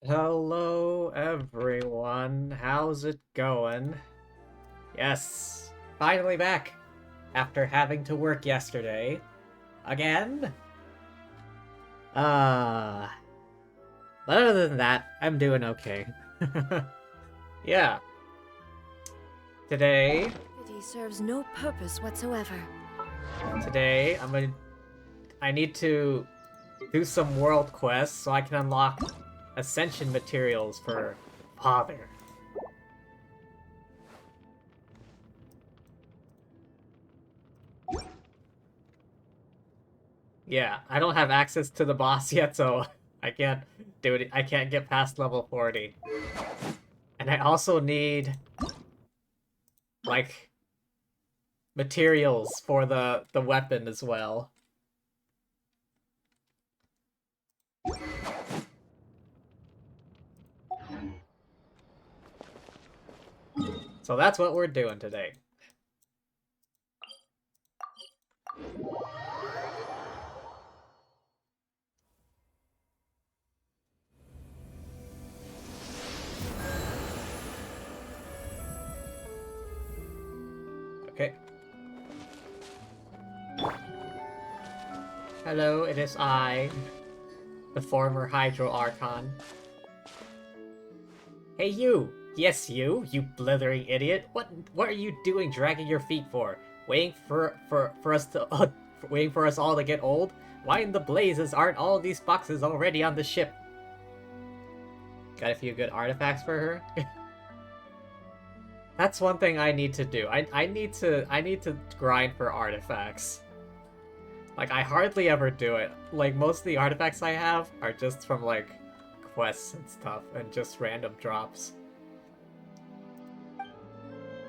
Hello, everyone. How's it going? Yes, finally back after having to work yesterday. Again? Uh, but other than that, I'm doing okay. Yeah, today, Activity serves no purpose whatsoever. I need to do some world quests so I can unlock Ascension materials for Father. Yeah, I don't have access to the boss yet, so I can't do it. I can't get past level 40. And I also need, like, materials for the weapon as well. So that's what we're doing today. Okay. Hello, it is I, the former Hydro Archon. Hey you! Yes you blithering idiot! What are you doing dragging your feet for? Waiting for us to waiting for us all to get old? Why in the blazes aren't all these boxes already on the ship? Got a few good artifacts for her? That's one thing I need to do. I need to grind for artifacts. Like, I hardly ever do it. Like, most of the artifacts I have are just from, like, quests and stuff, and just random drops.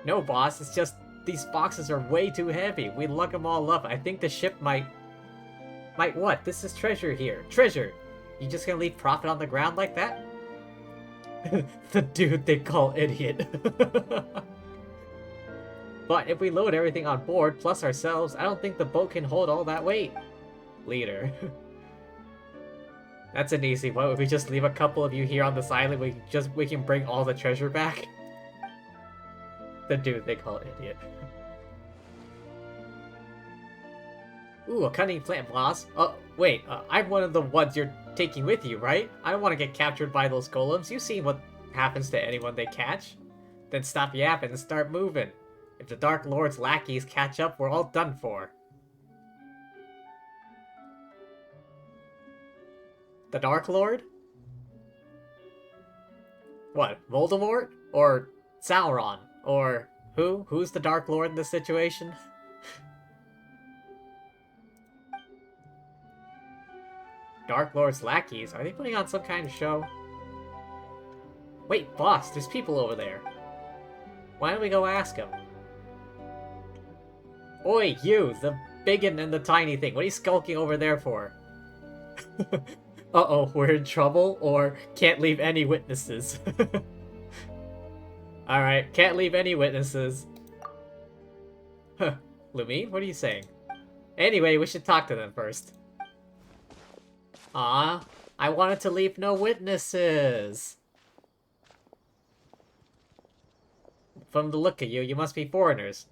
No, boss, it's just these boxes are way too heavy. We lug them all up. I think the ship might... Might what? This is treasure here. Treasure! You just gonna leave profit on the ground like that? The dude they call idiot. But if we load everything on board, plus ourselves, I don't think the boat can hold all that weight. Leader. That's an easy one. If we just leave a couple of you here on this island, we can bring all the treasure back. The dude they call idiot. Ooh, a cunning plant, boss. Oh, wait, I'm one of the ones you're taking with you, right? I don't want to get captured by those golems. You've seen what happens to anyone they catch. Then stop yapping and start moving. If the Dark Lord's lackeys catch up, we're all done for. The Dark Lord? What, Voldemort? Or Sauron? Or who? Who's the Dark Lord in this situation? Dark Lord's lackeys? Are they putting on some kind of show? Wait, boss, there's people over there. Why don't we go ask them? Oi, you, the big and the tiny thing. What are you skulking over there for? Uh-oh, we're in trouble, or can't leave any witnesses. Alright, can't leave any witnesses. Huh, Lumine, what are you saying? Anyway, we should talk to them first. Ah, I wanted to leave no witnesses. From the look of you, you must be foreigners.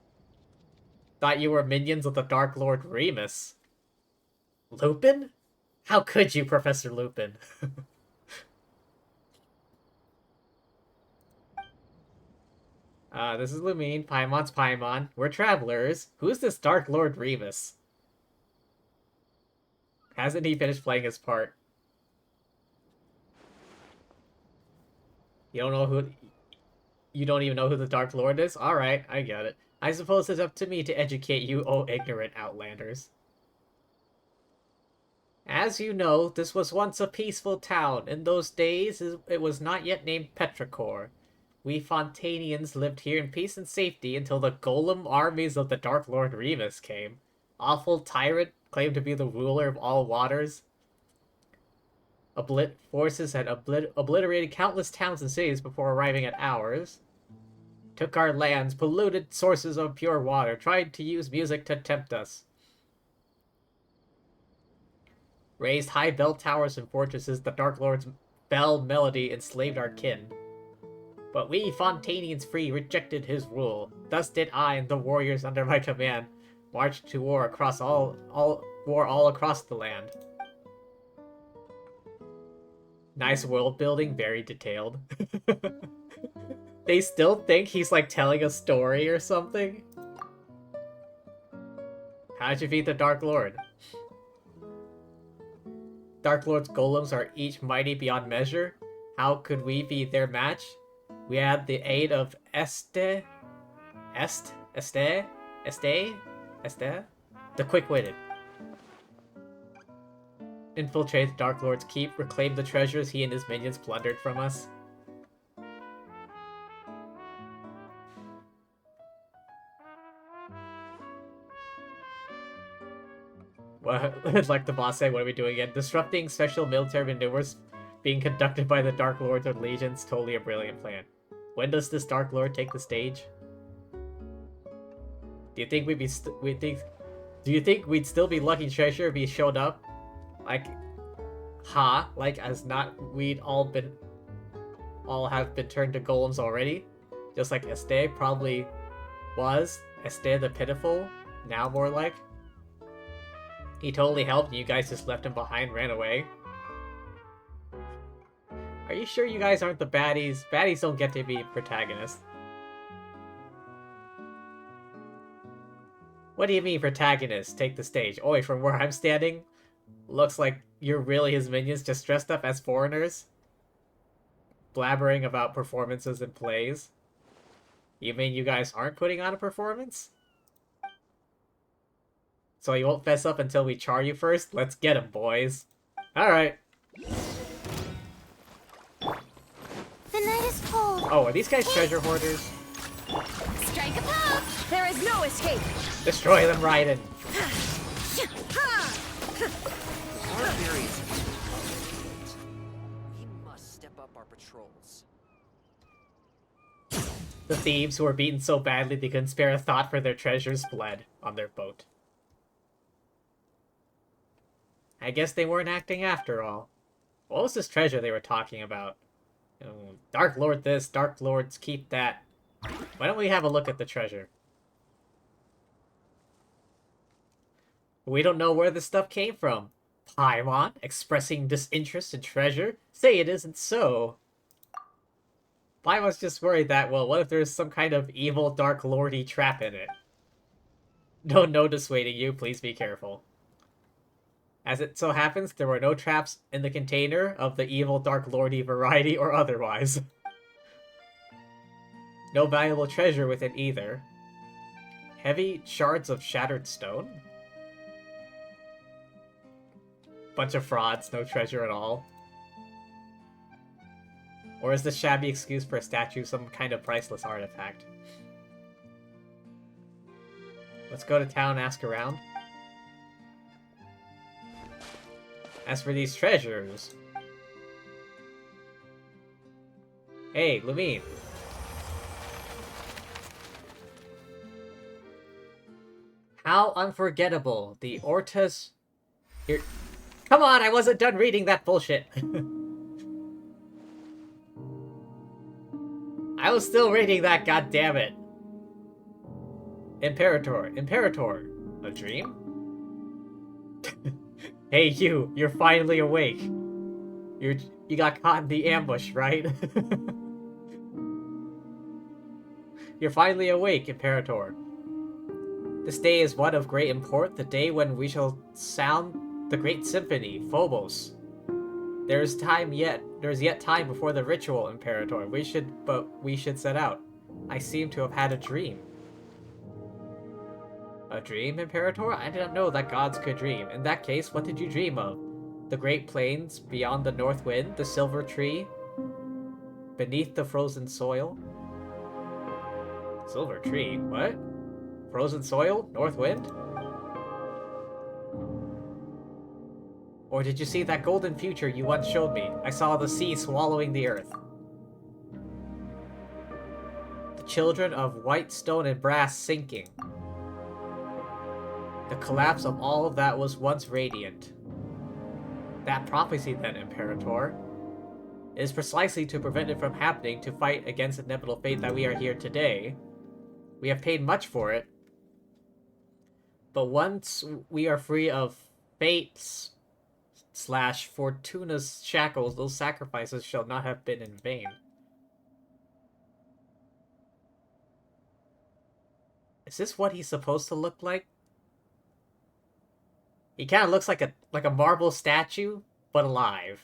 Thought you were minions of the Dark Lord Remus. Lupin? How could you, Professor Lupin? This is Lumine, Paimon's Paimon. We're travelers. Who's this Dark Lord Remus? Hasn't he finished playing his part? You don't know who... You don't even know who the Dark Lord is? Alright, I get it. I suppose it's up to me to educate you, oh ignorant outlanders. As you know, this was once a peaceful town. In those days, it was not yet named Petrichor. We Fontanians lived here in peace and safety until the golem armies of the Dark Lord Remus came. Awful tyrant claimed to be the ruler of all waters. Forces had obliterated countless towns and cities before arriving at ours. Took our lands, polluted sources of pure water, tried to use music to tempt us. Raised high bell towers and fortresses the Dark Lords bell melody enslaved our kin. But we Fontanians free rejected his rule. Thus did I and the warriors under my command march to war across all across the land. Nice world building, very detailed. They still think he's like telling a story or something. How'd you beat the Dark Lord? Dark Lord's golems are each mighty beyond measure. How could we be their match? We had the aid of Este, the quick-witted. Infiltrate the Dark Lord's keep, reclaim the treasures he and his minions plundered from us. What, like the boss said, what are we doing again? Disrupting special military maneuvers being conducted by the Dark Lords or Legions, totally a brilliant plan. When does this Dark Lord take the stage? Do you think do you think we'd still be lucky treasure if he showed up? Like, like as not we'd all have been turned to golems already? Just like Este probably was. Este the Pitiful, now more like. He totally helped and you guys just left him behind, ran away. Are you sure you guys aren't the baddies? Baddies don't get to be protagonists. What do you mean protagonists take the stage? Oh wait, from where I'm standing? Looks like you're really his minions just dressed up as foreigners? Blabbering about performances and plays? You mean you guys aren't putting on a performance? So you won't fess up until we char you first? Let's get him, boys. Alright. The night is cold. Oh, are these guys treasure hoarders? Strike a pose! There is no escape! Destroy them, Raiden! Barbarians. We must step up our patrols. The thieves who were beaten so badly they couldn't spare a thought for their treasures fled on their boat. I guess they weren't acting after all. What was this treasure they were talking about? Dark Lord this, Dark Lords keep that. Why don't we have a look at the treasure? We don't know where this stuff came from. Paimon, expressing disinterest in treasure? Say it isn't so. Paimon's just worried that, well, what if there's some kind of evil Dark Lordy trap in it? No dissuading you, please be careful. As it so happens, there were no traps in the container of the evil Dark Lordy variety or otherwise. No valuable treasure within either. Heavy shards of shattered stone? Bunch of frauds, no treasure at all. Or is the shabby excuse for a statue some kind of priceless artifact? Let's go to town and ask around. As for these treasures... Hey, Lumine. How unforgettable. The Ortas... Here... Come on, I wasn't done reading that bullshit. I was still reading that, goddammit. Imperator. A dream? Hey you're finally awake. You got caught in the ambush, right? You're finally awake, Imperator. This day is one of great import, the day when we shall sound the great symphony, Phobos. There's yet time before the ritual, Imperator. We should set out. I seem to have had a dream. A dream, Imperator? I didn't know that gods could dream. In that case, what did you dream of? The great plains beyond the north wind, the silver tree, beneath the frozen soil? Silver tree? What? Frozen soil? North wind? Or did you see that golden future you once showed me? I saw the sea swallowing the earth. The children of white stone and brass sinking. The collapse of all of that was once radiant. That prophecy then, Imperator. It is precisely to prevent it from happening to fight against inevitable fate that we are here today. We have paid much for it. But once we are free of fate's / Fortuna's shackles, those sacrifices shall not have been in vain. Is this what he's supposed to look like? He kind of looks like a marble statue, but alive.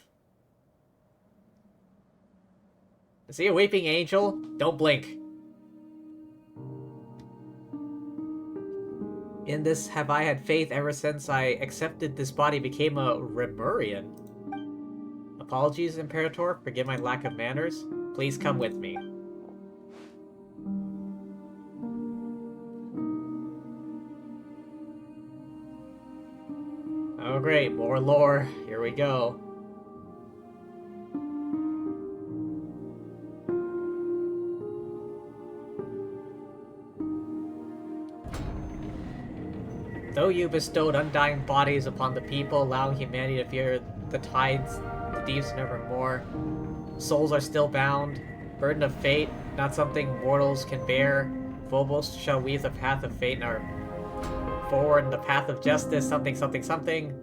Is he a weeping angel? Don't blink. In this have I had faith ever since I accepted this body became a Remurian. Apologies, Imperator, forgive my lack of manners. Please come with me. Oh great, more lore. Here we go. Though you bestowed undying bodies upon the people, allowing humanity to fear the tides, the deeps nevermore, souls are still bound. Burden of fate, not something mortals can bear. Phobos shall weave the path of fate in our forward in the path of justice, something, something, something.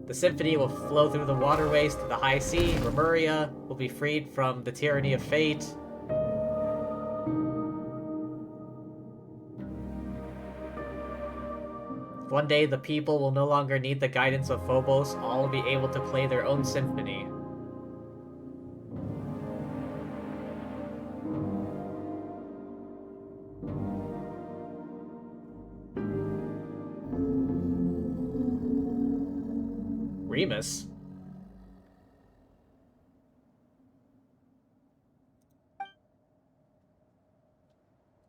The symphony will flow through the waterways to the high sea. Remuria will be freed from the tyranny of fate. One day, the people will no longer need the guidance of Phobos. All will be able to play their own symphony. Remus?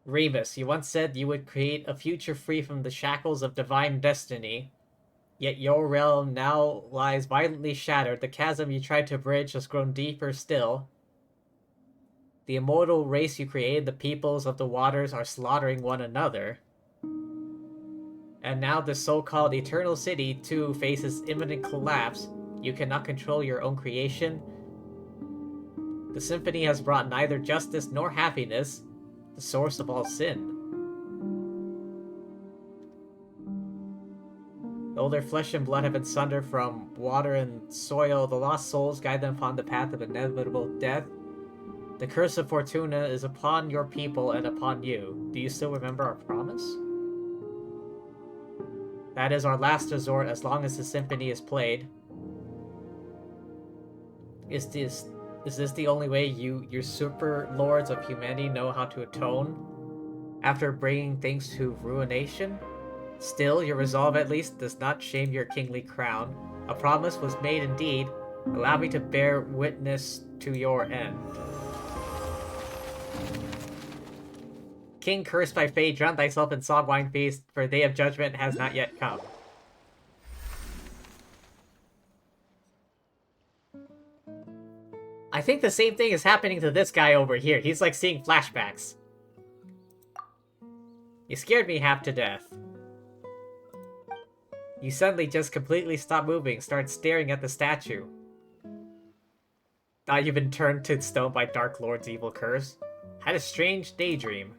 Remus, you once said you would create a future free from the shackles of divine destiny. Yet your realm now lies violently shattered. The chasm you tried to bridge has grown deeper still. The immortal race you created, the peoples of the waters, are slaughtering one another. And now the so-called Eternal City, too, faces imminent collapse. You cannot control your own creation. The symphony has brought neither justice nor happiness, the source of all sin. Though their flesh and blood have been sundered from water and soil, the lost souls guide them upon the path of inevitable death. The curse of Fortuna is upon your people and upon you. Do you still remember our promise? That is our last resort as long as the symphony is played. Is this the only way you super lords of humanity know how to atone? After bringing things to ruination? Still, your resolve at least does not shame your kingly crown. A promise was made indeed. Allow me to bear witness to your end. King cursed by fate, drown thyself in salt wine feast, for the day of judgment has not yet come. I think the same thing is happening to this guy over here. He's like seeing flashbacks. You scared me half to death. You suddenly just completely stop moving, start staring at the statue. Thought you've been turned to stone by Dark Lord's evil curse. Had a strange daydream.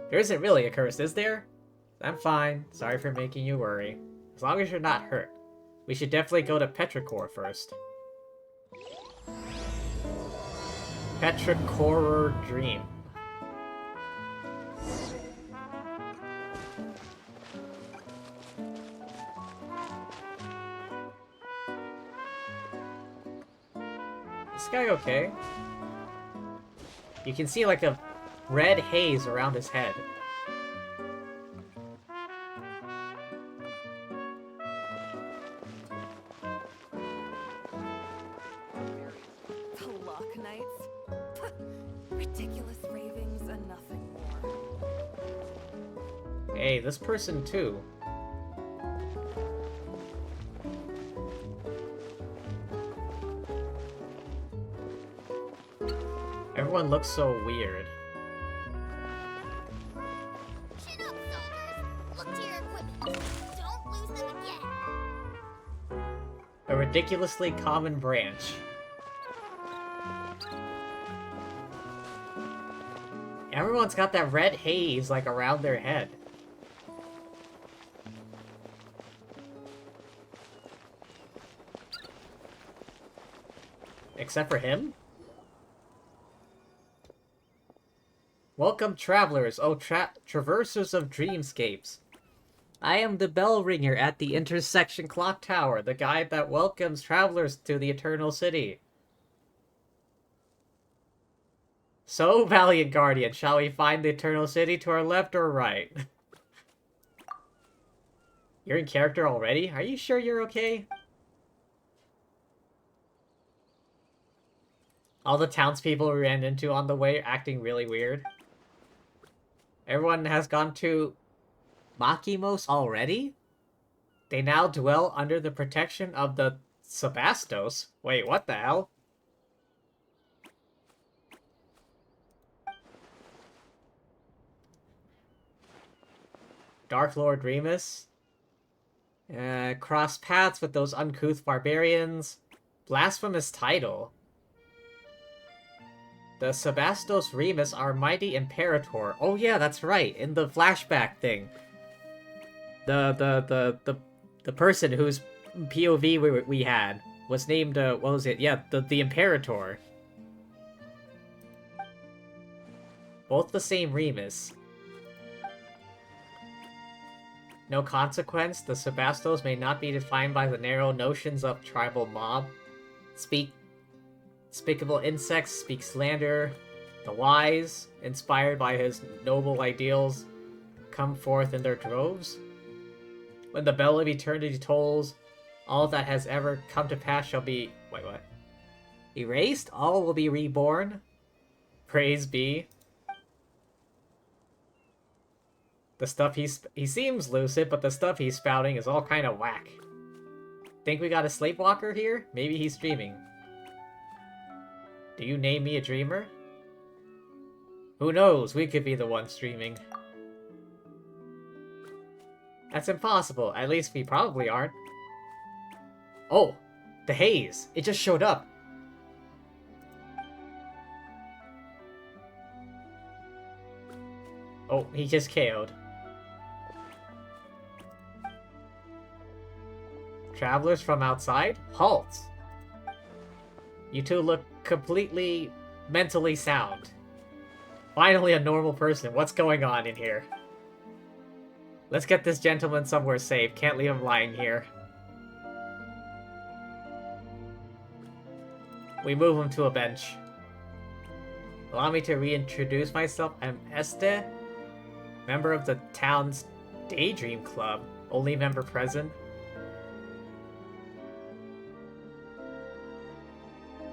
There isn't really a curse, is there? I'm fine. Sorry for making you worry. As long as you're not hurt. We should definitely go to Petrichor first. Petrichor Dream. This guy okay? You can see like a red haze around his head. The Lock Knights? Ridiculous ravings and nothing more. Hey, this person too. Everyone looks so weird. Chin up, soldiers. Look to your equipment. Don't lose them again. A ridiculously common branch. Everyone's got that red haze, like, around their head. Except for him? Welcome, travelers, oh traversers of dreamscapes. I am the bell ringer at the intersection clock tower, the guide that welcomes travelers to the Eternal City. So, valiant guardian, shall we find the Eternal City to our left or right? You're in character already? Are you sure you're okay? All the townspeople we ran into on the way acting really weird. Everyone has gone to Makimos already? They now dwell under the protection of the Sebastos? Wait, what the hell? Dark Lord Remus? Cross paths with those uncouth barbarians. Blasphemous title. The Sebastos Remus, our mighty imperator. Oh yeah, that's right, in the flashback thing. The person whose POV we had was named, what was it? Yeah, the Imperator. Both the same Remus. No consequence, the Sebastos may not be defined by the narrow notions of tribal mob. Despicable insects speak slander. The wise, inspired by his noble ideals, come forth in their droves. When the bell of eternity tolls, all that has ever come to pass shall be... Wait, what? Erased? All will be reborn? Praise be. The stuff he seems lucid, but the stuff he's spouting is all kind of whack. Think we got a sleepwalker here? Maybe he's dreaming. Do you name me a dreamer? Who knows? We could be the ones dreaming. That's impossible. At least we probably aren't. Oh! The haze! It just showed up! Oh, he just KO'd. Travelers from outside? Halt! You two look completely mentally sound. Finally a normal person. What's going on in here? Let's get this gentleman somewhere safe. Can't leave him lying here. We move him to a bench. Allow me to reintroduce myself. I'm Este, member of the town's Daydream Club. Only member present.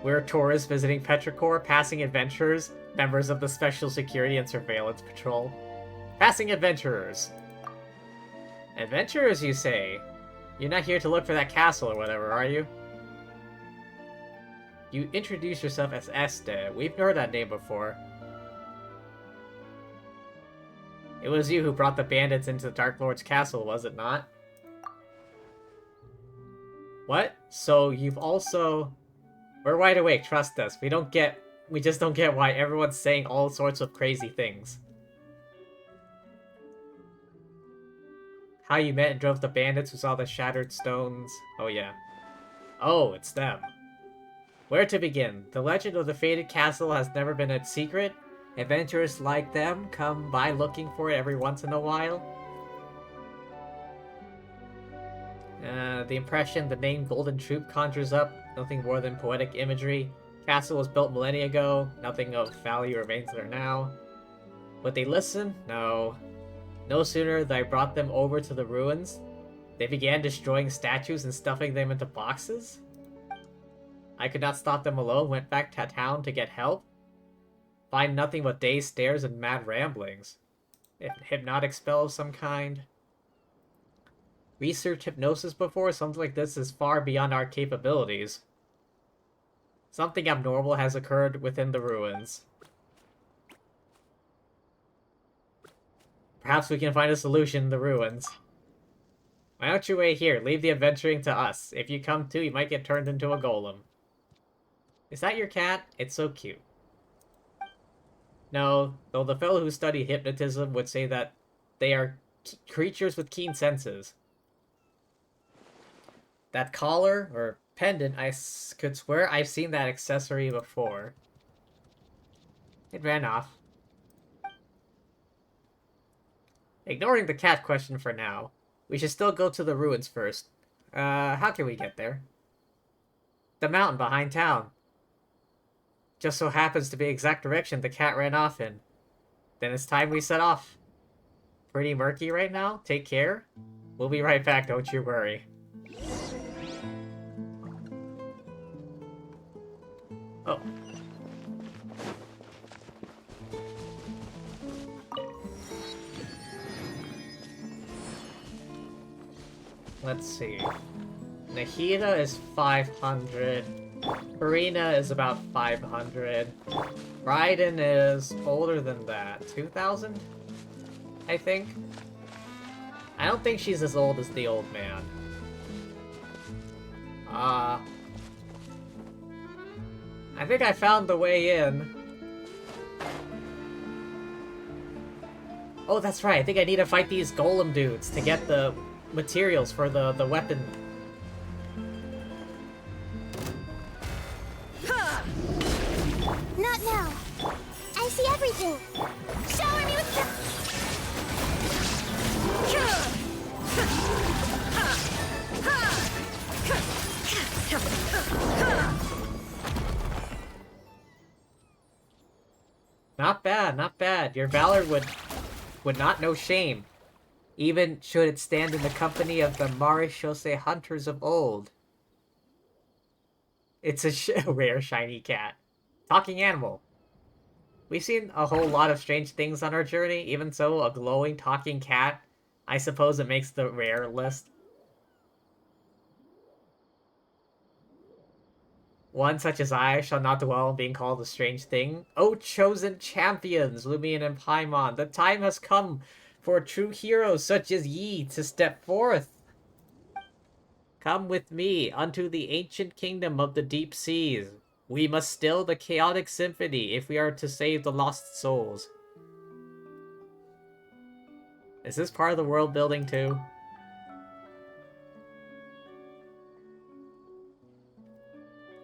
We're tourists visiting Petrichor, passing adventurers, members of the Special Security and Surveillance Patrol. Passing adventurers. Adventurers, you say? You're not here to look for that castle or whatever, are you? You introduce yourself as Este. We've heard that name before. It was you who brought the bandits into the Dark Lord's castle, was it not? What? So you've also... We're wide awake, trust us. We just don't get why everyone's saying all sorts of crazy things. How you met and drove the bandits who saw the shattered stones. Oh yeah. Oh, it's them. Where to begin? The legend of the fated castle has never been a secret. Adventurers like them come by looking for it every once in a while. The impression the name Golden Troop conjures up, nothing more than poetic imagery. Castle was built millennia ago, nothing of value remains there now. Would they listen? No. No sooner than I brought them over to the ruins, they began destroying statues and stuffing them into boxes. I could not stop them alone, went back to town to get help. Find nothing but dazed stares and mad ramblings. Hypnotic spell of some kind. Research hypnosis before? Something like this is far beyond our capabilities. Something abnormal has occurred within the ruins. Perhaps we can find a solution in the ruins. Why don't you wait here? Leave the adventuring to us. If you come too, you might get turned into a golem. Is that your cat? It's so cute. No, though the fellow who studied hypnotism would say that they are creatures with keen senses. That collar, or pendant, could swear I've seen that accessory before. It ran off. Ignoring the cat question for now, we should still go to the ruins first. How can we get there? The mountain behind town. Just so happens to be the exact direction the cat ran off in. Then it's time we set off. Pretty murky right now? Take care. We'll be right back, don't you worry. Oh. Let's see. Nahida is 500. Farina is about 500. Raiden is older than that. 2,000? I think? I don't think she's as old as the old man. I think I found the way in. Oh, that's right. I think I need to fight these golem dudes to get the materials for the weapon. Not now. I see everything. Shower me with Not bad, not bad. Your valor would not know shame, even should it stand in the company of the Marechaussee hunters of old. It's a rare shiny cat. Talking animal. We've seen a whole lot of strange things on our journey, even so, a glowing talking cat, I suppose it makes the rare list. One such as I shall not dwell on being called a strange thing. O chosen champions, Lumion and Paimon, the time has come for true heroes such as ye to step forth. Come with me unto the ancient kingdom of the deep seas. We must still the chaotic symphony if we are to save the lost souls. Is this part of the world building too?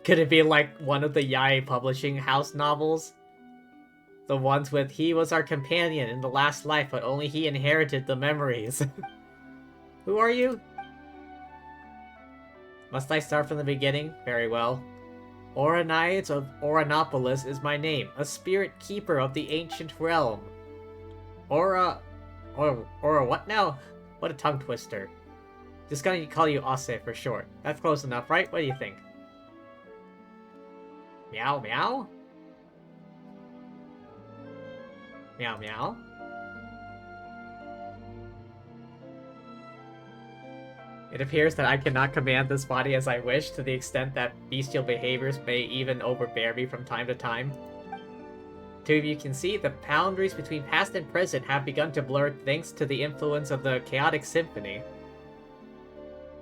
Could it be like one of the Yae Publishing House novels? The ones with he was our companion in the last life, but only he inherited the memories. Who are you? Must I start from the beginning? Very well. Oranides of Oranopolis is my name, a spirit keeper of the ancient realm. Aura what now? What a tongue twister. Just gonna call you Ase for short. That's close enough, right? What do you think? Meow meow? Meow meow? It appears that I cannot command this body as I wish, to the extent that bestial behaviors may even overbear me from time to time. Two of you can see the boundaries between past and present have begun to blur thanks to the influence of the chaotic symphony.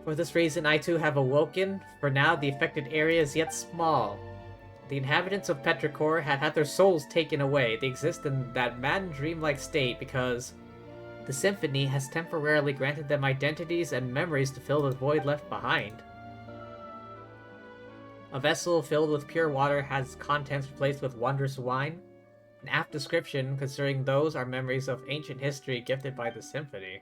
For this reason, I too have awoken. For now, the affected area is yet small. The inhabitants of Petrichor have had their souls taken away. They exist in that mad dreamlike state because the symphony has temporarily granted them identities and memories to fill the void left behind. A vessel filled with pure water has contents replaced with wondrous wine. An apt description, considering those are memories of ancient history gifted by the symphony.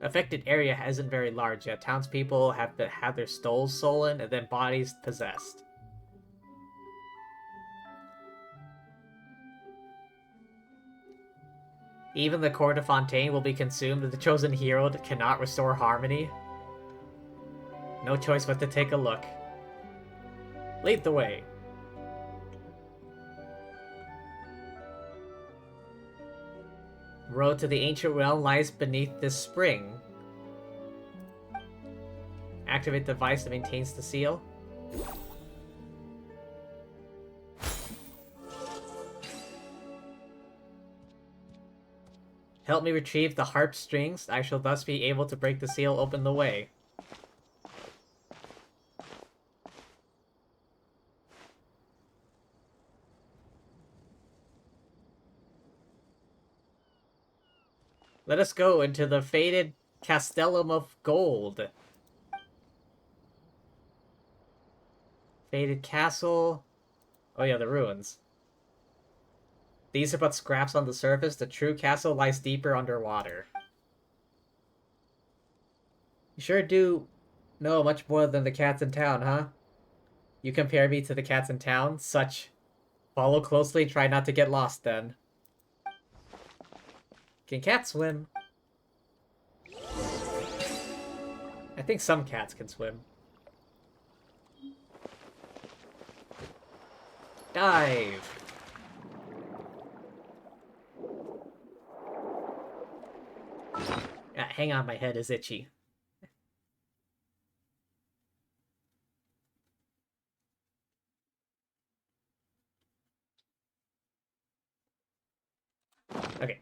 Affected area isn't very large yet. Townspeople have had their souls stolen and then bodies possessed. Even the court of Fontaine will be consumed, and the chosen hero cannot restore harmony. No choice but to take a look. Lead the way. Road to the ancient realm lies beneath this spring. Activate the device that maintains the seal. Help me retrieve the harp strings. I shall thus be able to break the seal open the way. Let us go into the fated Castellum of Gold. Fated Castle. Oh yeah, the ruins. These are but scraps on the surface. The true castle lies deeper underwater. You sure do know much more than the cats in town, huh? You compare me to the cats in town? Such. Follow closely, try not to get lost then. Can cats swim? I think some cats can swim. Dive! Ah, hang on, my head is itchy. Okay.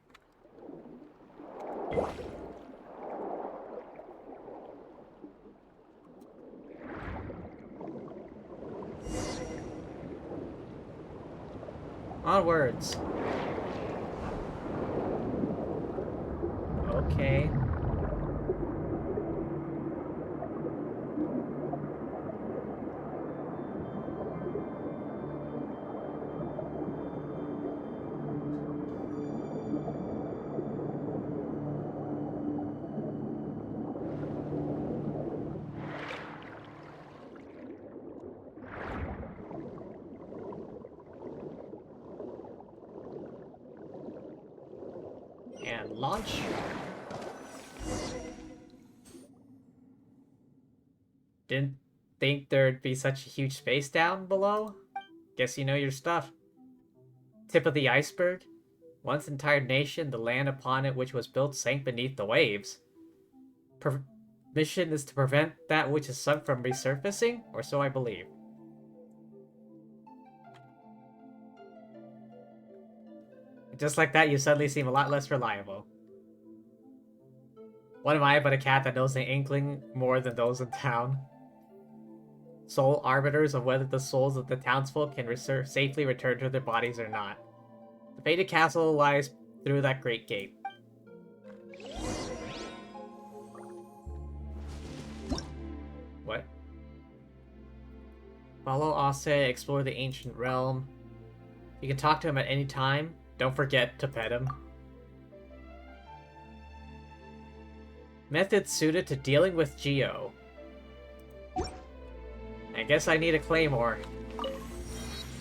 Onwards. Okay. And launch. Didn't think there'd be such a huge space down below? Guess you know your stuff. Tip of the iceberg? Once entire nation, the land upon it which was built sank beneath the waves. Mission is to prevent that which is sunk from resurfacing, or so I believe. Just like that, you suddenly seem a lot less reliable. What am I but a cat that knows an inkling more than those in town? Sole arbiters of whether the souls of the townsfolk can safely return to their bodies or not. The fated castle lies through that great gate. What? Follow Ase, explore the ancient realm. You can talk to him at any time. Don't forget to pet him. Method suited to dealing with Geo. I guess I need a claymore.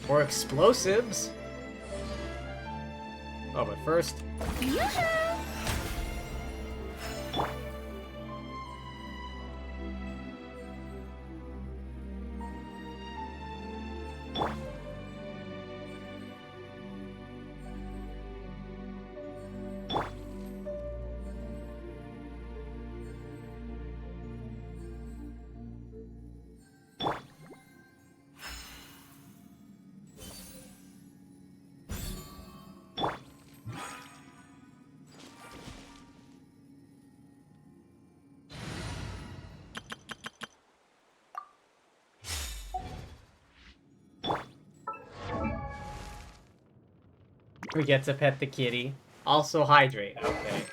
Or explosives! Oh, but first... we get to pet the kitty. Also hydrate, okay.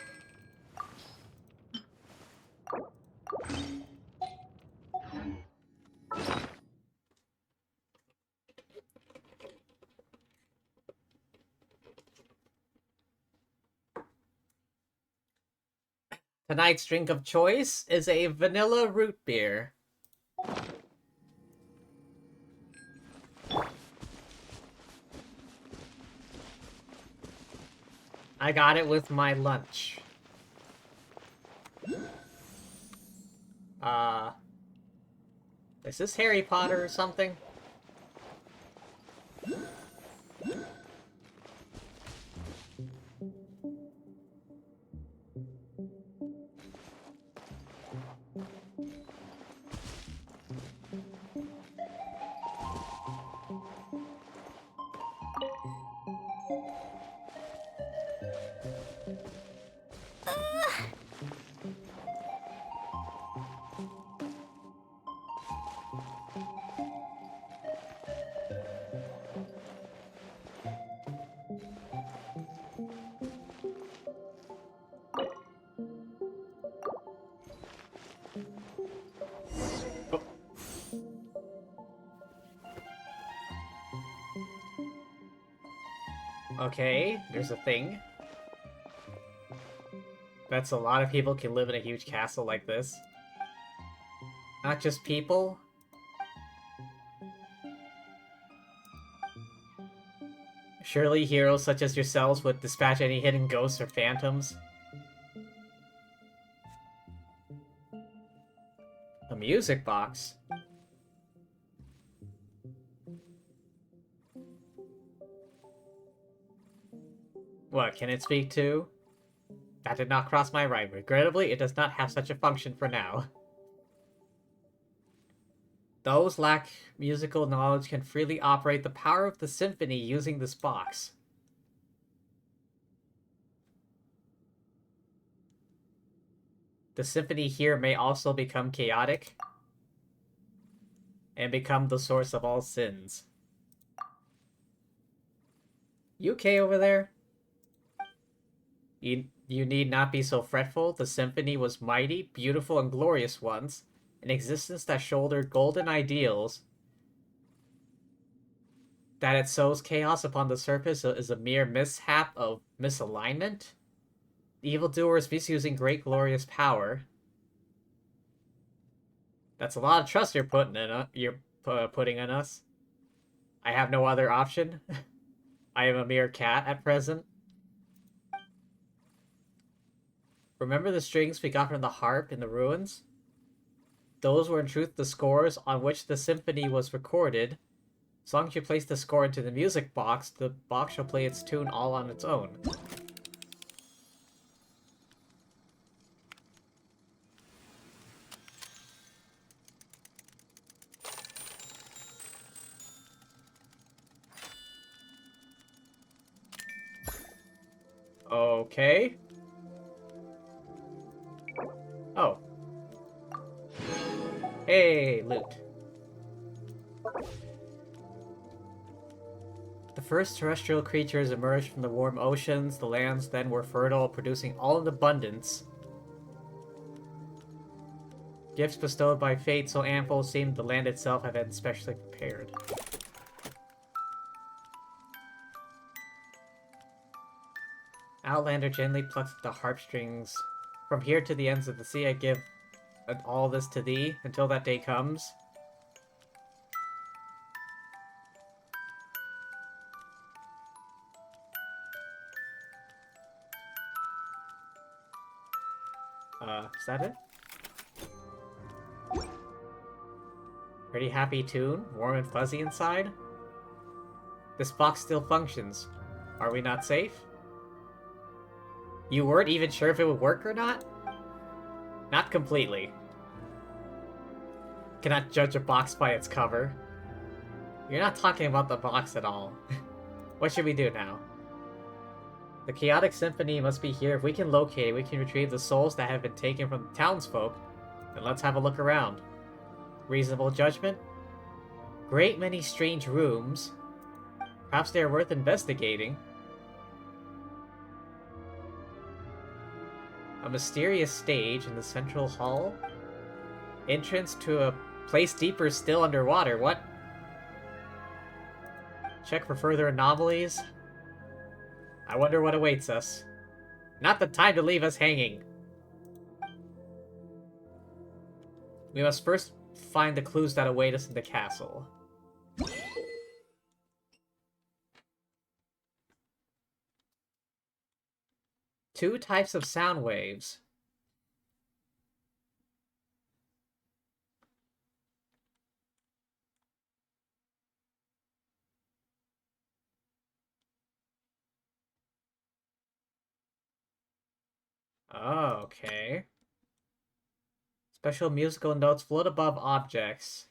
Tonight's drink of choice is a vanilla root beer. I got it with my lunch. Is this Harry Potter or something? Okay, there's a thing. That's a lot of people can live in a huge castle like this. Not just people. Surely heroes such as yourselves would dispatch any hidden ghosts or phantoms. A music box? What, can it speak to? That did not cross my mind. Regrettably, it does not have such a function for now. Those lack musical knowledge can freely operate the power of the symphony using this box. The symphony here may also become chaotic and become the source of all sins. You okay over there? You need not be so fretful. The symphony was mighty, beautiful, and glorious once. An existence that shouldered golden ideals. That it sows chaos upon the surface is a mere mishap of misalignment. The evildoers misusing great glorious power. That's a lot of trust you're putting in us. I have no other option. I am a mere cat at present. Remember the strings we got from the harp in the ruins? Those were in truth the scores on which the symphony was recorded. As long as you place the score into the music box, the box shall play its tune all on its own. Okay. Oh. Hey, loot. The first terrestrial creatures emerged from the warm oceans. The lands then were fertile, producing all in abundance. Gifts bestowed by fate so ample seemed the land itself had been specially prepared. Outlander gently plucks at the harp strings. From here to the ends of the sea I give all this to thee, until that day comes. Is that it? Pretty happy tune, warm and fuzzy inside. This box still functions. Are we not safe? You weren't even sure if it would work or not? Not completely. Cannot judge a box by its cover. You're not talking about the box at all. What should we do now? The chaotic symphony must be here. If we can locate it, we can retrieve the souls that have been taken from the townsfolk. Then let's have a look around. Reasonable judgment? Great many strange rooms. Perhaps they are worth investigating. A mysterious stage in the central hall? Entrance to a place deeper still underwater. What? Check for further anomalies. I wonder what awaits us. Not the time to leave us hanging. We must first find the clues that await us in the castle. Two types of sound waves. Oh, okay. Special musical notes float above objects.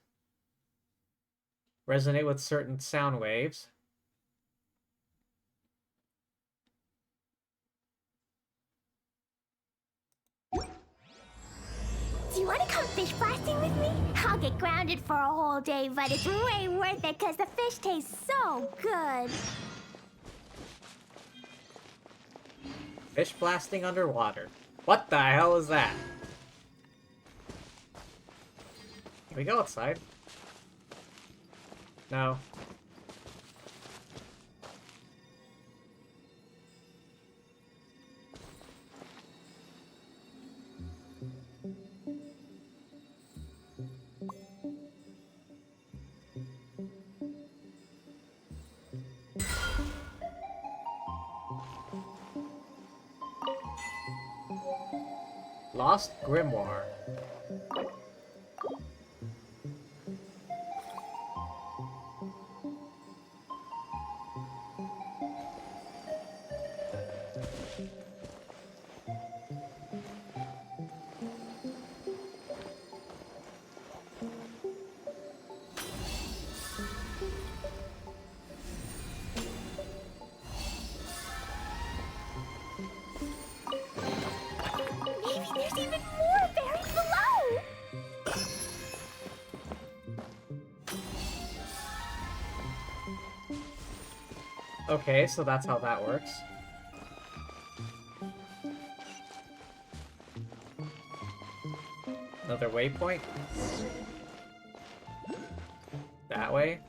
Resonate with certain sound waves. Do you want to come fish blasting with me? I'll get grounded for a whole day, but it's way worth it because the fish taste so good. Fish blasting underwater. What the hell is that? Can we go outside? No. Lost Grimoire. Maybe there's even more buried below. Okay, so that's how that works. Another waypoint. That way.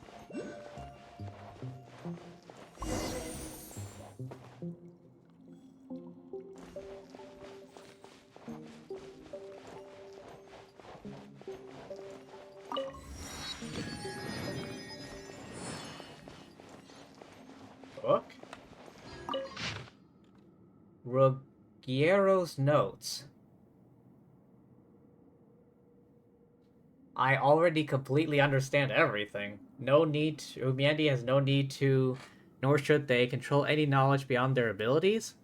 Book. Ruggiero's notes. I already completely understand everything. No need to, humanity has no need to, nor should they, control any knowledge beyond their abilities.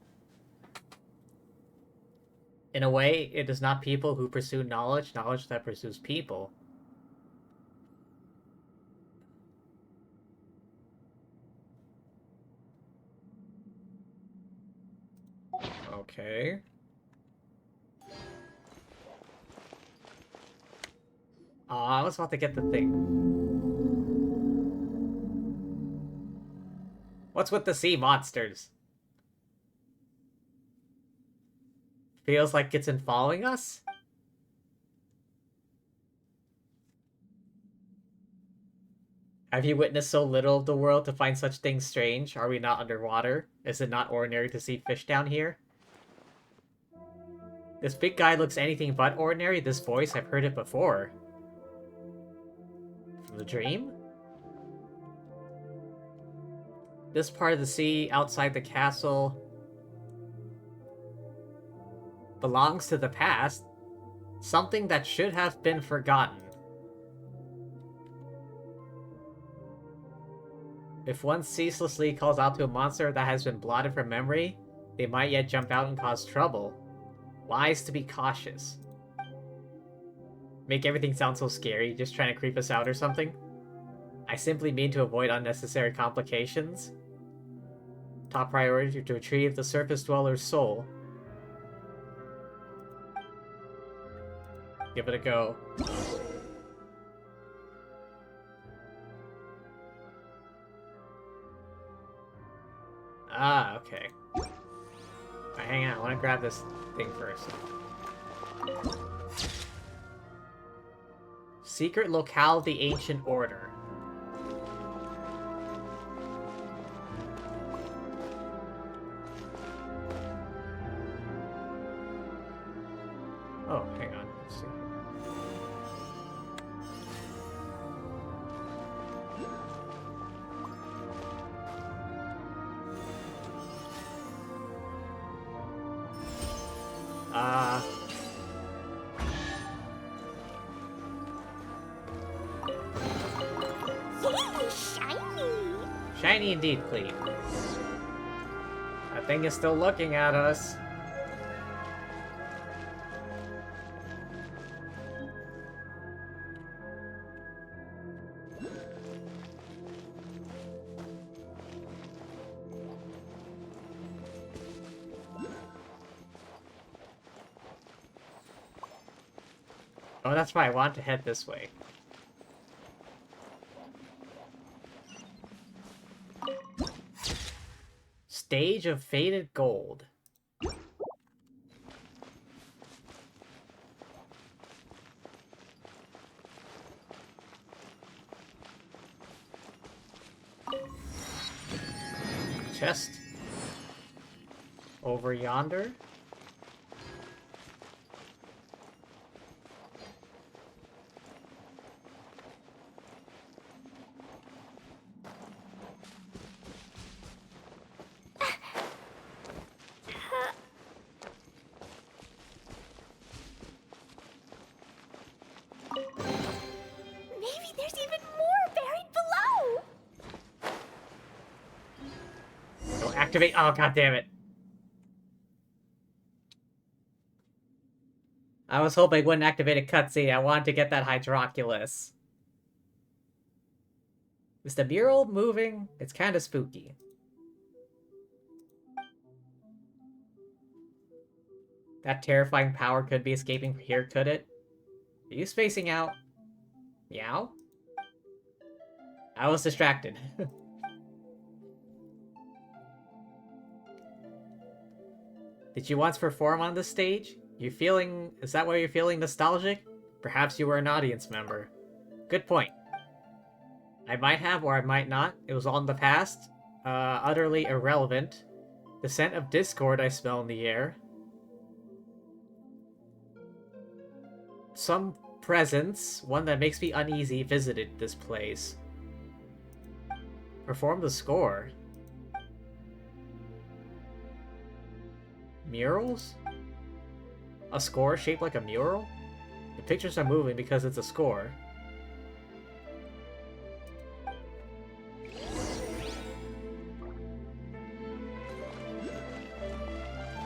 In a way, it is not people who pursue knowledge, knowledge that pursues people. Okay. I was about to get the thing. What's with the sea monsters? Feels like it's in following us? Have you witnessed so little of the world to find such things strange? Are we not underwater? Is it not ordinary to see fish down here? This big guy looks anything but ordinary. This voice, I've heard it before. From the dream? This part of the sea outside the castle belongs to the past. Something that should have been forgotten. If one ceaselessly calls out to a monster that has been blotted from memory, they might yet jump out and cause trouble. Wise to be cautious. Make everything sound so scary, just trying to creep us out or something? I simply mean to avoid unnecessary complications. Top priority to retrieve the surface dweller's soul. Give it a go. Ah, okay. Right, hang on, I want to grab this thing first. Secret locale of the Ancient Order. Oh, hang on. Let's see. Yay, shiny! Shiny indeed, Cleve. That thing is still looking at us. Oh, that's right, I want to head this way. Stage of Faded Gold. Chest. Over yonder. activate. Oh, god damn it. I was hoping it wouldn't activate a cutscene. I wanted to get that Hydroculus. Is the mural moving? It's kind of spooky. That terrifying power could be escaping from here, could it? Are you spacing out? Meow? I was distracted. Did you once perform on this stage? Is that why you're feeling nostalgic? Perhaps you were an audience member. Good point. I might have, or I might not. It was all in the past. Utterly irrelevant. The scent of discord I smell in the air. Some presence, one that makes me uneasy, visited this place. Perform the score. Murals? A score shaped like a mural? The pictures are moving because it's a score.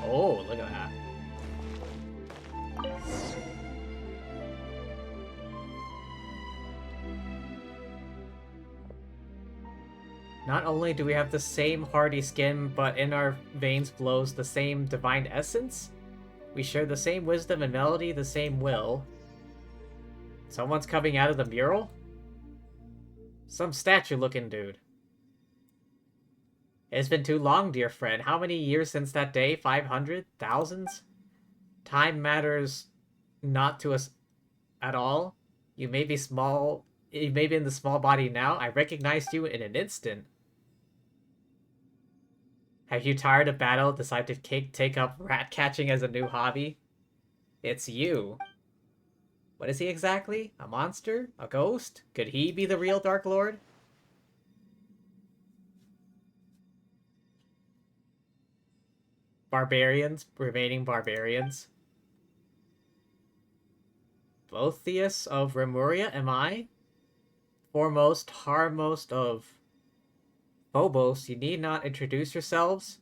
Oh, look at that. Not only do we have the same hardy skin, but in our veins flows the same divine essence? We share the same wisdom and melody, the same will. Someone's coming out of the mural? Some statue-looking dude. It's been too long, dear friend. How many years since that day? 500? Thousands? Time matters not to us at all. You may be small. You may be in the small body now. I recognized you in an instant. Have you tired of battle, decided to take up rat catching as a new hobby? It's you. What is he exactly? A monster? A ghost? Could he be the real Dark Lord? Barbarians, remaining barbarians. Botheus of Remuria, am I? Foremost, harmost of Phobos, you need not introduce yourselves.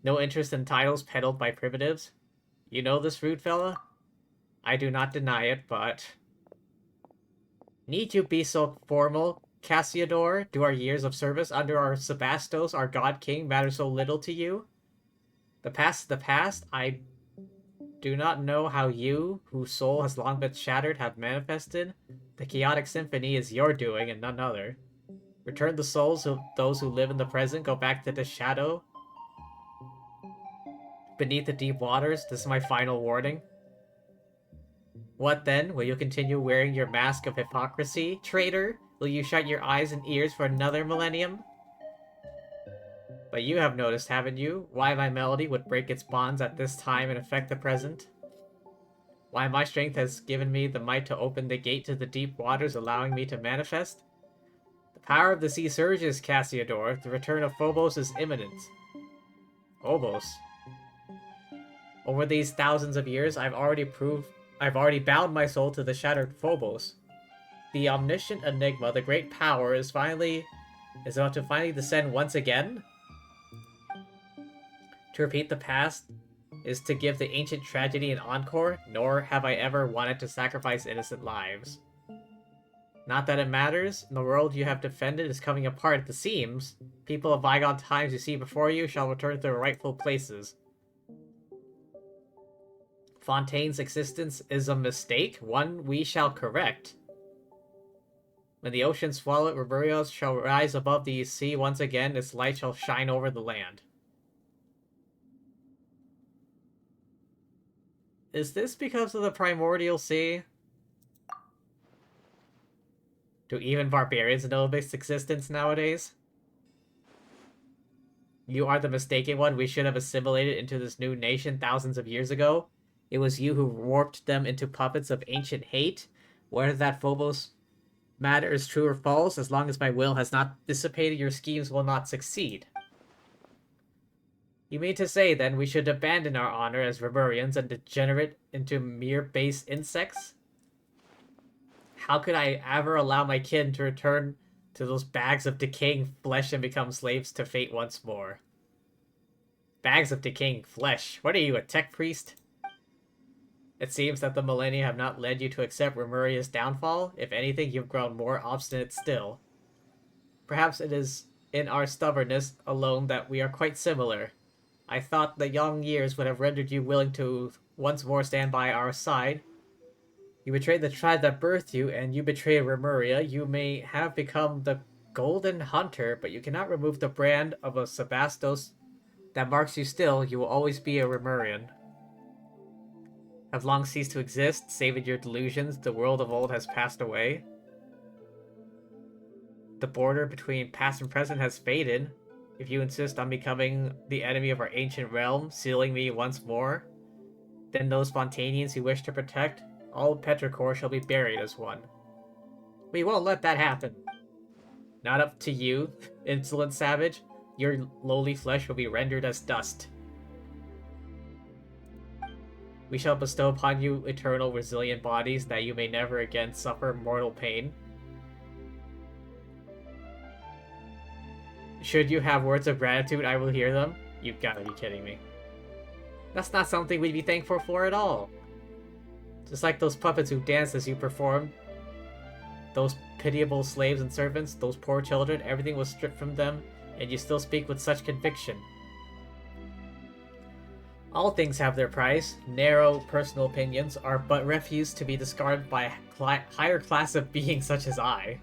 No interest in titles peddled by primitives. You know this rude fella? I do not deny it, but... Need you be so formal, Cassiodor? Do our years of service under our Sebastos, our god king, matter so little to you? The past is the past. I do not know how you, whose soul has long been shattered, have manifested. The chaotic symphony is your doing and none other. Return the souls of those who live in the present, go back to the shadow. Beneath the deep waters, this is my final warning. What then? Will you continue wearing your mask of hypocrisy, traitor? Will you shut your eyes and ears for another millennium? But you have noticed, haven't you, why my melody would break its bonds at this time and affect the present? Why my strength has given me the might to open the gate to the deep waters, allowing me to manifest? The power of the sea surges, Cassiodor. The return of Phobos is imminent. Phobos? Over these thousands of years, I've already bound my soul to the shattered Phobos. The omniscient enigma, the great power, is about to finally descend once again? To repeat the past is to give the ancient tragedy an encore, nor have I ever wanted to sacrifice innocent lives. Not that it matters, the world you have defended is coming apart at the seams. People of bygone times you see before you shall return to their rightful places. Fontaine's existence is a mistake, one we shall correct. When the ocean swallow it, Reburios shall rise above the sea once again, its light shall shine over the land. Is this because of the primordial sea? Do even barbarians know of its existence nowadays? You are the mistaken one we should have assimilated into this new nation thousands of years ago. It was you who warped them into puppets of ancient hate. Whether that Phobos matter is true or false, as long as my will has not dissipated, your schemes will not succeed. You mean to say, then, we should abandon our honor as Reburians and degenerate into mere base insects? How could I ever allow my kin to return to those bags of decaying flesh and become slaves to fate once more? Bags of decaying flesh. What are you, a tech priest? It seems that the millennia have not led you to accept Remuria's downfall. If anything, you've grown more obstinate still. Perhaps it is in our stubbornness alone that we are quite similar. I thought the young years would have rendered you willing to once more stand by our side. You betrayed the tribe that birthed you, and you betrayed Remuria. You may have become the Golden Hunter, but you cannot remove the brand of a Sebastos that marks you still. You will always be a Remurian. Have long ceased to exist, save in your delusions, the world of old has passed away. The border between past and present has faded. If you insist on becoming the enemy of our ancient realm, sealing me once more, then those Spontaneans you wish to protect, all of Petrichor shall be buried as one. We won't let that happen. Not up to you, insolent savage. Your lowly flesh will be rendered as dust. We shall bestow upon you eternal resilient bodies that you may never again suffer mortal pain. Should you have words of gratitude, I will hear them. You've got to be kidding me. That's not something we'd be thankful for at all. Just like those puppets who danced as you performed. Those pitiable slaves and servants, those poor children, everything was stripped from them, and you still speak with such conviction. All things have their price. Narrow personal opinions are but refuse to be discarded by a higher class of beings such as I.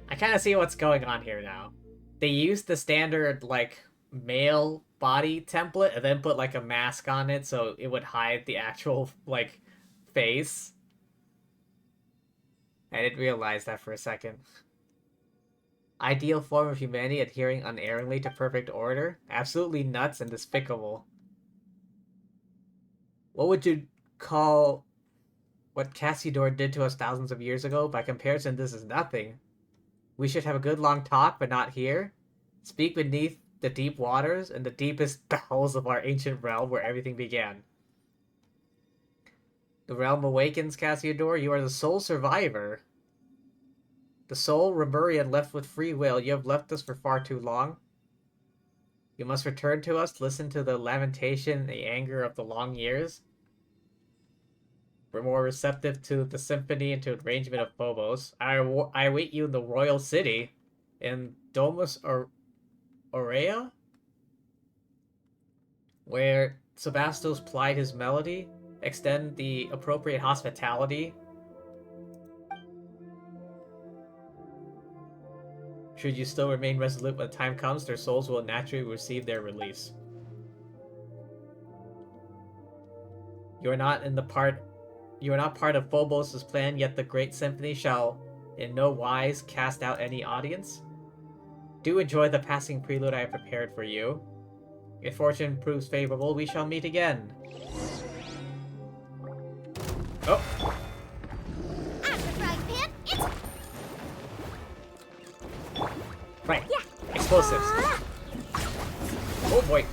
I kind of see what's going on here now. They used the standard, like, male body template and then put, like, a mask on it so it would hide the actual, like, face. I didn't realize that for a second. Ideal form of humanity adhering unerringly to perfect order? Absolutely nuts and despicable. What would you call what Cassidor did to us thousands of years ago? By comparison, this is nothing. We should have a good long talk, but not here. Speak beneath the deep waters and the deepest bowels of our ancient realm where everything began. The realm awakens, Cassidor. You are the sole survivor. The sole Remurian left with free will. You have left us for far too long. You must return to us, listen to the lamentation and the anger of the long years. We're more receptive to the symphony and to the arrangement of Phobos. I await you in the royal city, in Domus Aurea, where Sebastos plied his melody. Extend the appropriate hospitality. Should you still remain resolute when the time comes, their souls will naturally receive their release. You are not part of Phobos' plan, yet the great symphony shall in no wise cast out any audience. Do enjoy the passing prelude I have prepared for you. If fortune proves favorable, we shall meet again. Oh! I'm the frying pan. It's Right. Yeah. Explosives. Oh boy.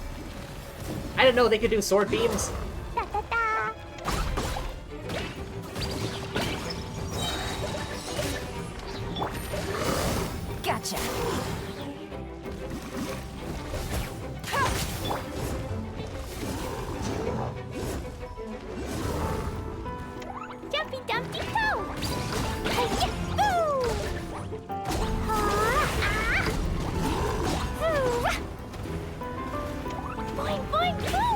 I didn't know they could do sword beams. da da da. Gotcha. Jumpy Dumpty Go! Hey-ya! Boo! Ah! Ooh! Boing, boing, boo!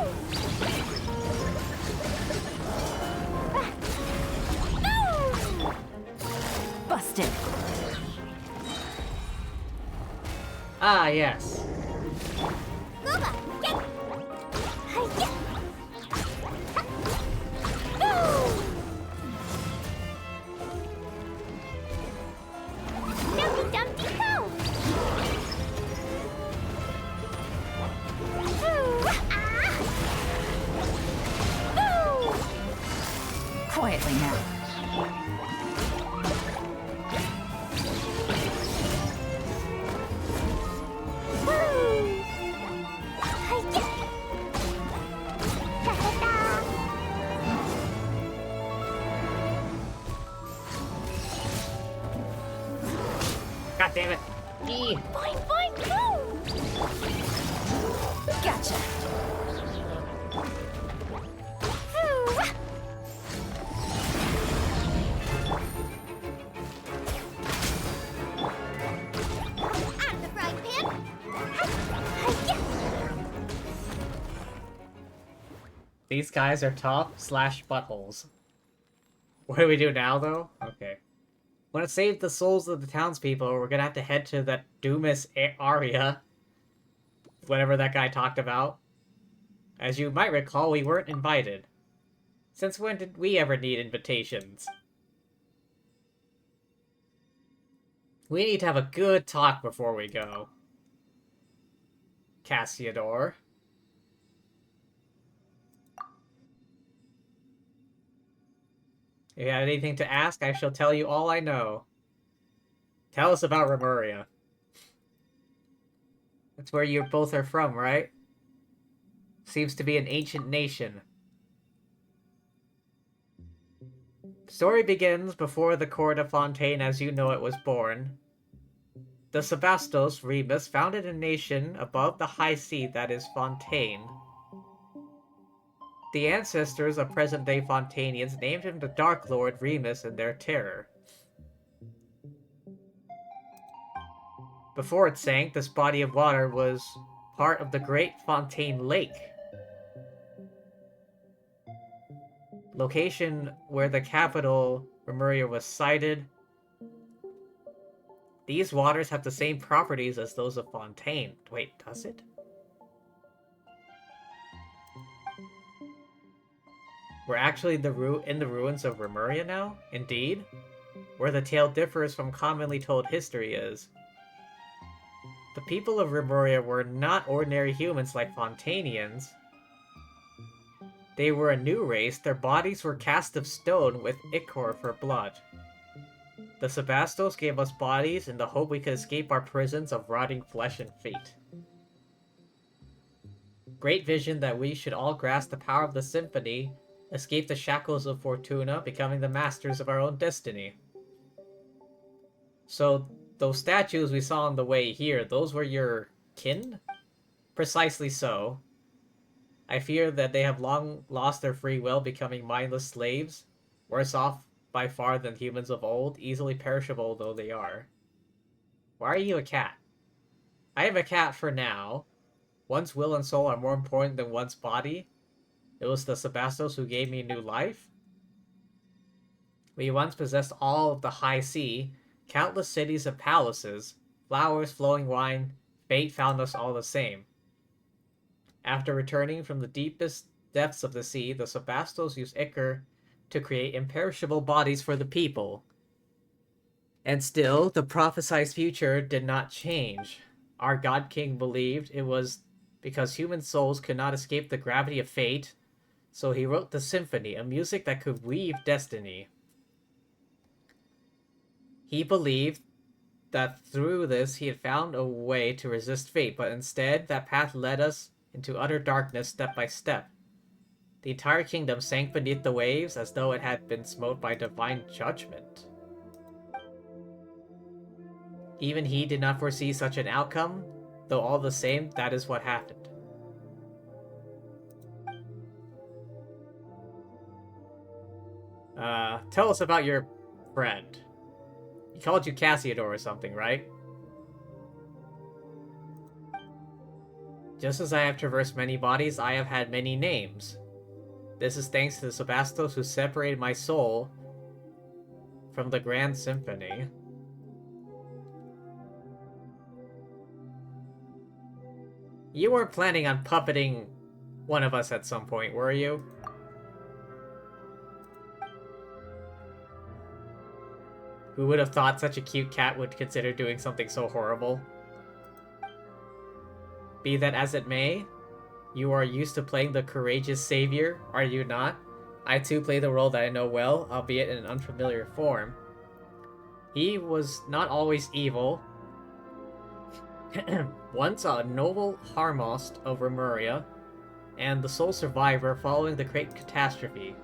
Boo! Busted. Ah, yes. Booba! Get! Hey-ya! Boo! Dumpty Dumpty Go! Ooh! Ah! Boo! Quietly now. Woo! Hi-ya! Da-da-da! God damn it. These guys are tough / buttholes. What do we do now, though? Okay. Want to save the souls of the townspeople, we're gonna have to head to that Doomis area. Whatever that guy talked about. As you might recall, we weren't invited. Since when did we ever need invitations? We need to have a good talk before we go. Cassiodor. If you have anything to ask, I shall tell you all I know. Tell us about Remuria. That's where you both are from, right? Seems to be an ancient nation. The story begins before the court of Fontaine as you know it was born. The Sebastos Remus founded a nation above the high sea that is Fontaine. The ancestors of present-day Fontanians named him the Dark Lord Remus in their terror. Before it sank, this body of water was part of the Great Fontaine Lake. Location where the capital, Remuria, was sited. These waters have the same properties as those of Fontaine. Wait, does it? We're actually in the ruins of Remuria now? Indeed. Where the tale differs from commonly told history is. The people of Remuria were not ordinary humans like Fontanians. They were a new race. Their bodies were cast of stone with ichor for blood. The Sebastos gave us bodies in the hope we could escape our prisons of rotting flesh and fate. Great vision that we should all grasp the power of the symphony, escape the shackles of Fortuna, becoming the masters of our own destiny. So, those statues we saw on the way here, those were your kin? Precisely so. I fear that they have long lost their free will, becoming mindless slaves, worse off by far than humans of old, easily perishable though they are. Why are you a cat? I am a cat for now. One's will and soul are more important than one's body. It was the Sebastos who gave me new life. We once possessed all of the high sea, countless cities and palaces, flowers, flowing wine. Fate found us all the same. After returning from the deepest depths of the sea, the Sebastos used ichor to create imperishable bodies for the people. And still, the prophesied future did not change. Our God King believed it was because human souls could not escape the gravity of fate, so he wrote the symphony, a music that could weave destiny. He believed that through this he had found a way to resist fate, but instead that path led us into utter darkness step by step. The entire kingdom sank beneath the waves as though it had been smote by divine judgment. Even he did not foresee such an outcome, though all the same, that is what happened. Tell us about your friend. He called you Cassiodor or something, right? Just as I have traversed many bodies, I have had many names. This is thanks to the Sebastos who separated my soul from the Grand Symphony. You weren't planning on puppeting one of us at some point, were you? Who would have thought such a cute cat would consider doing something so horrible? Be that as it may, you are used to playing the courageous savior, are you not? I too play the role that I know well, albeit in an unfamiliar form. He was not always evil. Once a noble Harmost of Remuria, and the sole survivor following the Great Catastrophe.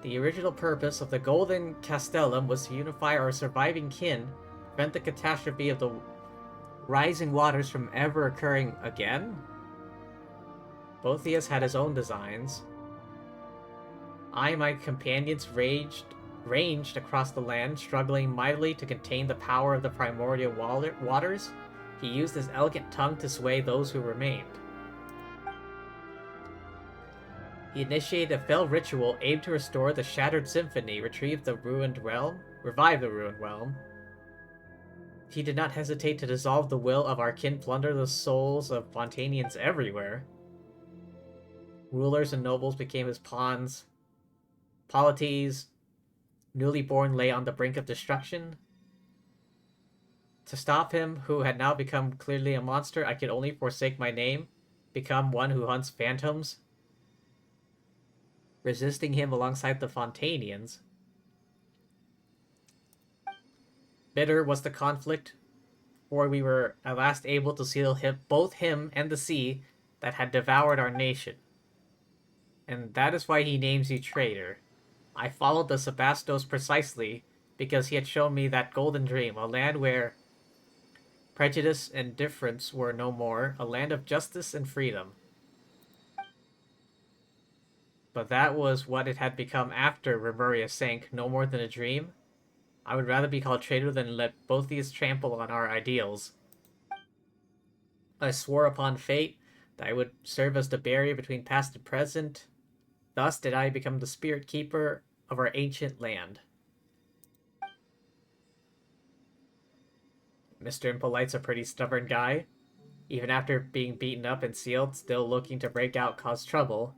The original purpose of the Golden Castellum was to unify our surviving kin, prevent the catastrophe of the rising waters from ever occurring again? Boethius had his own designs. I and my companions ranged across the land, struggling mightily to contain the power of the primordial waters. He used his elegant tongue to sway those who remained. He initiated a failed ritual aimed to restore the Shattered Symphony, revive the ruined realm. He did not hesitate to dissolve the will of our kin, plunder the souls of Fontanians everywhere. Rulers and nobles became his pawns. Polities, newly born, lay on the brink of destruction. To stop him, who had now become clearly a monster, I could only forsake my name, become one who hunts phantoms. Resisting him alongside the Fontanians. Bitter was the conflict, for we were at last able to seal both him and the sea that had devoured our nation. And that is why he names you traitor. I followed the Sebastos precisely because he had shown me that golden dream, a land where prejudice and difference were no more, a land of justice and freedom. But that was what it had become after Remuria sank, no more than a dream. I would rather be called traitor than let both these trample on our ideals. I swore upon fate that I would serve as the barrier between past and present. Thus did I become the spirit keeper of our ancient land. Mr. Impolite's a pretty stubborn guy. Even after being beaten up and sealed, still looking to break out, cause trouble.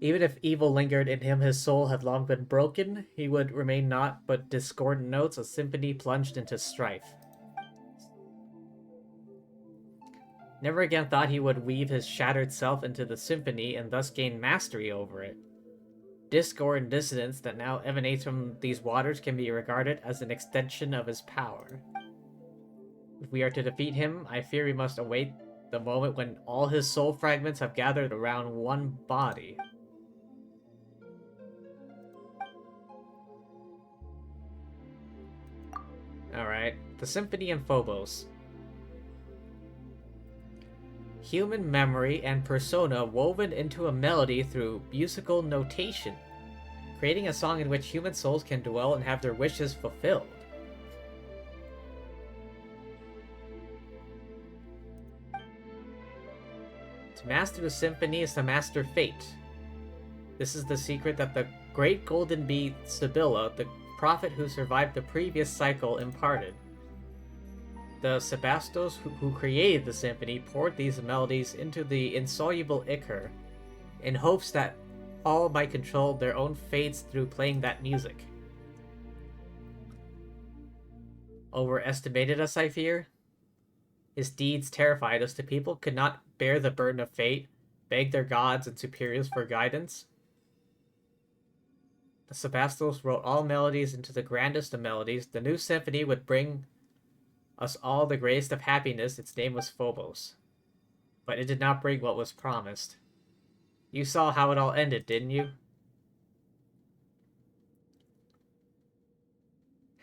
Even if evil lingered in him, his soul had long been broken. He would remain naught but discordant notes, a symphony plunged into strife. Never again thought he would weave his shattered self into the symphony and thus gain mastery over it. Discord and dissonance that now emanates from these waters can be regarded as an extension of his power. If we are to defeat him, I fear we must await the moment when all his soul fragments have gathered around one body. Alright, the Symphony and Phobos. Human memory and persona woven into a melody through musical notation, creating a song in which human souls can dwell and have their wishes fulfilled. To master the symphony is to master fate. This is the secret that the great golden bee Sibylla, the prophet who survived the previous cycle, imparted. The Sebastos who created the symphony poured these melodies into the insoluble ichor in hopes that all might control their own fates through playing that music. Overestimated us, I fear? His deeds terrified us. The people could not bear the burden of fate, beg their gods and superiors for guidance. The Sebastos wrote all melodies into the grandest of melodies. The new symphony would bring us all the greatest of happiness. Its name was Phobos. But it did not bring what was promised. You saw how it all ended, didn't you?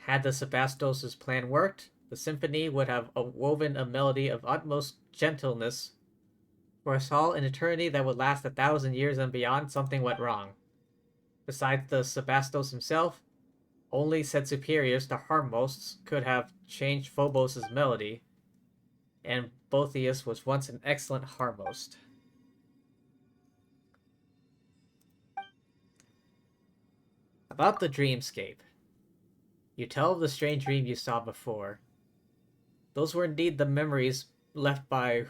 Had the Sebastos' plan worked, the symphony would have woven a melody of utmost gentleness for us all in eternity that would last 1,000 years and beyond. Something went wrong. Besides the Sebastos himself, only said superiors, the Harmosts, could have changed Phobos' melody, and Boethius was once an excellent Harmost. About the dreamscape. You tell of the strange dream you saw before. Those were indeed the memories left by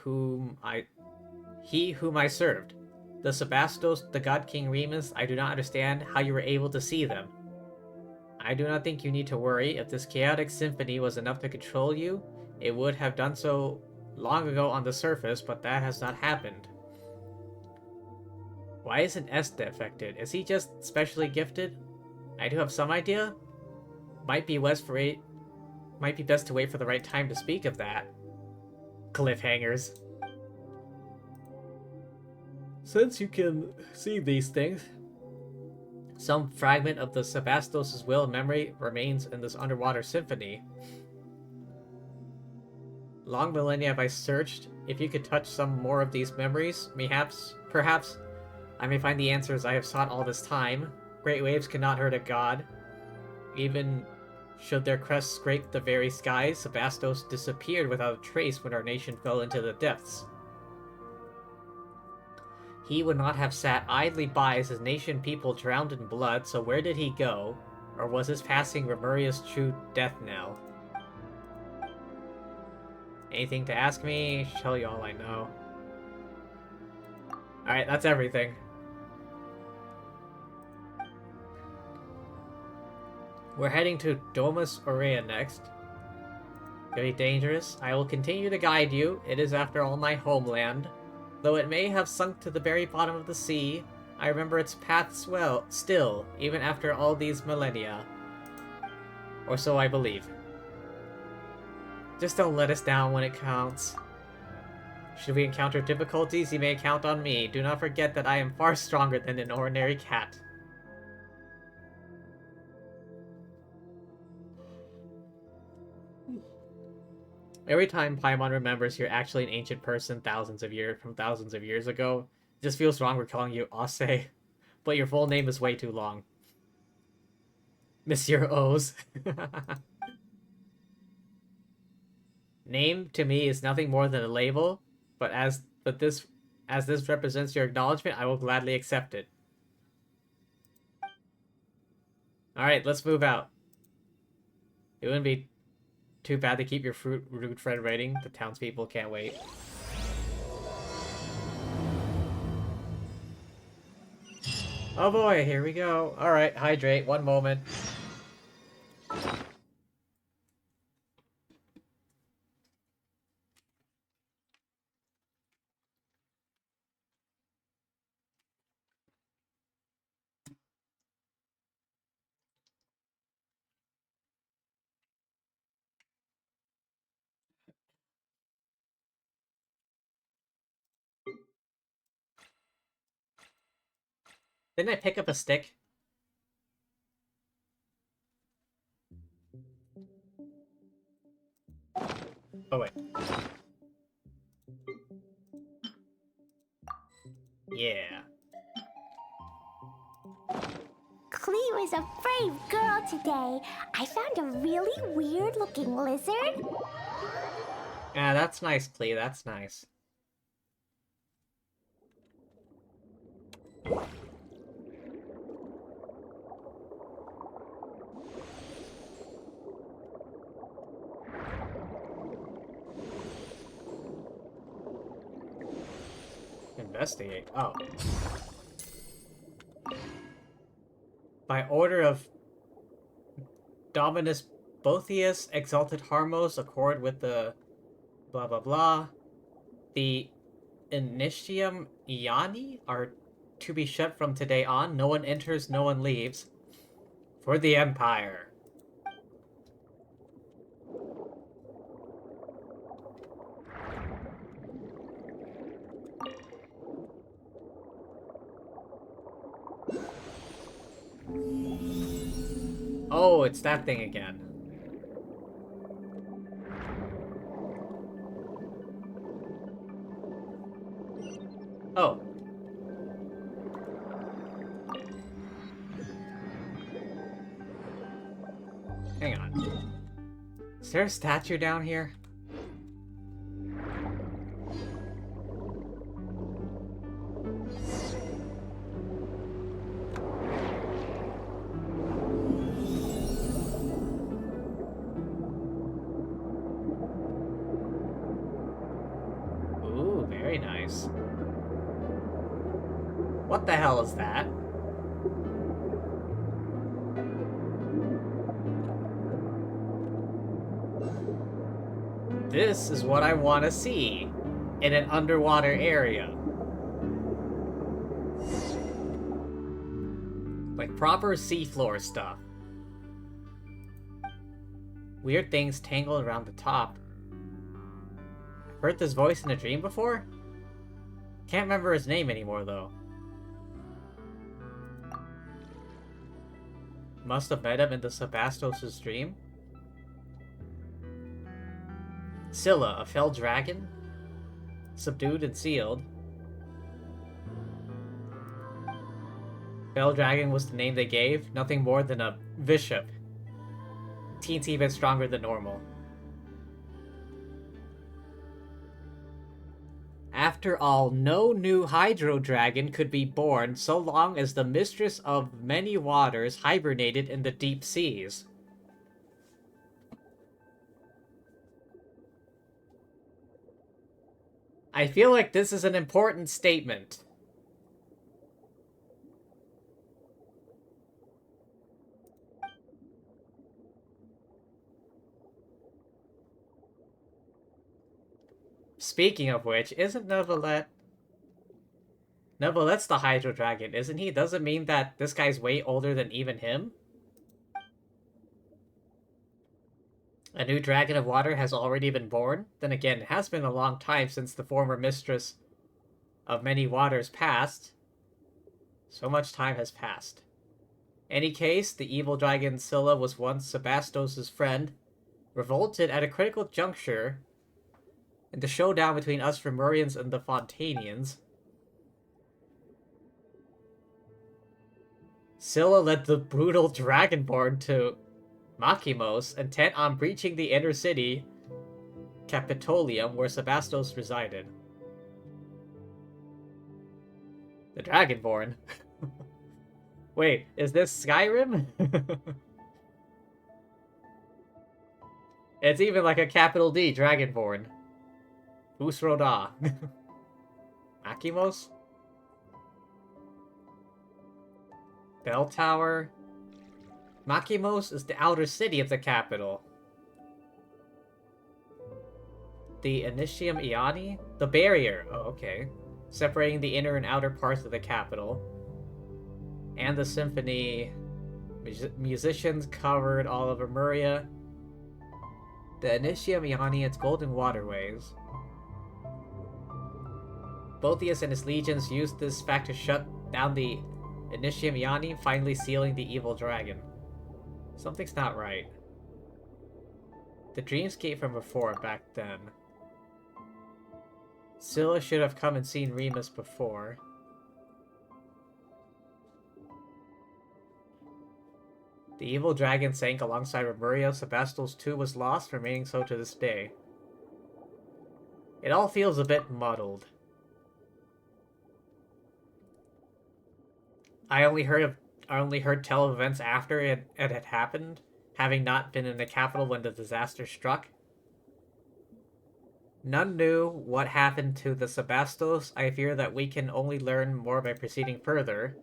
he whom I served. The Sebastos, the God King Remus, I do not understand how you were able to see them. I do not think you need to worry. If this chaotic symphony was enough to control you, it would have done so long ago on the surface, but that has not happened. Why isn't Este affected? Is he just specially gifted? I do have some idea. Might be best to wait for the right time to speak of that. Cliffhangers. Since you can see these things, some fragment of the Sebastos' will and memory remains in this underwater symphony. Long millennia have I searched. If you could touch some more of these memories, perhaps I may find the answers I have sought all this time. Great waves cannot hurt a god. Even should their crests scrape the very skies, Sebastos disappeared without a trace when our nation fell into the depths. He would not have sat idly by as his nation people drowned in blood, so where did he go? Or was his passing Remuria's true death knell? Anything to ask me? Tell you all I know. Alright, that's everything. We're heading to Domus Aurea next. Very dangerous. I will continue to guide you. It is, after all, my homeland. Though it may have sunk to the very bottom of the sea, I remember its paths well, still, even after all these millennia. Or so I believe. Just don't let us down when it counts. Should we encounter difficulties, you may count on me. Do not forget that I am far stronger than an ordinary cat. Every time Paimon remembers you're actually an ancient person thousands of years ago, it just feels wrong we're calling you Ase. But your full name is way too long. Monsieur O's. Name to me is nothing more than a label, but as this represents your acknowledgement, I will gladly accept it. Alright, let's move out. It wouldn't be too bad to keep your rude friend waiting. The townspeople can't wait. Oh boy, here we go. Alright, hydrate. One moment. Didn't I pick up a stick? Oh wait. Yeah. Clee was a brave girl today. I found a really weird-looking lizard. Yeah, that's nice, Clee. That's nice. Investigate. Oh. By order of Dominus Boethius, Exalted Harmos, accord with the blah blah blah, the Initium Iani are to be shut from today on. No one enters, no one leaves. For the Empire. Oh, it's that thing again. Oh. Hang on. Is there a statue down here? Ooh, very nice. What the hell is that? This is what I want to see in an underwater area. Like proper seafloor stuff. Weird things tangled around the top. I've heard this voice in a dream before? Can't remember his name anymore, though. Must have met him in the Sebastos' dream? Scylla, a fell dragon? Subdued and sealed. Fell dragon was the name they gave, nothing more than a bishop. Teensy bit stronger than normal. After all, no new Hydro Dragon could be born so long as the Mistress of Many Waters hibernated in the deep seas. I feel like this is an important statement. Speaking of which, isn't Neuvillette... Neuvillette's the Hydro Dragon, isn't he? Doesn't mean that this guy's way older than even him? A new Dragon of Water has already been born? Then again, it has been a long time since the former Mistress of Many Waters passed. So much time has passed. Any case, the evil dragon Scylla was once Sebastos' friend, revolted at a critical juncture in the showdown between us Fomorians and the Fontanians. Scylla led the brutal Dragonborn to Makimos, intent on breaching the inner city, Capitolium, where Sebastos resided. The Dragonborn? Wait, is this Skyrim? It's even like a capital D, Dragonborn. Usroda. Makimos? Bell Tower. Makimos is the outer city of the capital. The Initium Iani? The barrier. Oh, okay. Separating the inner and outer parts of the capital. And the symphony. Musicians covered all of Emuria. The Initium Iani, its golden waterways. Boethius and his legions used this fact to shut down the Initium Iani, finally sealing the evil dragon. Something's not right. The dreamscape from before, back then. Scylla should have come and seen Remus before. The evil dragon sank alongside Remuria. Sebastos too was lost, remaining so to this day. It all feels a bit muddled. I only heard tell of events after it had happened, having not been in the capital when the disaster struck. None knew what happened to the Sebastos. I fear that we can only learn more by proceeding further.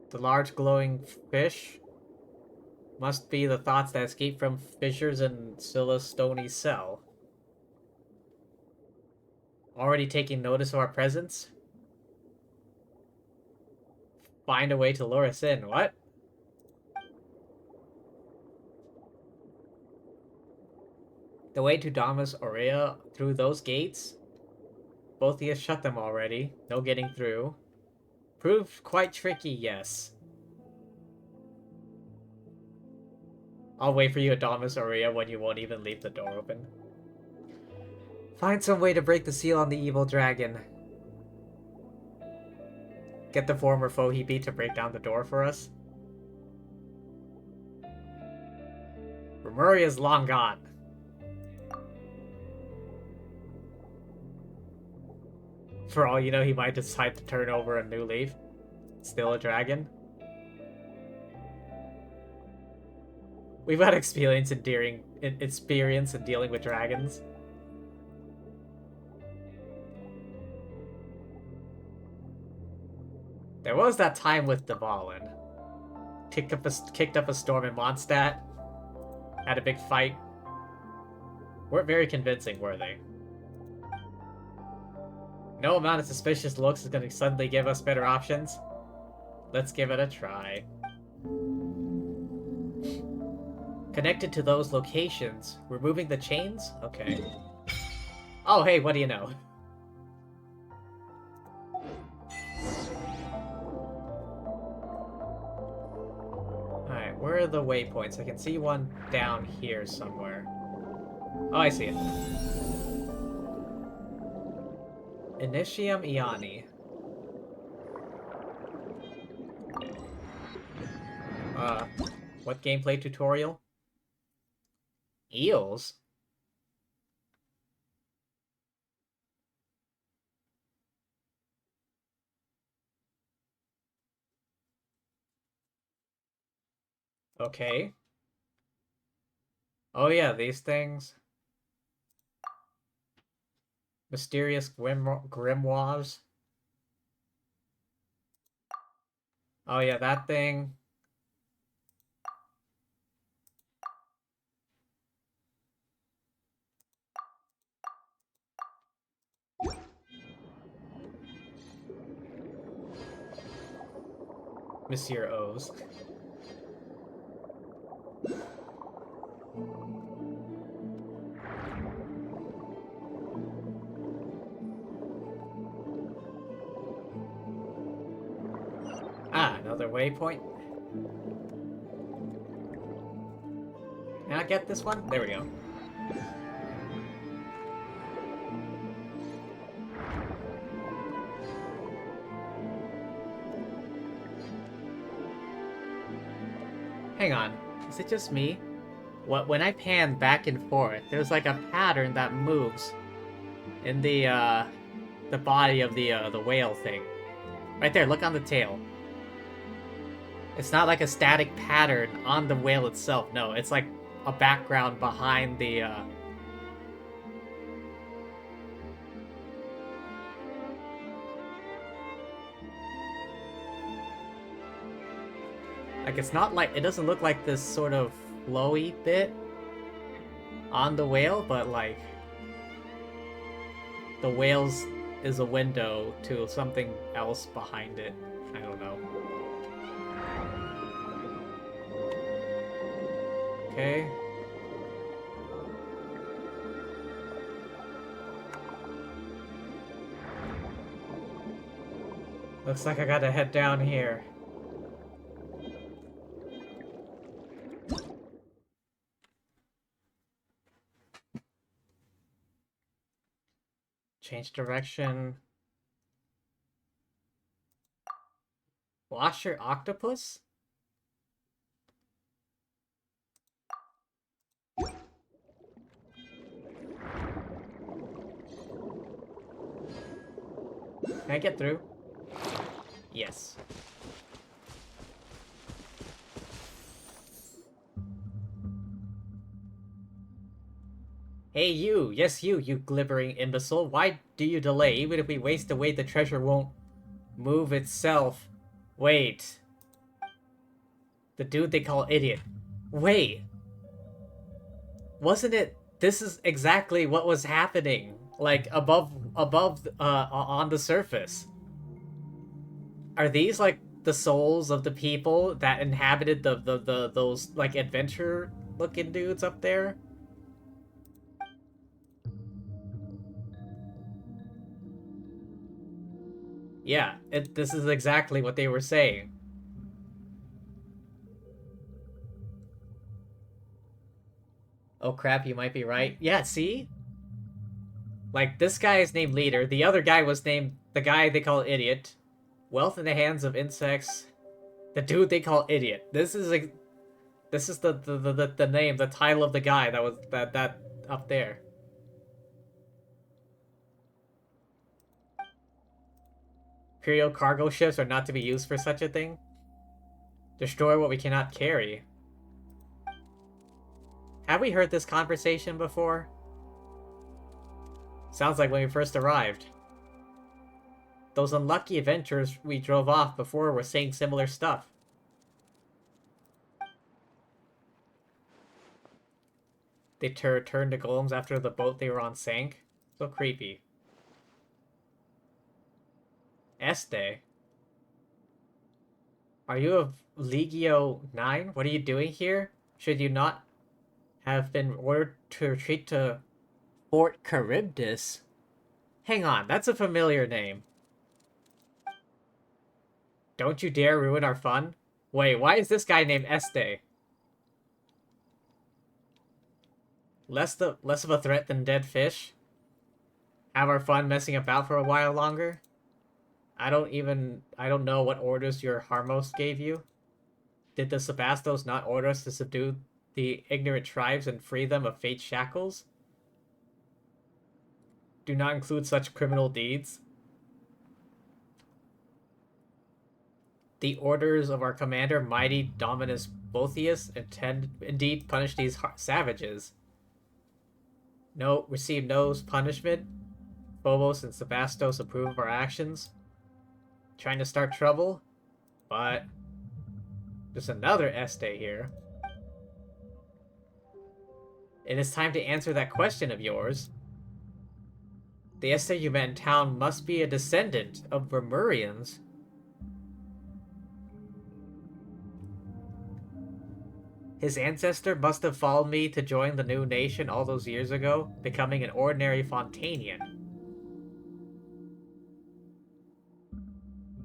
The large glowing fish must be the thoughts that escape from fissures in Scylla's stony cell. Already taking notice of our presence? Find a way to lure us in. What? The way to Damas Aurea through those gates? Boethius shut them already. No getting through. Proved quite tricky, yes. I'll wait for you at Damas Aurea when you won't even leave the door open. Find some way to break the seal on the evil dragon. Get the former foe he beat to break down the door for us. Remuria's long gone. For all you know, he might decide to turn over a new leaf. Still a dragon. We've had experience in dealing with dragons. There was that time with Dvalin. Kicked up a storm in Mondstadt. Had a big fight. Weren't very convincing, were they? No amount of suspicious looks is going to suddenly give us better options. Let's give it a try. Connected to those locations. Removing the chains? Okay. Oh, hey, what do you know? Alright, where are the waypoints? I can see one down here somewhere. Oh, I see it. Initium Iani. What gameplay tutorial? Eels? Okay. Oh yeah, these things. Mysterious grimoires. Oh yeah, that thing. Monsieur O's. Ah, another waypoint. Can I get this one? There we go. Hang on. Is it just me? When I pan back and forth, there's like a pattern that moves in the body of the whale thing. Right there, look on the tail. It's not like a static pattern on the whale itself. No, it's like a background behind the like it's not like it doesn't look like this sort of flowy bit on the whale, but like the whale's is a window to something else behind it. I don't know. Okay. Looks like I gotta head down here. Change direction. Wash your octopus? Can I get through? Yes. Hey you! Yes you glibbering imbecile! Why do you delay? Even if we waste away, the treasure won't move itself. Wait. The dude they call idiot. Wait. Wasn't it... This is exactly what was happening. Like, above, on the surface. Are these, like, the souls of the people that inhabited those, like, adventure-looking dudes up there? Yeah, this is exactly what they were saying. Oh crap, you might be right. Yeah, see? Like, this guy is named Leader, the other guy was named the guy they call Idiot. Wealth in the hands of insects. The dude they call Idiot. This is like... This is the name, the title of the guy that was... that up there. Imperial cargo ships are not to be used for such a thing. Destroy what we cannot carry. Have we heard this conversation before? Sounds like when we first arrived. Those unlucky adventurers we drove off before were saying similar stuff. They turned to golems after the boat they were on sank. So creepy. Este? Are you of Legio 9? What are you doing here? Should you not have been ordered to retreat to Fort Charybdis? Hang on, that's a familiar name. Don't you dare ruin our fun. Wait, why is this guy named Este? Less of a threat than dead fish? Have our fun messing about for a while longer? I don't know what orders your Harmos gave you. Did the Sebastos not order us to subdue the ignorant tribes and free them of fate's shackles? Do not include such criminal deeds. The orders of our commander, mighty Dominus Botheus intend indeed punish these savages. No, receive no punishment. Phobos and Sebastos approve of our actions. Trying to start trouble, but there's another Este here. It is time to answer that question of yours. The Este you met in town must be a descendant of Vermurians. His ancestor must have followed me to join the new nation all those years ago, becoming an ordinary Fontanian.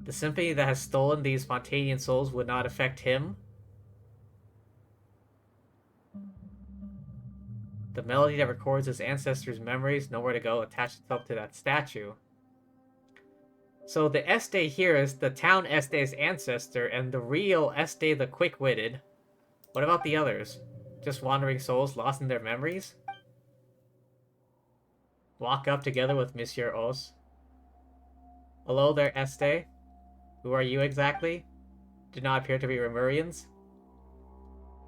The symphony that has stolen these Fontanian souls would not affect him. The melody that records his ancestors' memories, nowhere to go, attached itself to that statue. So the Este here is the town Este's ancestor, and the real Este the quick-witted. What about the others? Just wandering souls lost in their memories? Walk up together with Monsieur Os. Hello there, Este. Who are you exactly? Do not appear to be Remurians.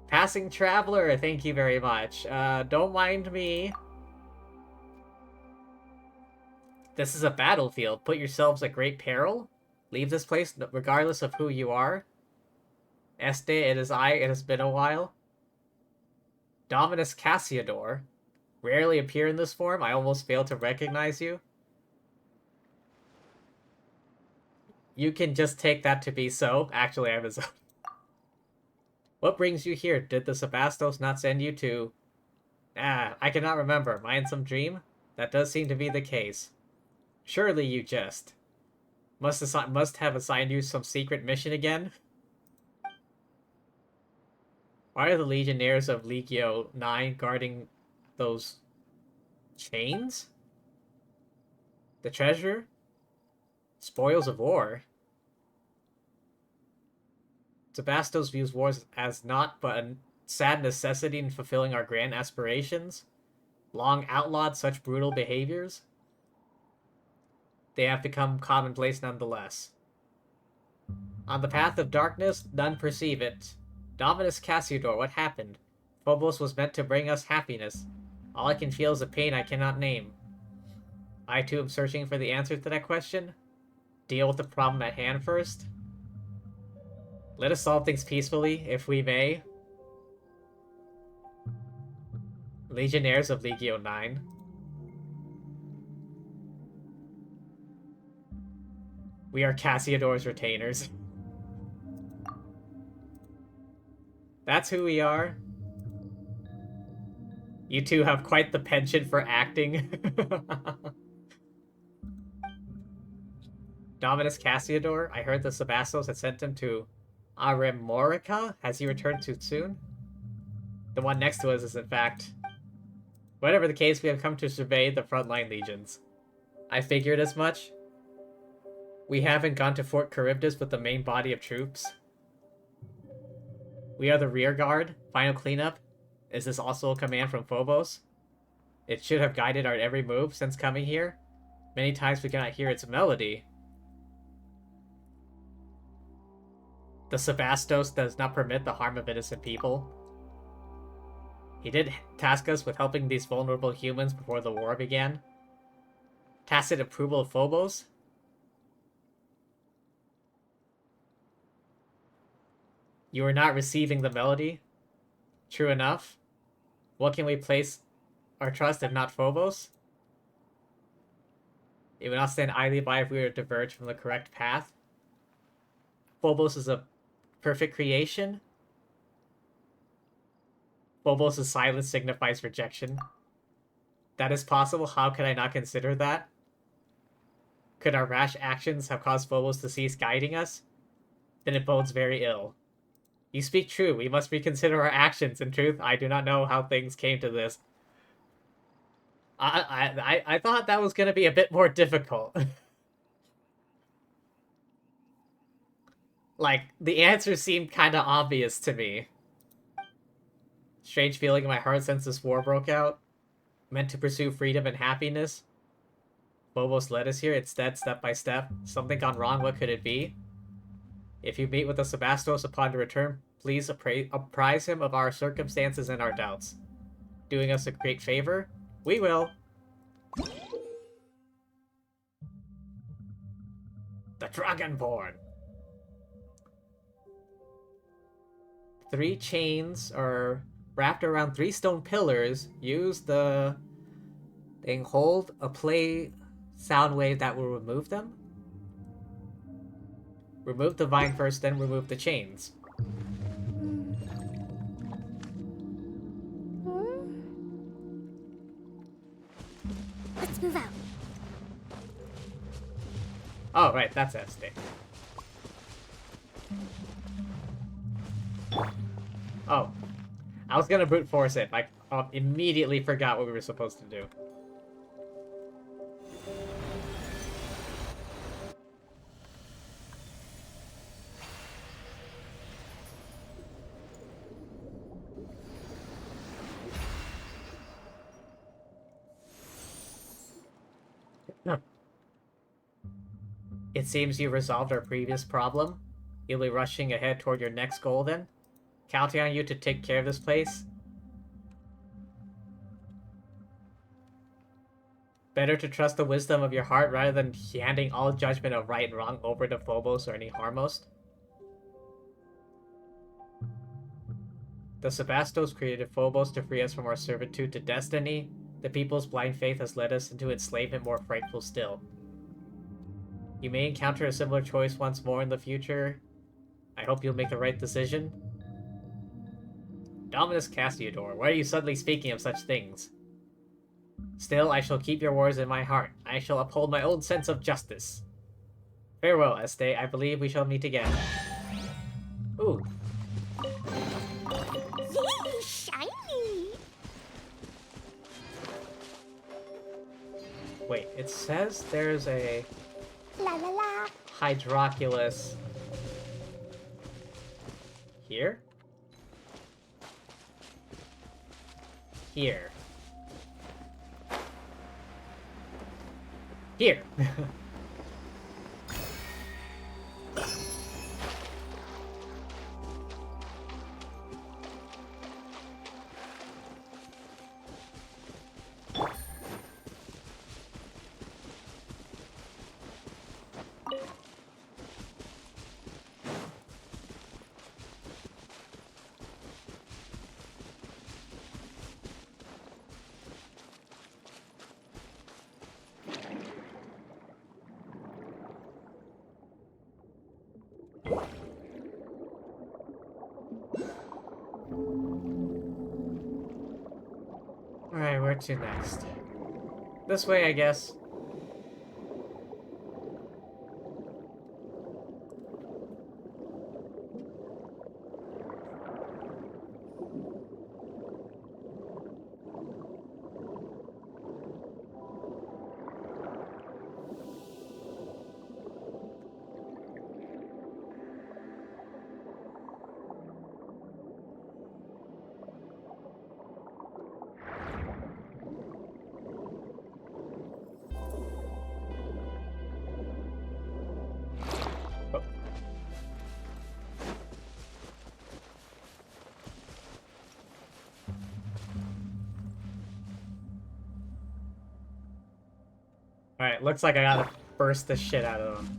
Passing traveler, thank you very much. Don't mind me. This is a battlefield. Put yourselves at great peril. Leave this place regardless of who you are. Este, it is I. It has been a while. Dominus Cassiodor. Rarely appear in this form. I almost failed to recognize you. You can just take that to be so. Actually, I'm his own. What brings you here? Did the Sebastos not send you to... I cannot remember. Am I in some dream? That does seem to be the case. Surely you jest. Must have assigned you some secret mission again? Why are the legionnaires of Legio 9 guarding those chains? The treasure? Spoils of war? Sebastos views wars as not but a sad necessity in fulfilling our grand aspirations. Long outlawed such brutal behaviors. They have become commonplace nonetheless. On the path of darkness, none perceive it. Dominus Cassiodor, what happened? Phobos was meant to bring us happiness. All I can feel is a pain I cannot name. I too am searching for the answer to that question. Deal with the problem at hand first. Let us solve things peacefully, if we may. Legionnaires of Legio 9. We are Cassiodor's retainers. That's who we are. You two have quite the penchant for acting. Dominus Cassiodor, I heard the Sebastos had sent him to Aremorica. Has he returned too soon? The one next to us is, in fact... Whatever the case, we have come to survey the frontline legions. I figured as much. We haven't gone to Fort Charybdis with the main body of troops. We are the rear guard. Final cleanup. Is this also a command from Phobos? It should have guided our every move since coming here. Many times we cannot hear its melody. The Sebastos does not permit the harm of innocent people. He did task us with helping these vulnerable humans before the war began. Tacit approval of Phobos? You are not receiving the melody? True enough. What can we place our trust if not Phobos? It would not stand idly by if we were to diverge from the correct path. Phobos is a perfect creation. Phobos' silence signifies rejection. That is possible. How could I not consider that? Could our rash actions have caused Phobos to cease guiding us? Then it bodes very ill. You speak true. We must reconsider our actions. In truth, I do not know how things came to this. I thought that was going to be a bit more difficult. Like, the answer seemed kind of obvious to me. Strange feeling in my heart since this war broke out. Meant to pursue freedom and happiness. Phobos led us here. Instead, step by step. Something gone wrong. What could it be? If you meet with the Sebastos upon your return, Please apprise him of our circumstances and our doubts. Doing us a great favor? We will. The Dragonborn. 3 chains are wrapped around 3 stone pillars. Use the thing, hold a play sound wave that will remove them. Remove the vine first, then remove the chains. Let's move out. Oh, right, that's Este. Oh. I was gonna brute force it. I immediately forgot what we were supposed to do. It seems you resolved our previous problem. You'll be rushing ahead toward your next goal then? Counting on you to take care of this place? Better to trust the wisdom of your heart rather than handing all judgment of right and wrong over to Phobos or any Harmost? The Sebastos created Phobos to free us from our servitude to destiny. The people's blind faith has led us into enslavement more frightful still. You may encounter a similar choice once more in the future. I hope you'll make the right decision. Dominus Cassiodor, why are you suddenly speaking of such things? Still, I shall keep your words in my heart. I shall uphold my own sense of justice. Farewell, Este. I believe we shall meet again. Ooh. Yay, shiny! Wait, it says there's a La la la. Hydroculus here? Here. Here. Alright, where to next? This way, I guess. Alright, looks like I gotta burst the shit out of them.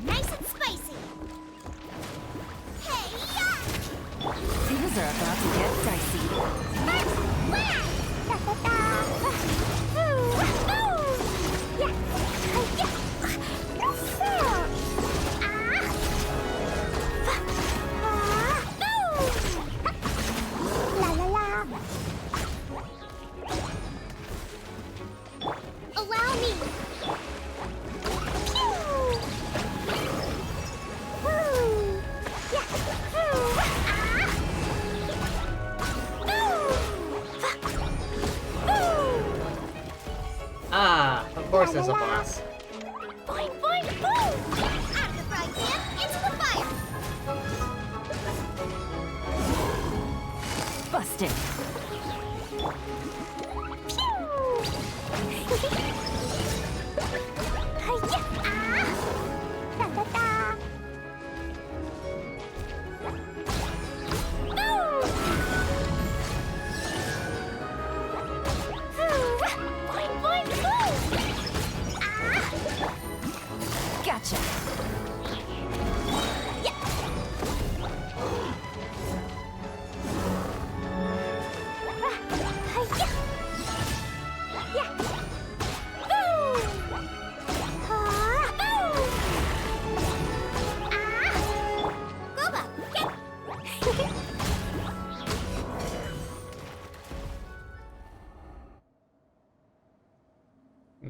Nice and spicy. Hey, yeah! Things are about to get dicey. Da, da, da. Ooh, ooh. Yeah. Yeah. La la la. Allow me. Pew. Woo. Yeah. Woo. Ah, of course there's a boss. Boing, boing, boom! Out of the frying pan, into the fire! Busted. Pew! Hi-ya!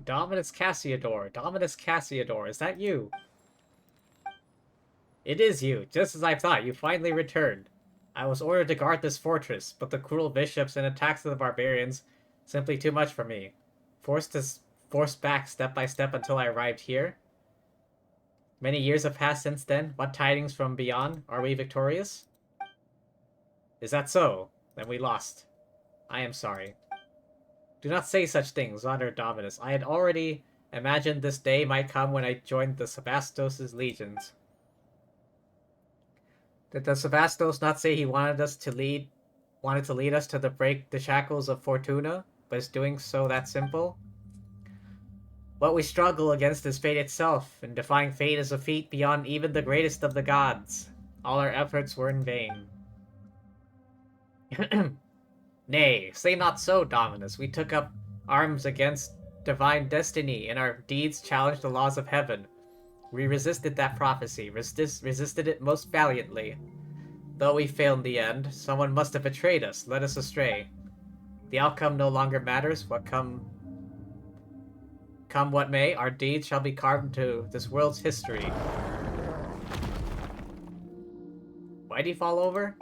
Dominus Cassiodor. Dominus Cassiodor, is that you? It is you, just as I thought. You finally returned. I was ordered to guard this fortress, but the cruel bishops and attacks of the barbarians simply too much for me. Forced back step by step until I arrived here. Many years have passed since then. What tidings from beyond? Are we victorious? Is that so? Then we lost. I am sorry. Do not say such things, Honor Dominus. I had already imagined this day might come when I joined the Sebastos' legions. Did the Sebastos not say he wanted to lead us to break the shackles of Fortuna, but is doing so that simple? What we struggle against is fate itself, and defying fate is a feat beyond even the greatest of the gods. All our efforts were in vain. Nay, say not so, Dominus. We took up arms against divine destiny, and our deeds challenged the laws of heaven. We resisted that prophecy, resisted it most valiantly. Though we failed in the end, someone must have betrayed us, led us astray. The outcome no longer matters. Come what may, our deeds shall be carved into this world's history. Why'd he fall over?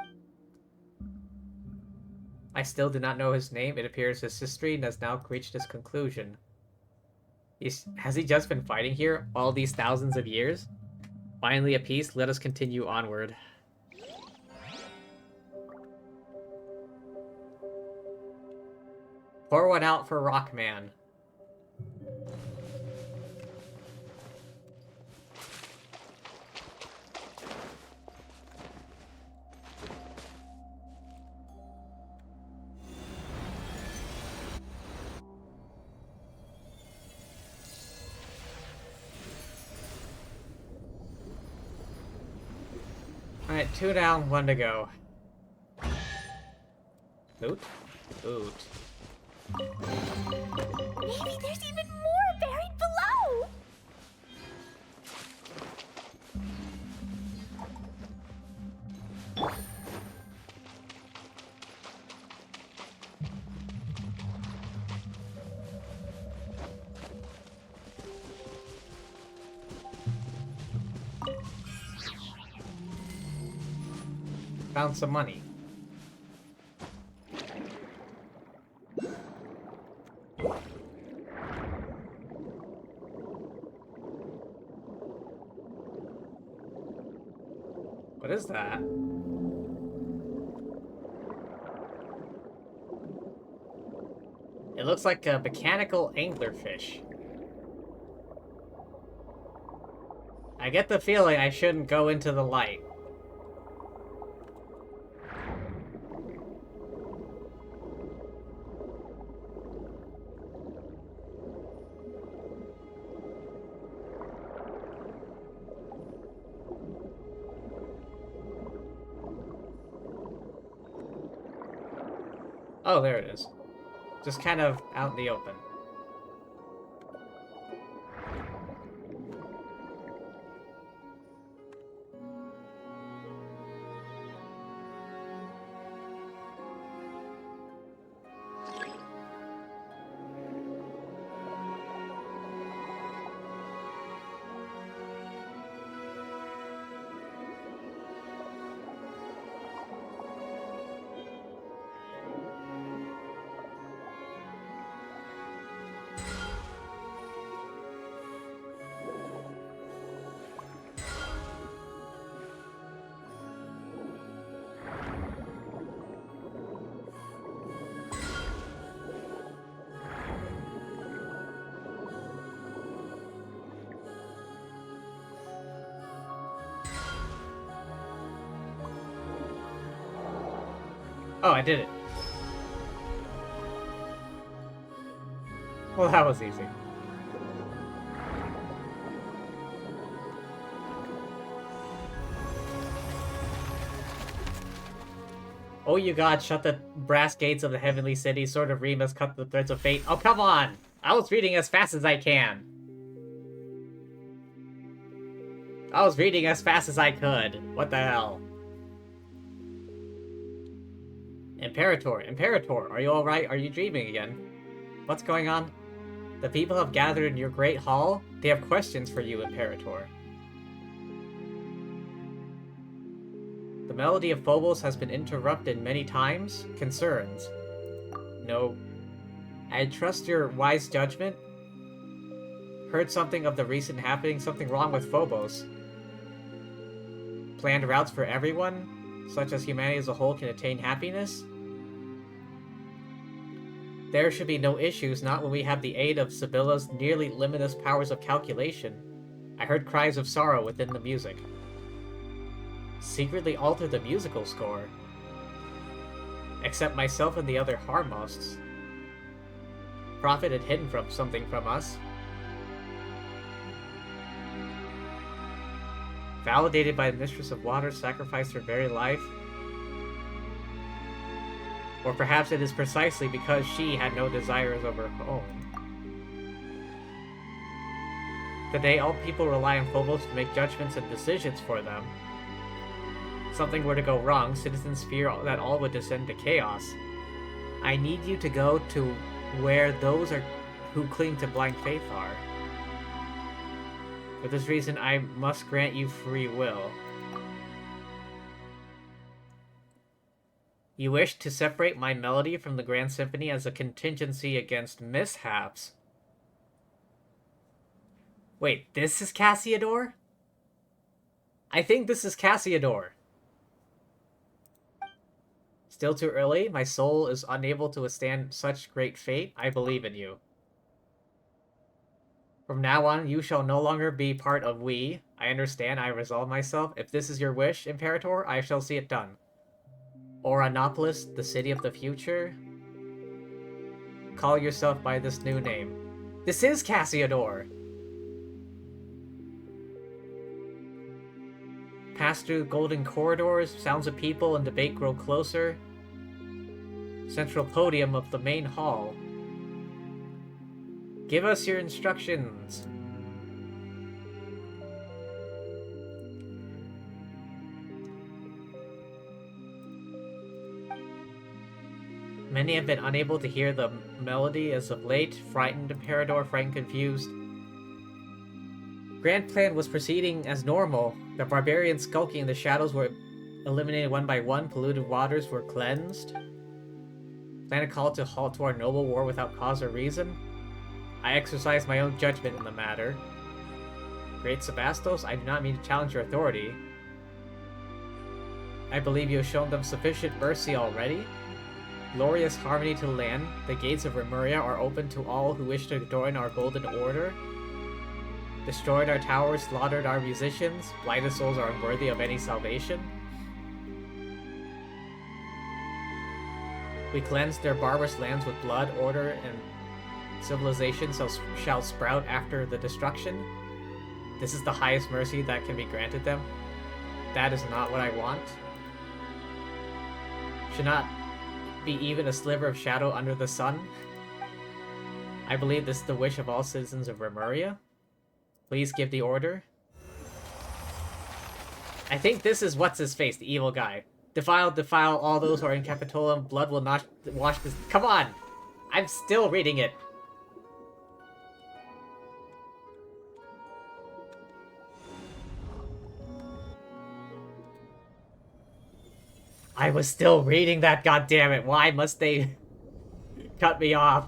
I still do not know his name. It appears his history has now reached its conclusion. Has he just been fighting here all these thousands of years? Finally at peace, let us continue onward. Pour one out for Rockman. Alright, 2 down, 1 to go. Loot? Loot. Maybe there's even more buried below! Found some money. What is that? It looks like a mechanical anglerfish. I get the feeling I shouldn't go into the light. Oh, there it is. Just kind of out in the open. Oh, I did it. Well, that was easy. Oh, you God, shut the brass gates of the heavenly city. Sword of Remus, cut the threads of fate. Oh, come on! I was reading as fast as I can. I was reading as fast as I could. What the hell? Imperator, are you alright? Are you dreaming again? What's going on? The people have gathered in your great hall. They have questions for you, Imperator. The melody of Phobos has been interrupted many times. Concerns. No. I trust your wise judgment. Heard something of the recent happening, something wrong with Phobos. Planned routes for everyone, such as humanity as a whole can attain happiness. There should be no issues, not when we have the aid of Sibylla's nearly limitless powers of calculation. I heard cries of sorrow within the music. Secretly altered the musical score. Except myself and the other Harmosts. Prophet had hidden something from us. Validated by the Mistress of Water, sacrificed her very life. Or perhaps it is precisely because she had no desires of her own. Today, all people rely on Phobos to make judgments and decisions for them. Something were to go wrong, citizens fear that all would descend to chaos. I need you to go to where those who cling to blind faith are. For this reason, I must grant you free will. You wish to separate my melody from the Grand Symphony as a contingency against mishaps. Wait, this is Cassiodor? I think this is Cassiodor. Still too early? My soul is unable to withstand such great fate. I believe in you. From now on, you shall no longer be part of we. I understand, I resolve myself. If this is your wish, Imperator, I shall see it done. Oranopolis, the city of the future? Call yourself by this new name. This is Cassiodor! Pass through golden corridors, sounds of people and debate grow closer. Central podium of the main hall. Give us your instructions. Many have been unable to hear the melody as of late. Frightened, Imperator, frightened, confused. Grand Plan was proceeding as normal. The barbarians skulking in the shadows were eliminated one by one. Polluted waters were cleansed. Planet called to halt to our noble war without cause or reason. I exercise my own judgment in the matter. Great Sebastos, I do not mean to challenge your authority. I believe you have shown them sufficient mercy already. Glorious harmony to the land. The gates of Remuria are open to all who wish to join our golden order. Destroyed our towers, slaughtered our musicians. Blinded souls are unworthy of any salvation. We cleansed their barbarous lands with blood, order, and civilization shall sprout after the destruction. This is the highest mercy that can be granted them. That is not what I want. Should not be even a sliver of shadow under the sun. I believe this is the wish of all citizens of Remuria. Please give the order. I think this is what's-his-face, the evil guy. Defile all those who are in Capitolum. Blood will not wash this. Come on! I'm still reading it. I was still reading that, goddammit. Why must they cut me off?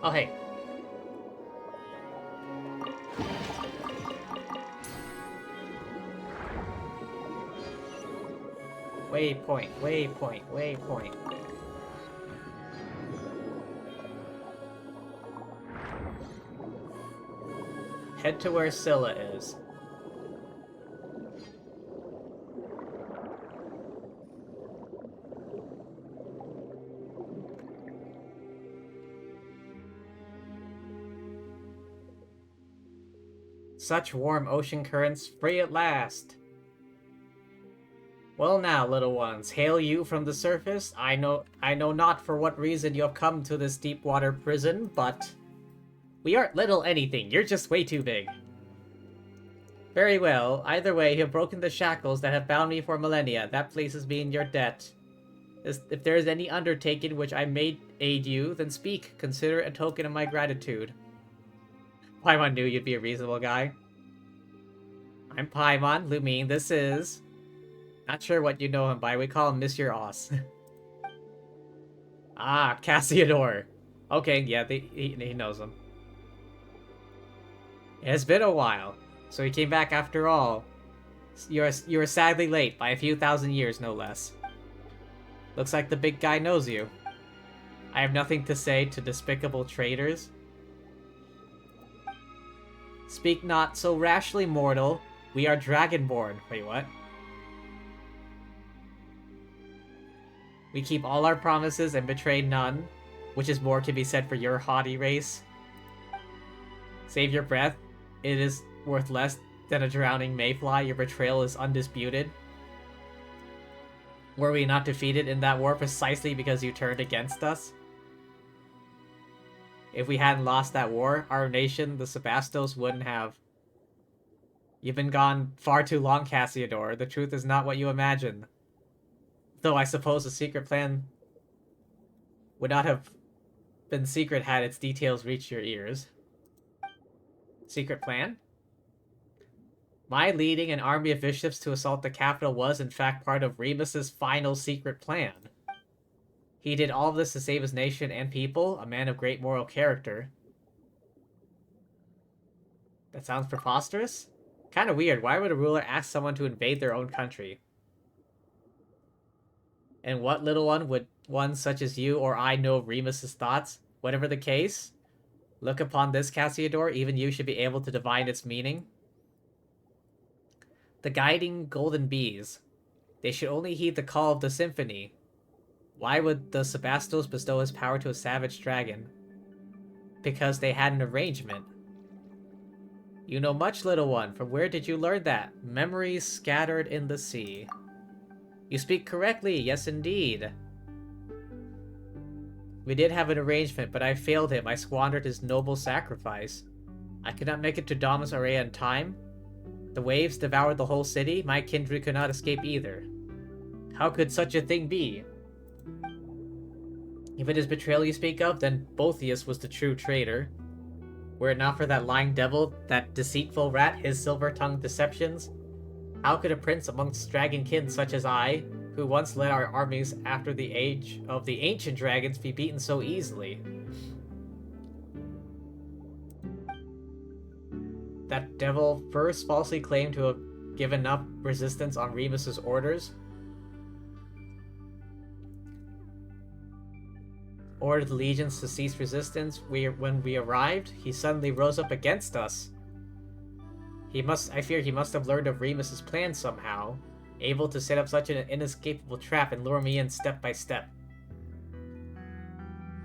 Oh, hey. Waypoint, waypoint, waypoint. Head to where Scylla is. Such warm ocean currents, free at last! Well now, little ones, hail you from the surface. I know not for what reason you have come to this deep water prison, but we aren't little anything. You're just way too big. Very well. Either way, you have broken the shackles that have bound me for millennia. That places me in your debt. If there is any undertaking which I may aid you, then speak. Consider it a token of my gratitude. Paimon knew you'd be a reasonable guy. I'm Paimon. Lumine, this is... Not sure what you know him by. We call him Monsieur Oz. Ah, Cassiodor. Okay, yeah, he knows him. It has been a while, so he came back after all. You're sadly late, by a few thousand years, no less. Looks like the big guy knows you. I have nothing to say to despicable traitors. Speak not so rashly, mortal. We are dragonborn. Wait, what? We keep all our promises and betray none, which is more can be said for your haughty race. Save your breath. It is worth less than a drowning mayfly. Your betrayal is undisputed. Were we not defeated in that war precisely because you turned against us? If we hadn't lost that war, our nation, the Sebastos, wouldn't have. You've been gone far too long, Cassiodor. The truth is not what you imagine. Though I suppose the secret plan would not have been secret had its details reached your ears. Secret plan? My leading an army of bishops to assault the capital was, in fact, part of Remus's final secret plan. He did all of this to save his nation and people, a man of great moral character. That sounds preposterous? Kinda weird. Why would a ruler ask someone to invade their own country? And what, little one, would one such as you or I know of Remus's thoughts? Whatever the case, look upon this, Cassiodor. Even you should be able to divine its meaning. The guiding golden bees. They should only heed the call of the symphony. Why would the Sebastos bestow his power to a savage dragon? Because they had an arrangement. You know much, little one. From where did you learn that? Memories scattered in the sea. You speak correctly, yes indeed. We did have an arrangement, but I failed him. I squandered his noble sacrifice. I could not make it to Domus Aurea in time. The waves devoured the whole city. My kindred could not escape either. How could such a thing be? If it is betrayal you speak of, then Boethius was the true traitor. Were it not for that lying devil, that deceitful rat, his silver-tongued deceptions, how could a prince amongst dragonkin such as I, who once led our armies after the age of the ancient dragons, be beaten so easily? That devil first falsely claimed to have given up resistance on Remus's orders. Ordered the legions to cease resistance. When we arrived, he suddenly rose up against us. I fear he must have learned of Remus's plan somehow, able to set up such an inescapable trap and lure me in step by step.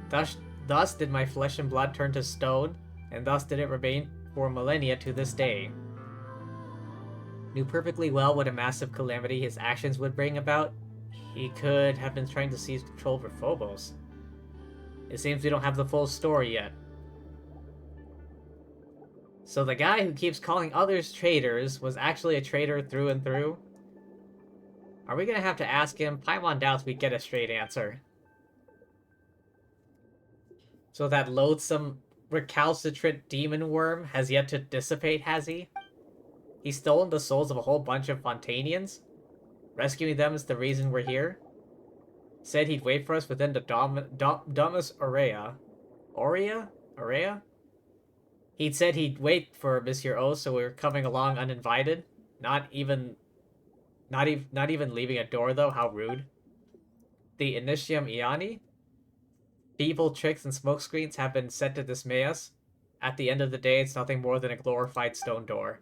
Thus did my flesh and blood turn to stone, and thus did it remain for millennia to this day. Knew perfectly well what a massive calamity his actions would bring about. He could have been trying to seize control over Phobos. It seems we don't have the full story yet. So the guy who keeps calling others traitors was actually a traitor through and through? Are we gonna have to ask him? Paimon doubts we get a straight answer. So that loathsome, recalcitrant demon worm has yet to dissipate, has he? He's stolen the souls of a whole bunch of Fontanians? Rescuing them is the reason we're here? Said he'd wait for us within the Domus Aurea. Aurea? He'd said he'd wait for Monsieur O, so we were coming along uninvited. Not even leaving a door, though. How rude. The Initium Iani? Evil tricks and smokescreens have been set to dismay us. At the end of the day, it's nothing more than a glorified stone door.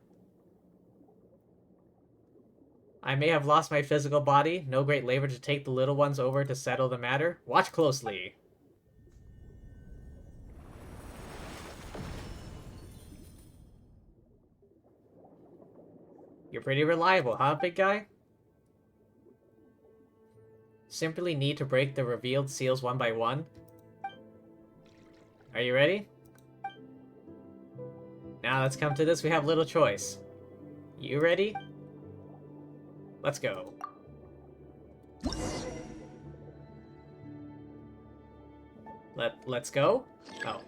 I may have lost my physical body. No great labor to take the little ones over to settle the matter. Watch closely. You're pretty reliable, huh, big guy? Simply need to break the revealed seals one by one. Are you ready? Now let's come to this. We have little choice. You ready? Let's go. Let's go? Oh.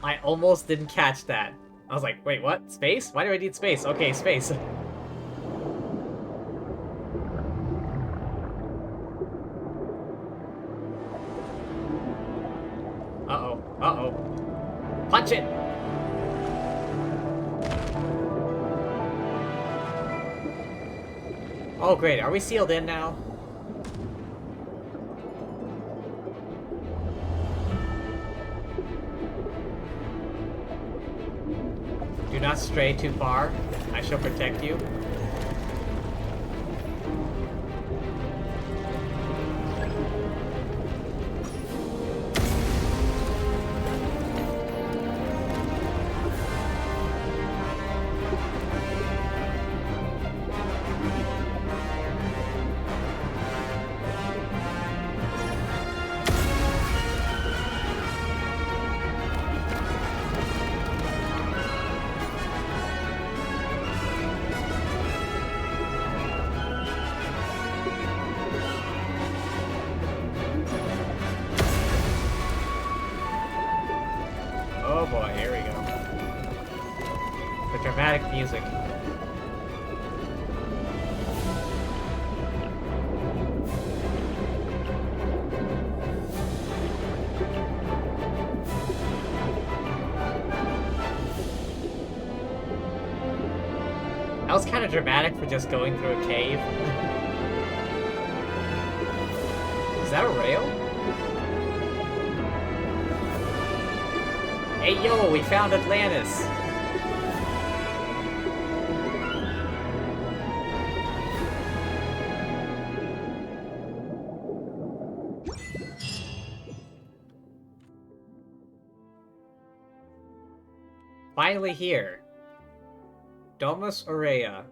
I almost didn't catch that. I was like, wait, what? Space? Why do I need space? Okay, space. Uh-oh. Uh-oh. Punch it! Oh, great. Are we sealed in now? Do not stray too far. I shall protect you. Oh boy, here we go. The dramatic music. That was kind of dramatic for just going through a cave. Is that a rail? Hey yo, we found Atlantis! Finally here. Domus Aurea.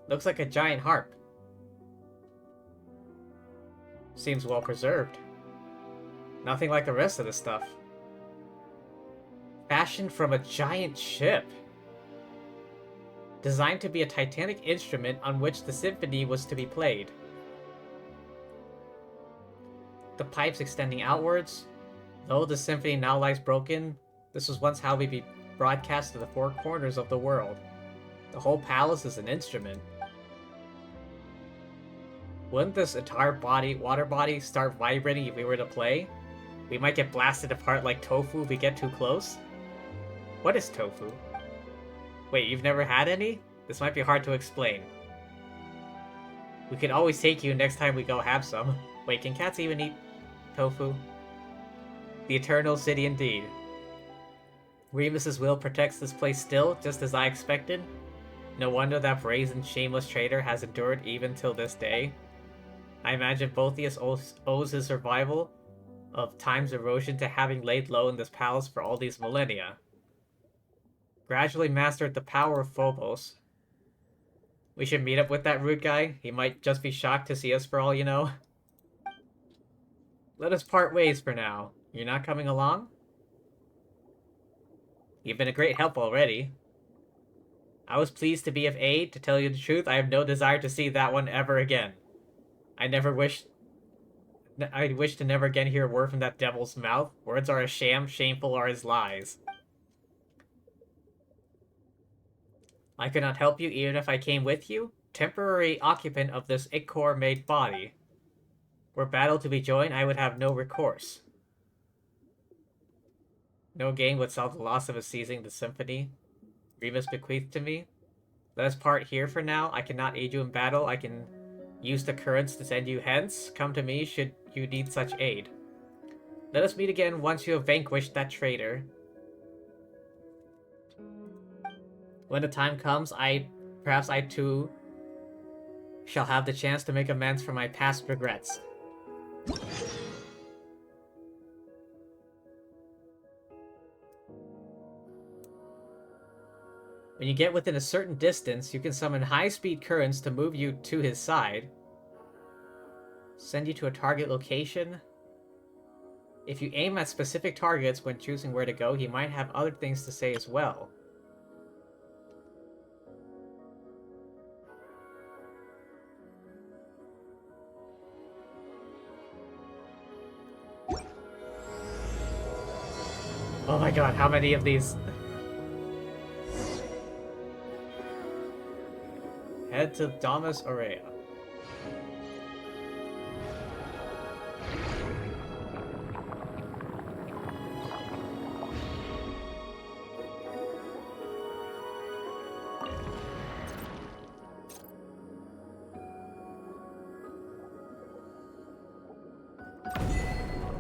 Looks like a giant harp. Seems well preserved. Nothing like the rest of the stuff. Fashioned from a giant ship. Designed to be a titanic instrument on which the symphony was to be played. The pipes extending outwards. Though the symphony now lies broken, this was once how we be broadcast to the four corners of the world. The whole palace is an instrument. Wouldn't this entire water body start vibrating if we were to play? We might get blasted apart like tofu if we get too close. What is tofu? Wait, you've never had any? This might be hard to explain. We could always take you next time we go have some. Wait, can cats even eat tofu? The Eternal City indeed. Remus's will protects this place still, just as I expected. No wonder that brazen, shameless traitor has endured even till this day. I imagine Boethius owes his survival of time's erosion to having laid low in this palace for all these millennia. Gradually mastered the power of Phobos. We should meet up with that rude guy. He might just be shocked to see us for all you know. Let us part ways for now. You're not coming along? You've been a great help already. I was pleased to be of aid. To tell you the truth, I have no desire to see that one ever again. I wish to never again hear a word from that devil's mouth. Words are a sham, shameful are his lies. I could not help you even if I came with you. Temporary occupant of this ichor-made body. Were battle to be joined, I would have no recourse. No gain would solve the loss of seizing the symphony Remus bequeathed to me. Let us part here for now. I cannot aid you in battle. I can use the currents to send you hence. Come to me should you need such aid. Let us meet again once you have vanquished that traitor. When the time comes, perhaps I too shall have the chance to make amends for my past regrets. When you get within a certain distance, you can summon high-speed currents to move you to his side. Send you to a target location. If you aim at specific targets when choosing where to go, he might have other things to say as well. Oh my god, how many of these? Head to Damas Aurea.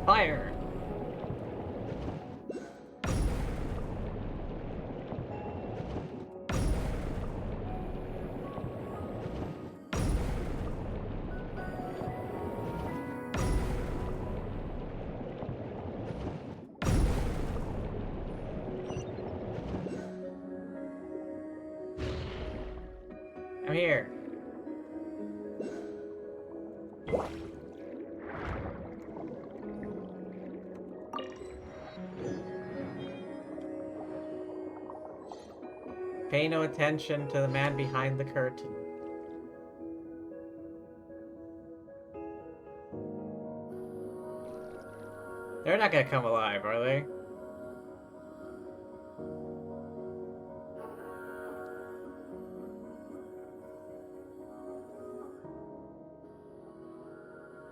Fire! I'm here. Pay no attention to the man behind the curtain. They're not gonna come alive, are they?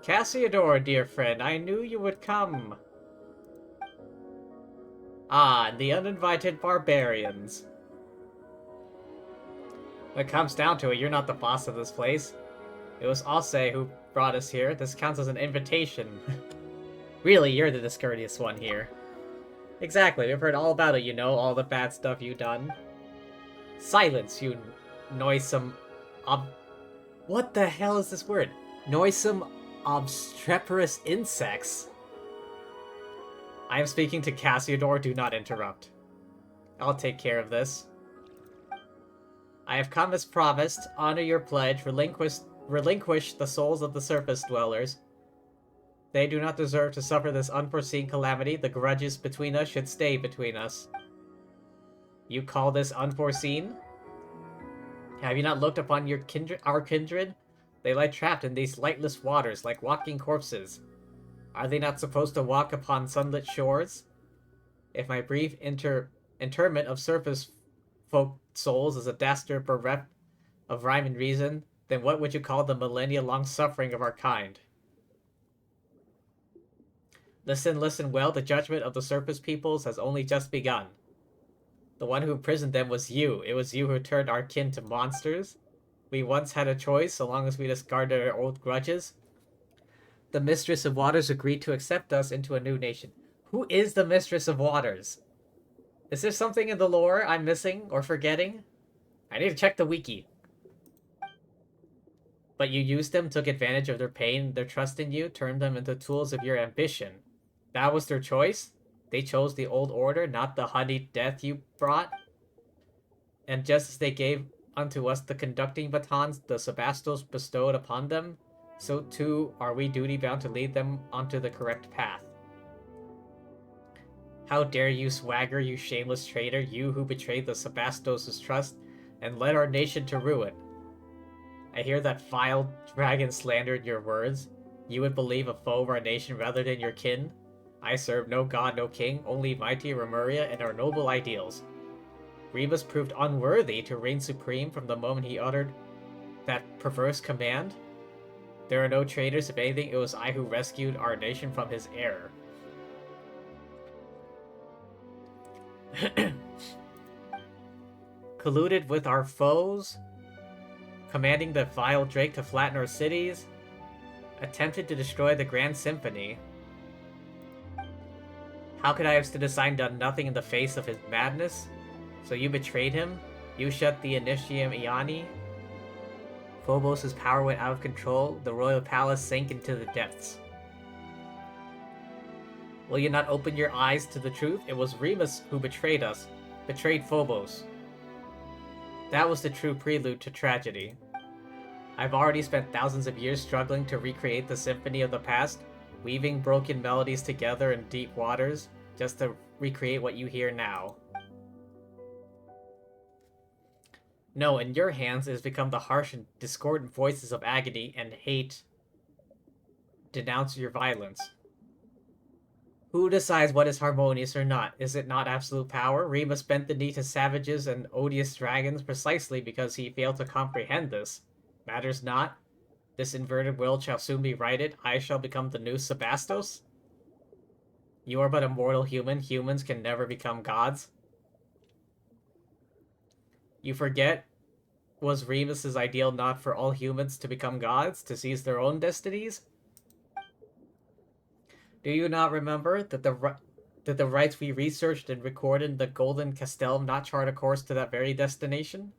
Cassiodor, dear friend, I knew you would come. Ah, the uninvited barbarians. When it comes down to it, you're not the boss of this place. It was Ase who brought us here. This counts as an invitation. Really, you're the discourteous one here. Exactly, we've heard all about it, you know, all the bad stuff you've done. Silence, you noisome what the hell is this word? Noisome, obstreperous insects. I am speaking to Cassiodor, do not interrupt. I'll take care of this. I have come as promised. Honor your pledge. Relinquish the souls of the surface dwellers. They do not deserve to suffer this unforeseen calamity. The grudges between us should stay between us. You call this unforeseen? Have you not looked upon our kindred? They lie trapped in these lightless waters like walking corpses. Are they not supposed to walk upon sunlit shores? If my brief interment of surface folk souls is a dastard bereft of rhyme and reason, then what would you call the millennia-long suffering of our kind? Listen, listen well, the judgment of the surface peoples has only just begun. The one who imprisoned them was you. It was you who turned our kin to monsters. We once had a choice, so long as we discarded our old grudges. The Mistress of Waters agreed to accept us into a new nation. Who is the Mistress of Waters? Is there something in the lore I'm missing or forgetting? I need to check the wiki. But you used them, took advantage of their pain, their trust in you, turned them into tools of your ambition. That was their choice? They chose the old order, not the honeyed death you brought? And just as they gave unto us the conducting batons the Sebastos bestowed upon them, so too are we duty-bound to lead them onto the correct path. How dare you swagger, you shameless traitor, you who betrayed the Sebastos' trust and led our nation to ruin. I hear that vile dragon slandered your words. You would believe a foe of our nation rather than your kin? I serve no god, no king, only mighty Remuria and our noble ideals. Remus proved unworthy to reign supreme from the moment he uttered that perverse command. There are no traitors. If anything, it was I who rescued our nation from his error. Colluded with our foes, commanding the vile Drake to flatten our cities, attempted to destroy the Grand Symphony. How could I have stood aside and done nothing in the face of his madness? So you betrayed him? You shut the Initium Iani? Phobos' power went out of control, the royal palace sank into the depths. Will you not open your eyes to the truth? It was Remus who betrayed us, betrayed Phobos. That was the true prelude to tragedy. I've already spent thousands of years struggling to recreate the symphony of the past, weaving broken melodies together in deep waters, just to recreate what you hear now. No, in your hands it has become the harsh and discordant voices of agony and hate denounce your violence. Who decides what is harmonious or not? Is it not absolute power? Remus bent the knee to savages and odious dragons precisely because he failed to comprehend this. Matters not. This inverted world shall soon be righted. I shall become the new Sebastos. You are but a mortal human. Humans can never become gods. You forget, was Remus's ideal not for all humans to become gods, to seize their own destinies? Do you not remember that the rites we researched and recorded in the Golden Castell not chart a course to that very destination?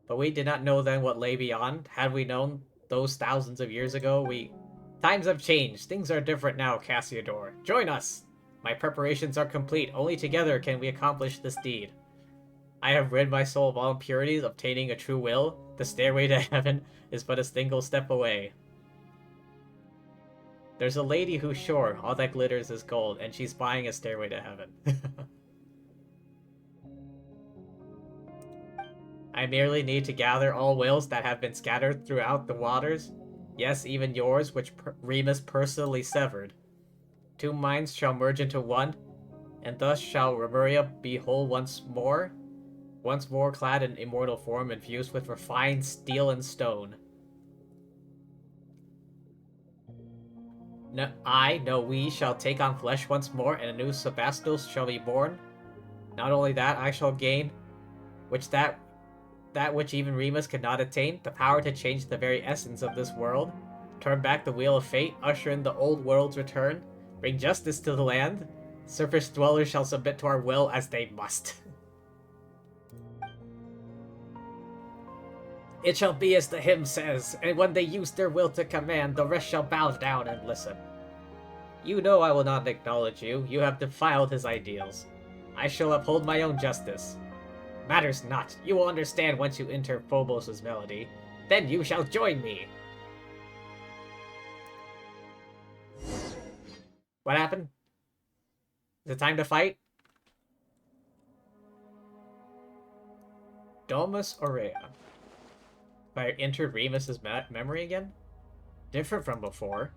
But we did not know then what lay beyond. Had we known those thousands of years ago, Times have changed. Things are different now, Cassiodor. Join us! My preparations are complete. Only together can we accomplish this deed. I have rid my soul of all impurities, obtaining a true will. The stairway to heaven is but a single step away. There's a lady who's sure all that glitters is gold, and she's buying a stairway to heaven. I merely need to gather all wills that have been scattered throughout the waters. Yes, even yours, which Remus personally severed. Two minds shall merge into one, and thus shall Remuria be whole once more clad in immortal form infused with refined steel and stone. No, we shall take on flesh once more, and a new Sebastos shall be born. Not only that, I shall gain, that which even Remus could not attain, the power to change the very essence of this world, turn back the wheel of fate, usher in the old world's return, bring justice to the land. Surface dwellers shall submit to our will as they must. It shall be as the hymn says, and when they use their will to command, the rest shall bow down and listen. You know I will not acknowledge you. You have defiled his ideals. I shall uphold my own justice. Matters not. You will understand once you enter Phobos' melody. Then you shall join me. What happened? Is it time to fight? Domus Aurea. I entered Remus's memory again? Different from before.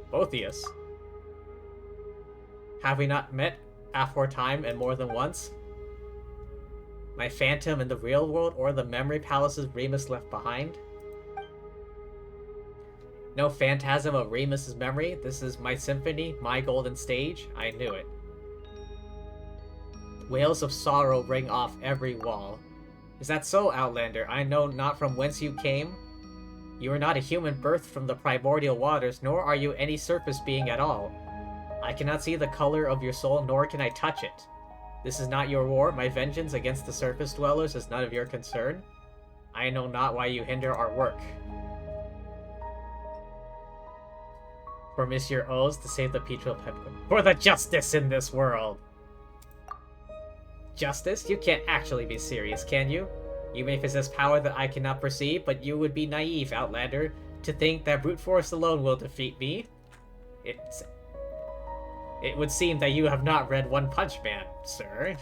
Boethius. Have we not met aforetime and more than once? My phantom in the real world or the memory palaces Remus left behind? No phantasm of Remus's memory. This is my symphony, my golden stage. I knew it. Wails of sorrow ring off every wall. Is that so, Outlander? I know not from whence you came. You are not a human birthed from the primordial waters, nor are you any surface being at all. I cannot see the color of your soul, nor can I touch it. This is not your war. My vengeance against the surface dwellers is none of your concern. I know not why you hinder our work. For Monsieur Oz to save the Petrol Pepper. For the justice in this world! Justice? You can't actually be serious, can you? You may possess power that I cannot perceive, but you would be naive, Outlander, to think that brute force alone will defeat me. It would seem that you have not read One Punch Man, sir.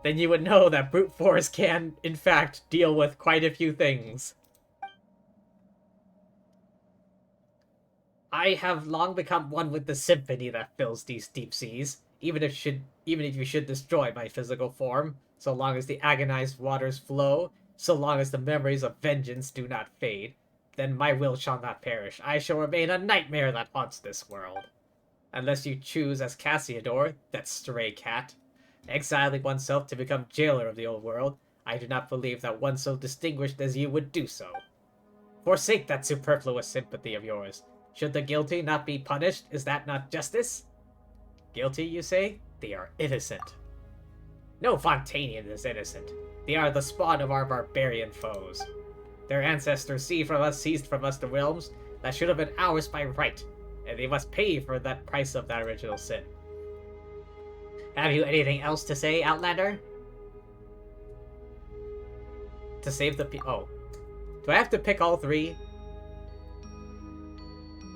Then you would know that brute force can, in fact, deal with quite a few things. I have long become one with the symphony that fills these deep seas. Even if you should destroy my physical form, so long as the agonized waters flow, so long as the memories of vengeance do not fade, then my will shall not perish. I shall remain a nightmare that haunts this world. Unless you choose, as Cassiodor, that stray cat, exiling oneself to become jailer of the old world, I do not believe that one so distinguished as you would do so. Forsake that superfluous sympathy of yours. Should the guilty not be punished, is that not justice? Guilty, you say? They are innocent. No Fontanian is innocent. They are the spawn of our barbarian foes. Their ancestors seized from us the realms that should have been ours by right, and they must pay for that price of that original sin. Have you anything else to say, Outlander? To save the oh. Do I have to pick all three?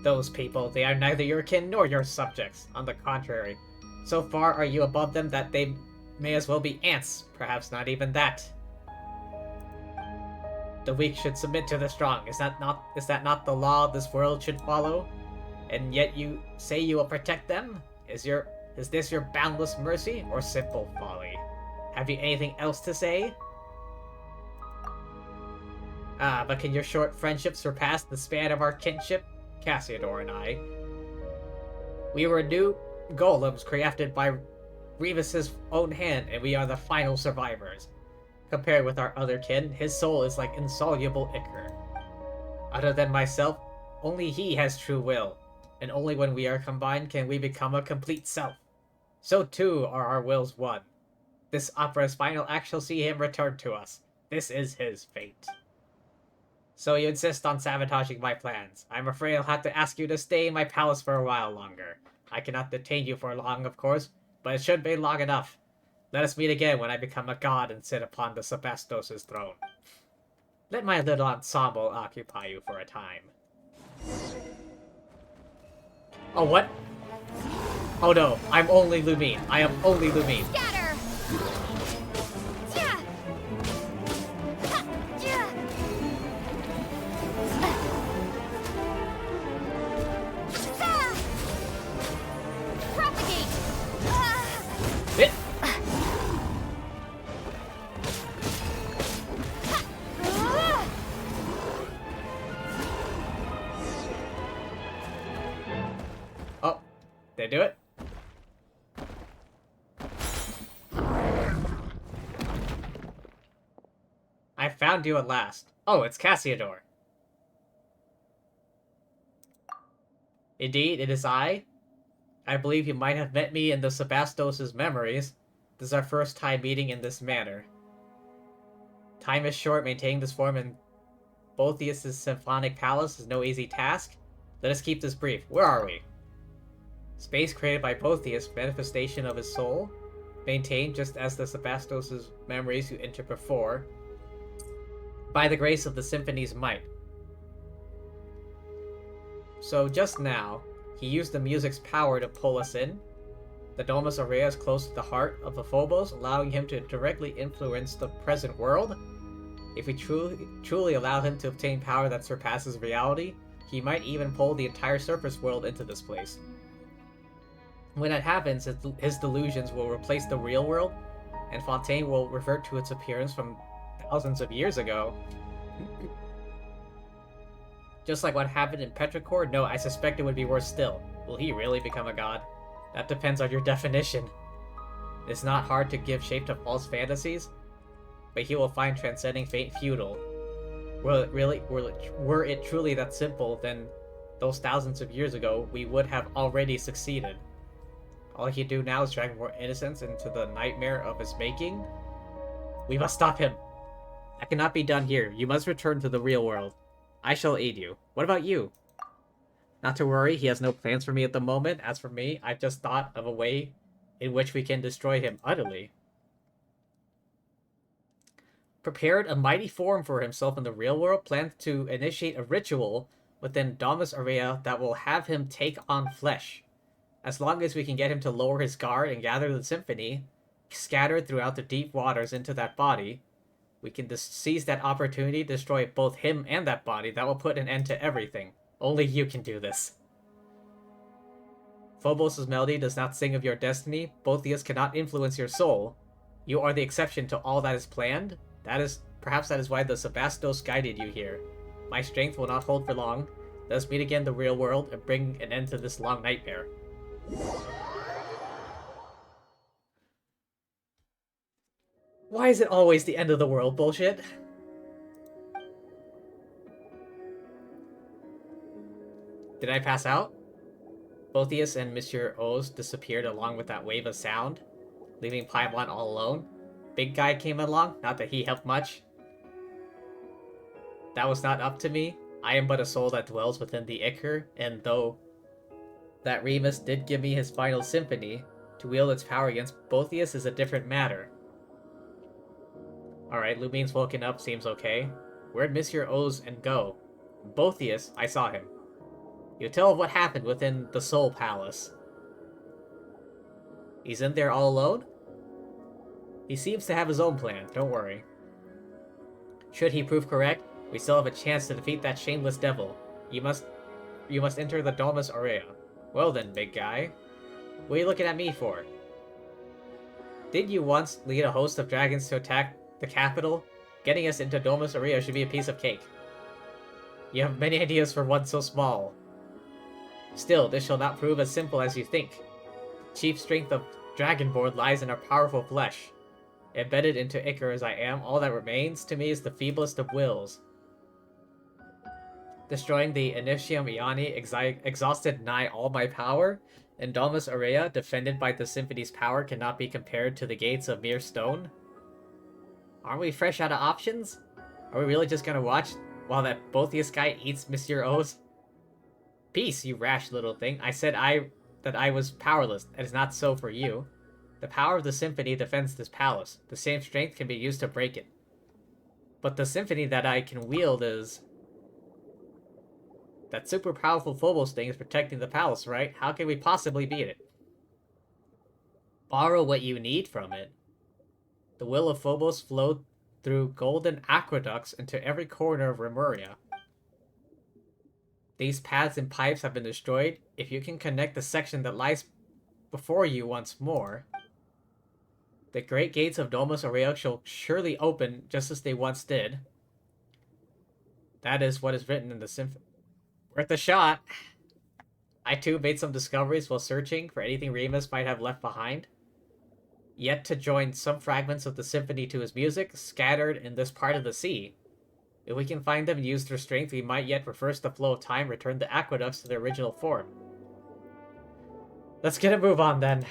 Those people, they are neither your kin nor your subjects. On the contrary. So far are you above them that they may as well be ants. Perhaps not even that. The weak should submit to the strong. Is that not the law this world should follow? And yet you say you will protect them? Is this your boundless mercy or simple folly? Have you anything else to say? Ah, but can your short friendship surpass the span of our kinship? Cassiodor and I. We were new golems crafted by Remus's own hand, and we are the final survivors. Compared with our other kin, his soul is like insoluble ichor. Other than myself, only he has true will, and only when we are combined can we become a complete self. So too are our wills one. This opera's final act shall see him return to us. This is his fate. So you insist on sabotaging my plans. I'm afraid I'll have to ask you to stay in my palace for a while longer. I cannot detain you for long, of course, but it should be long enough. Let us meet again when I become a god and sit upon the Sebastos' throne. Let my little ensemble occupy you for a time. Oh, what? Oh no, I'm only Lumine. I am only Lumine. Scatter! Yeah! Ha! Yeah! Ah! Propagate! Ah! Hit! Ah! Oh, did I do it? I found you at last. Oh, it's Cassiodor. Indeed, it is I. I believe you might have met me in the Sebastos' memories. This is our first time meeting in this manner. Time is short. Maintaining this form in Boethius' symphonic palace is no easy task. Let us keep this brief. Where are we? Space created by Boethius, manifestation of his soul. Maintained just as the Sebastos' memories you entered before. By the grace of the symphony's might. So just now, he used the music's power to pull us in. The Domus Aurea is close to the heart of the Phobos, allowing him to directly influence the present world. If we truly allow him to obtain power that surpasses reality, he might even pull the entire surface world into this place. When that happens, his delusions will replace the real world, and Fontaine will revert to its appearance from thousands of years ago. Just like what happened in Petrichor? No, I suspect it would be worse still. Will he really become a god? That depends on your definition. It's not hard to give shape to false fantasies, but he will find transcending fate futile. Were it truly that simple, then those thousands of years ago, we would have already succeeded. All he do now is drag more innocence into the nightmare of his making. We must stop him. That cannot be done here. You must return to the real world. I shall aid you. What about you? Not to worry, he has no plans for me at the moment. As for me, I've just thought of a way in which we can destroy him utterly. Prepared a mighty form for himself in the real world, plans to initiate a ritual within Domus Aurea that will have him take on flesh. As long as we can get him to lower his guard and gather the symphony, scattered throughout the deep waters into that body, we can seize that opportunity to destroy both him and that body. That will put an end to everything. Only you can do this. Phobos' melody does not sing of your destiny. Boethius cannot influence your soul. You are the exception to all that is planned. Perhaps that is why the Sebastos guided you here. My strength will not hold for long. Let us meet again in the real world and bring an end to this long nightmare. Why is it always the end of the world bullshit? Did I pass out? Boethius and Monsieur Oz disappeared along with that wave of sound, leaving Paimon all alone. Big guy came along, not that he helped much. That was not up to me. I am but a soul that dwells within the Ichor, and though that Remus did give me his final symphony, To wield its power against Botheus is a different matter. Alright, Lumine's woken up, seems okay. Where'd Monsieur Oz and go? Botheus, I saw him. You tell of what happened within the Soul Palace. He's in there all alone? He seems to have his own plan, don't worry. Should he prove correct, we still have a chance to defeat that shameless devil. You must enter the Domus Aurea. Well then, big guy. What are you looking at me for? Did you once lead a host of dragons to attack the capital? Getting us into Domus Aurea should be a piece of cake. You have many ideas for one so small. Still, this shall not prove as simple as you think. The chief strength of Dragonborn lies in our powerful flesh. Embedded into Icar as I am, all that remains to me is the feeblest of wills. Destroying the Initium Iani exhausted nigh all my power, and Domus Aurea, defended by the Symphony's power, cannot be compared to the gates of mere stone? Aren't we fresh out of options? Are we really just gonna watch while that Botheus guy eats Monsieur O's? Peace, you rash little thing. I said that I was powerless. It is not so for you. The power of the Symphony defends this palace. The same strength can be used to break it. But the Symphony that I can wield is... That super powerful Phobos thing is protecting the palace, right? How can we possibly beat it? Borrow what you need from it. The will of Phobos flowed through golden aqueducts into every corner of Remuria. These paths and pipes have been destroyed. If you can connect the section that lies before you once more, the great gates of Domus Aurea shall surely open just as they once did. That is what is written in the symphony. Worth a shot. I too made some discoveries while searching for anything Remus might have left behind. Yet to join some fragments of the symphony to his music, scattered in this part of the sea. If we can find them and use their strength, we might yet reverse the flow of time, return the aqueducts to their original form. Let's get a move on then.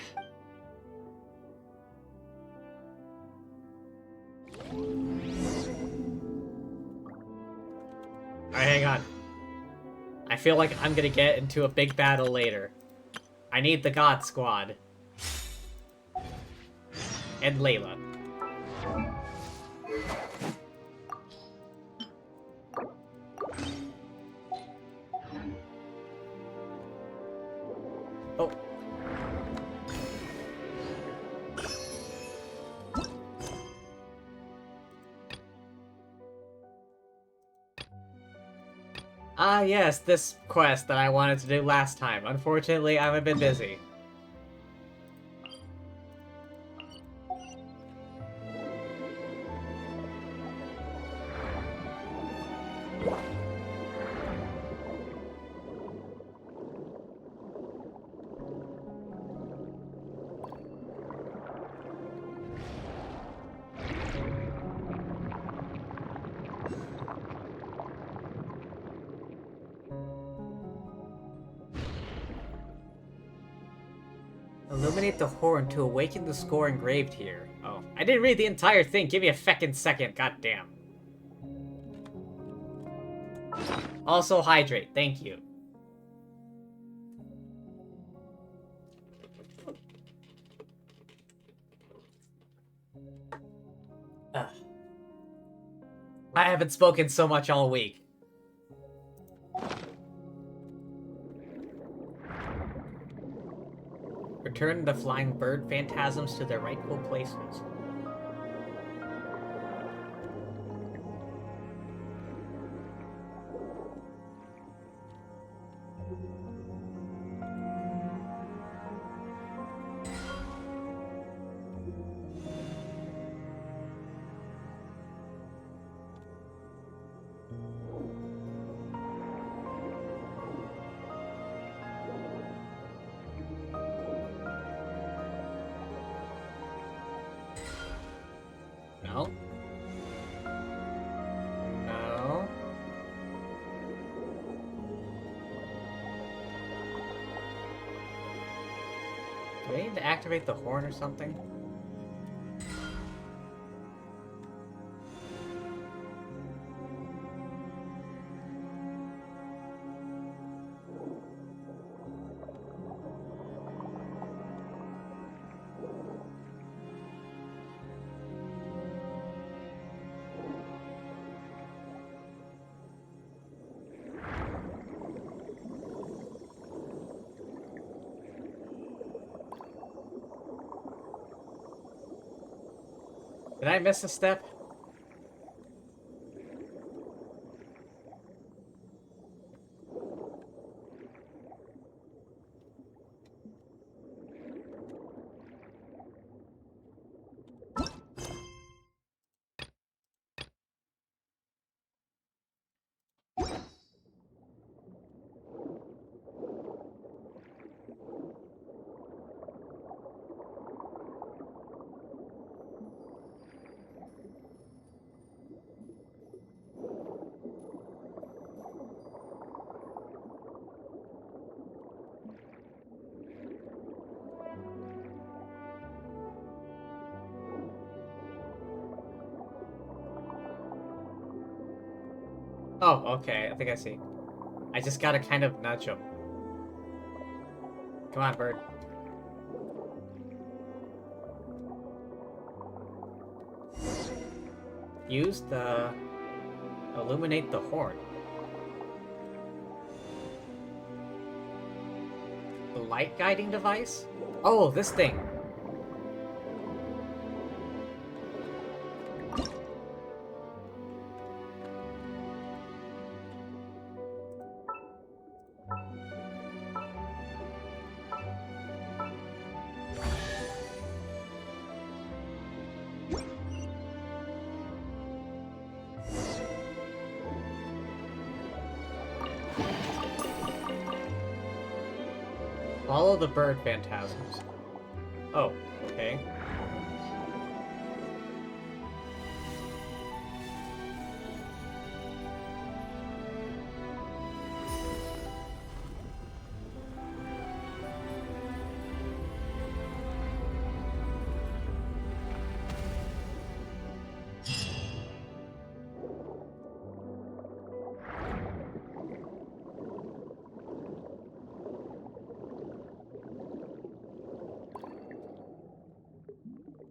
Alright, hang on. I feel like I'm gonna get into a big battle later. I need the God Squad. And Layla. Oh. Ah, yes, this quest that I wanted to do last time. Unfortunately, I've been busy. Illuminate the horn to awaken the score engraved here. Oh, I didn't read the entire thing. Give me a feckin' second. Goddamn. Also hydrate. Thank you. Ugh. I haven't spoken so much all week. Return the flying bird phantasms to their rightful places. No? No? Do I need to activate the horn or something? Did I miss a step? Oh, okay. I think I see. I just gotta kind of nudge him. Come on, bird. Use the... illuminate the horn. The light guiding device? Oh, this thing. Follow the bird phantasms. Oh, okay.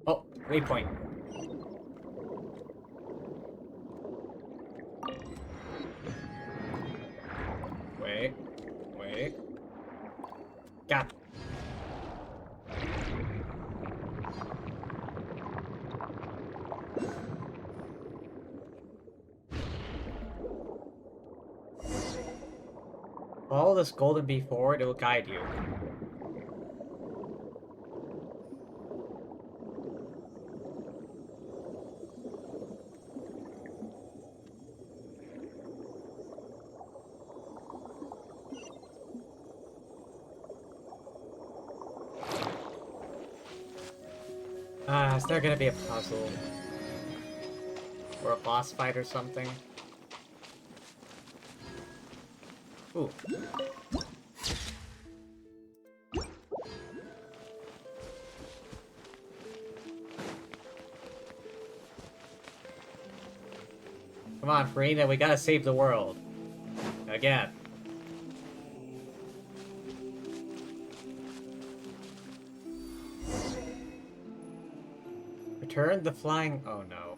Oh, waypoint. Wait. Got it. Follow this golden bee forward, it will guide you. Is there gonna be a puzzle? Or a boss fight or something? Ooh. Come on, Farina, we gotta save the world. Again. Return the flying... Oh no.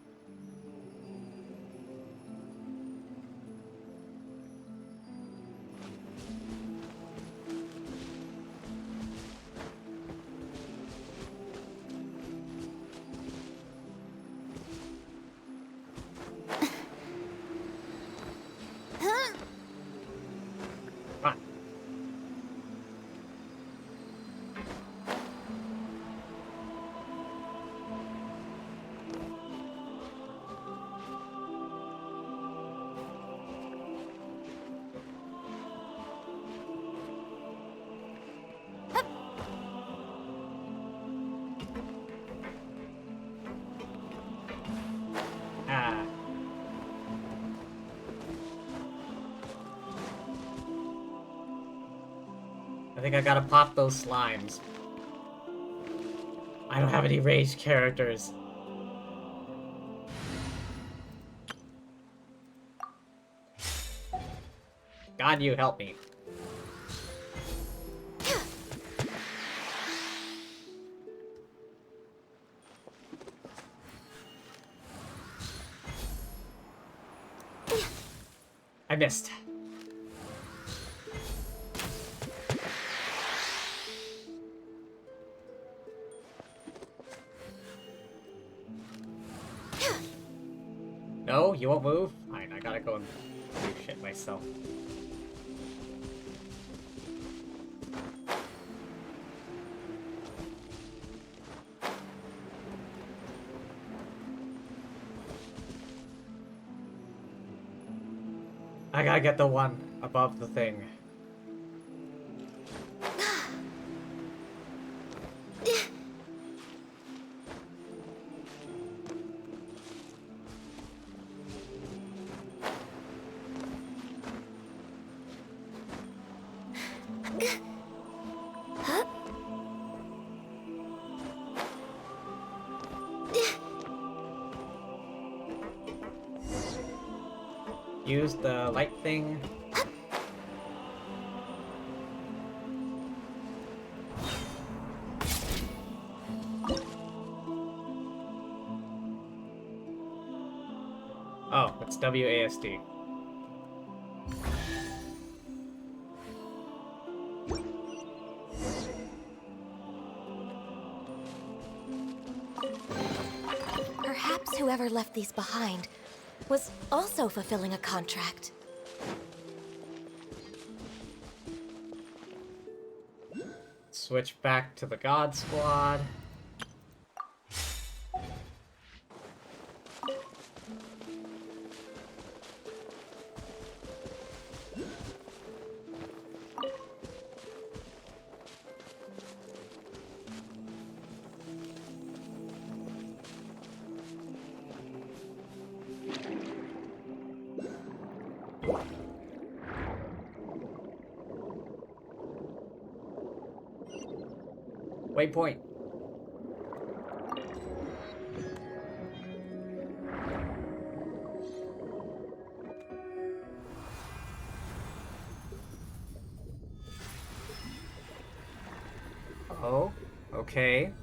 Come on. Ah. I think I gotta pop those slimes. I don't have any rage characters. God, you help me. I missed. No, you won't move? Fine, I gotta go and do shit myself. I gotta get the one above the thing. Use the light thing. Oh, it's WASD. Perhaps whoever left these behind was also fulfilling a contract. Switch back to the God Squad. Waypoint. Oh, okay.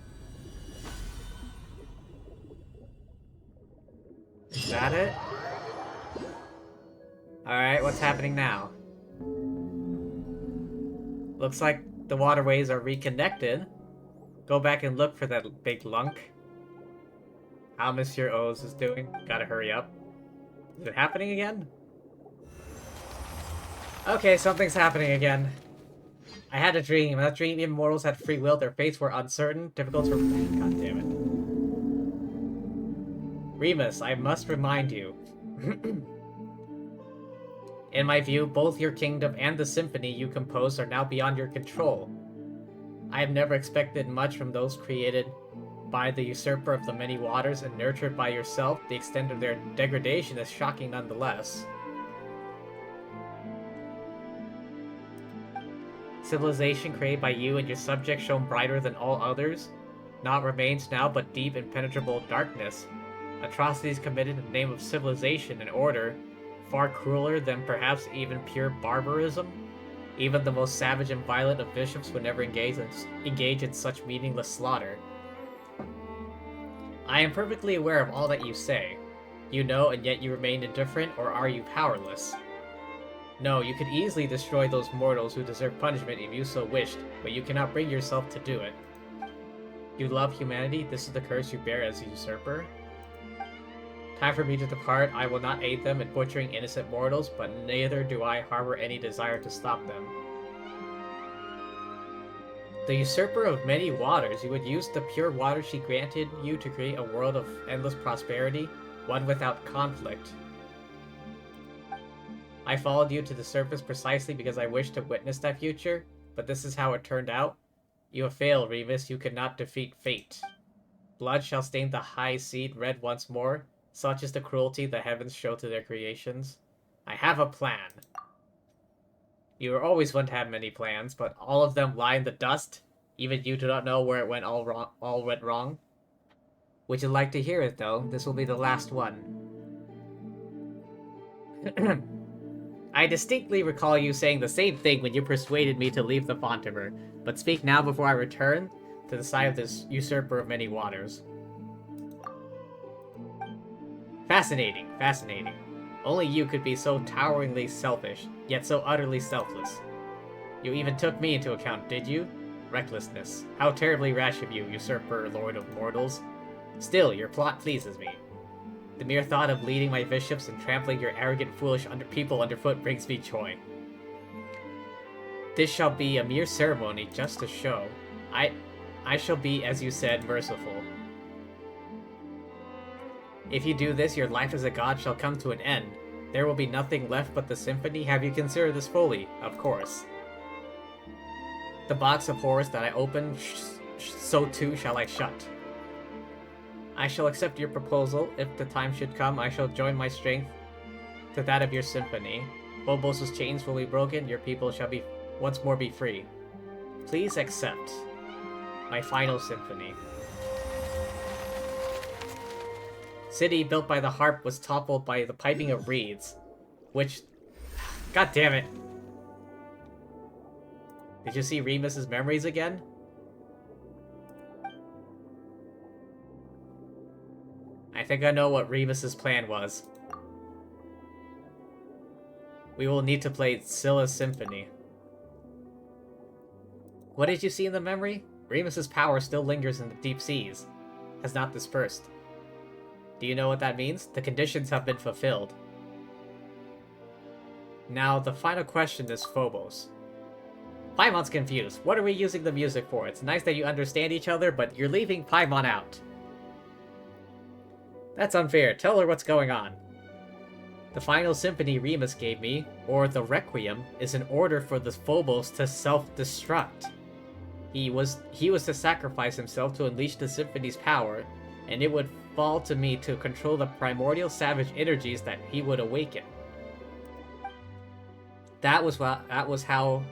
Is that it? Alright, what's happening now? Looks like the waterways are reconnected. Go back and look for that big lunk. How Monsieur O's is doing. Gotta hurry up. Is it happening again? Okay, something's happening again. I had a dream. That dream immortals had free will. Their fates were uncertain, difficult to... God damn it. Remus, I must remind you. In my view, both your kingdom and the symphony you composed are now beyond your control. I have never expected much from those created by the usurper of the many waters and nurtured by yourself. The extent of their degradation is shocking nonetheless. Civilization created by you and your subjects shone brighter than all others. Naught remains now but deep impenetrable darkness. Atrocities committed in the name of civilization and order, far crueler than perhaps even pure barbarism. Even the most savage and violent of bishops would never engage in such meaningless slaughter. I am perfectly aware of all that you say. You know, and yet you remain indifferent, or are you powerless? No, you could easily destroy those mortals who deserve punishment if you so wished, but you cannot bring yourself to do it. You love humanity, this is the curse you bear as a usurper. Time for me to depart. I will not aid them in butchering innocent mortals, but neither do I harbor any desire to stop them. The usurper of many waters, you would use the pure water she granted you to create a world of endless prosperity, one without conflict. I followed you to the surface precisely because I wished to witness that future, but this is how it turned out. You have failed, Remus. You cannot defeat fate. Blood shall stain the high seed red once more. Such is the cruelty the heavens show to their creations. I have a plan. You are always one to have many plans, but all of them lie in the dust. Even you do not know where it went all went wrong. Would you like to hear it, though? This will be the last one. I distinctly recall you saying the same thing when you persuaded me to leave the Fontiver, but speak now before I return to the side of this usurper of many waters. Fascinating, fascinating. Only you could be so toweringly selfish, yet so utterly selfless. You even took me into account, did you? Recklessness. How terribly rash of you, usurper, lord of mortals. Still, your plot pleases me. The mere thought of leading my bishops and trampling your arrogant, foolish people underfoot brings me joy. This shall be a mere ceremony, just to show. I shall be, as you said, merciful. If you do this, your life as a god shall come to an end. There will be nothing left but the symphony. Have you considered this fully? Of course. The box of horrors that I open, so too shall I shut. I shall accept your proposal. If the time should come, I shall join my strength to that of your symphony. Phobos' chains will be broken, your people shall be once more be free. Please accept my final symphony. City built by the harp was toppled by the piping of reeds, which... God damn it. Did you see Remus's memories again? I think I know what Remus's plan was. We will need to play Scylla's Symphony. What did you see in the memory? Remus's power still lingers in the deep seas. Has not dispersed. Do you know what that means? The conditions have been fulfilled. Now, the final question is Phobos. Paimon's confused. What are we using the music for? It's nice that you understand each other, but you're leaving Paimon out. That's unfair. Tell her what's going on. The final symphony Remus gave me, or the Requiem, is an order for the Phobos to self-destruct. He was to sacrifice himself to unleash the symphony's power, and it would fall to me to control the primordial savage energies that he would awaken. That was how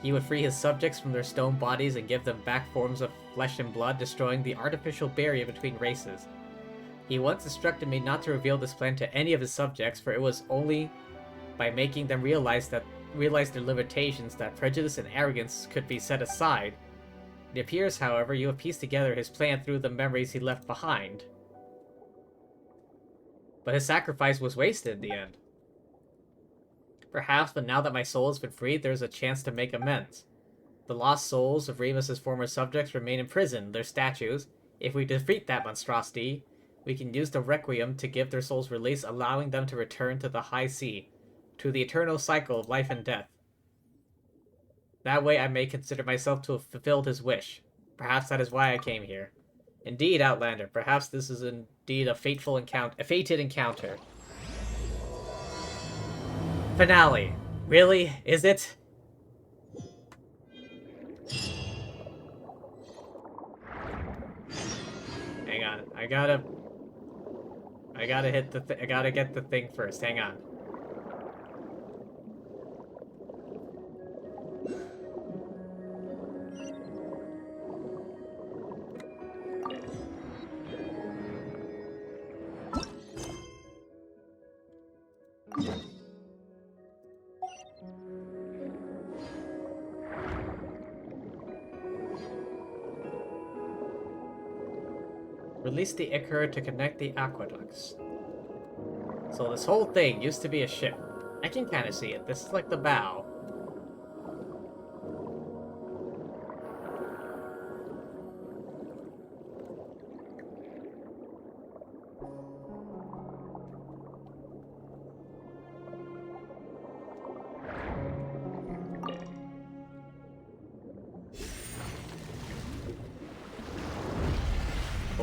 he would free his subjects from their stone bodies and give them back forms of flesh and blood, destroying the artificial barrier between races. He once instructed me not to reveal this plan to any of his subjects, for it was only by making them realize their limitations that prejudice and arrogance could be set aside. It appears, however, you have pieced together his plan through the memories he left behind. But his sacrifice was wasted in the end. Perhaps, but now that my soul has been freed, there is a chance to make amends. The lost souls of Remus's former subjects remain imprisoned, their statues. If we defeat that monstrosity, we can use the Requiem to give their souls release, allowing them to return to the high sea, to the eternal cycle of life and death. That way I may consider myself to have fulfilled his wish. Perhaps that is why I came here. Indeed, Outlander, perhaps this is indeed a fated encounter. Finale. Really? Is it? Hang on. I gotta get the thing first. Hang on. Release the Ichor to connect the aqueducts. So this whole thing used to be a ship. I can kind of see it. This is like the bow.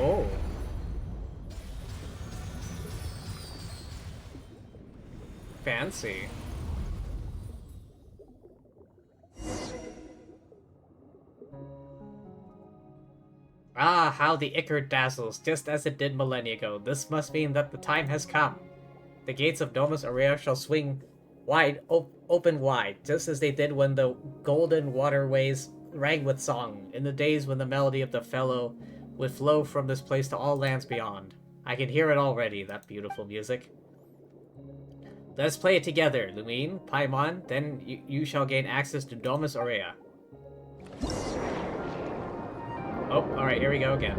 Oh. Fancy. Ah, how the Ichor dazzles, just as it did millennia ago. This must mean that the time has come. The gates of Domus Aurea shall swing wide, open wide, just as they did when the golden waterways rang with song, in the days when the melody of the fellow would flow from this place to all lands beyond. I can hear it already, that beautiful music. Let's play it together, Lumine, Paimon, then you shall gain access to Domus Aurea. Oh, alright, here we go again.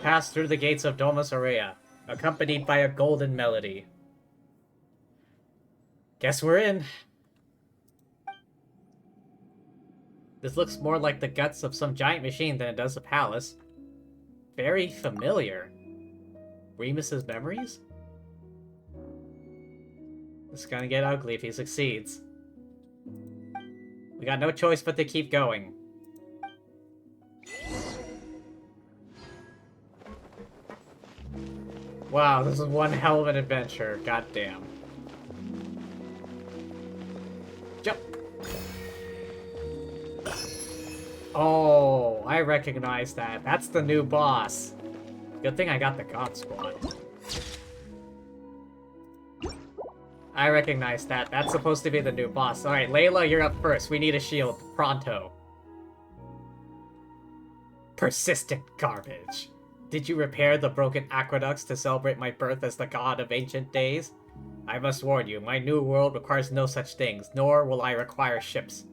pass through the gates of Domus Aurea, accompanied by a golden melody. Guess we're in. This looks more like the guts of some giant machine than it does a palace. Very familiar. Remus's memories? It's gonna get ugly if he succeeds. We got no choice but to keep going. Wow, this is one hell of an adventure. Goddamn. Jump! Oh, I recognize that. That's the new boss. Good thing I got the God Squad. I recognize that. That's supposed to be the new boss. Alright, Layla, you're up first. We need a shield. Pronto. Persistent garbage. Did you repair the broken aqueducts to celebrate my birth as the god of ancient days? I must warn you, my new world requires no such things, nor will I require ships.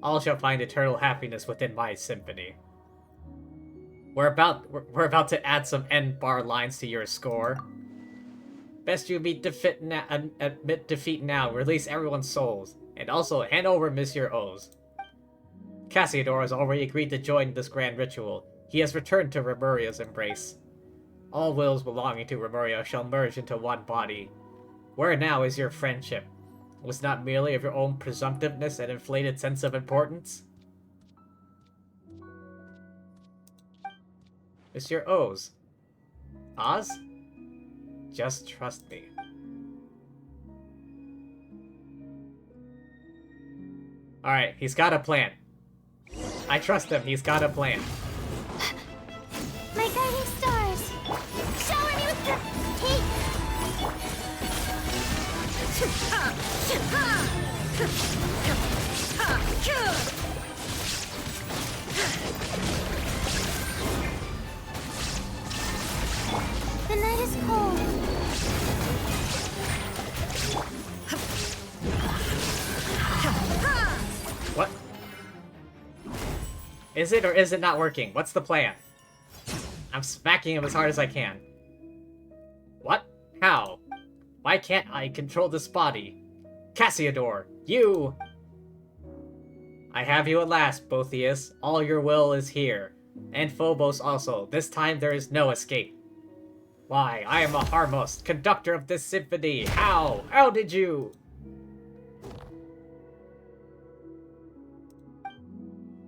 All shall find eternal happiness within my symphony. We're about to add some end bar lines to your score. Best you admit defeat now, release everyone's souls, and also hand over Monsieur O's. Cassiodor has already agreed to join this grand ritual. He has returned to Remuria's embrace. All wills belonging to Remuria shall merge into one body. Where now is your friendship? Was not merely of your own presumptiveness and inflated sense of importance? Monsieur O's. Oz? Just trust me. Alright, he's got a plan. I trust him, he's got a plan. My guiding stars, shower me with your heat. The night is cold. What? Is it or is it not working? What's the plan? I'm smacking him as hard as I can. What? How? Why can't I control this body? Cassiodor, you! I have you at last, Botheus. All your will is here. And Phobos also. This time there is no escape. Why, I am a Harmos, conductor of this symphony. How? How did you?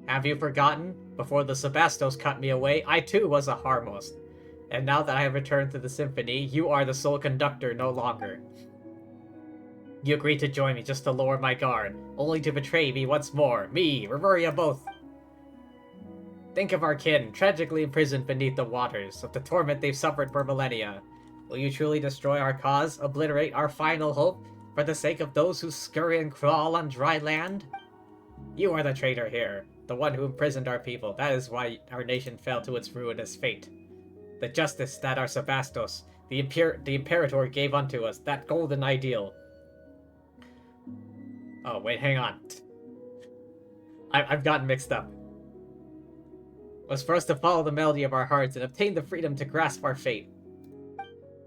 Have you forgotten? Before the Sebastos cut me away, I too was a Harmos. And now that I have returned to the symphony, you are the sole conductor no longer. You agreed to join me just to lower my guard, only to betray me once more. Me, Remuria both. Think of our kin, tragically imprisoned beneath the waters, of the torment they've suffered for millennia. Will you truly destroy our cause, obliterate our final hope, for the sake of those who scurry and crawl on dry land? You are the traitor here, the one who imprisoned our people. That is why our nation fell to its ruinous fate. The justice that our Sebastos, the Imperator gave unto us, that golden ideal. Oh, wait, hang on. I've gotten mixed up. Was for us to follow the melody of our hearts and obtain the freedom to grasp our fate.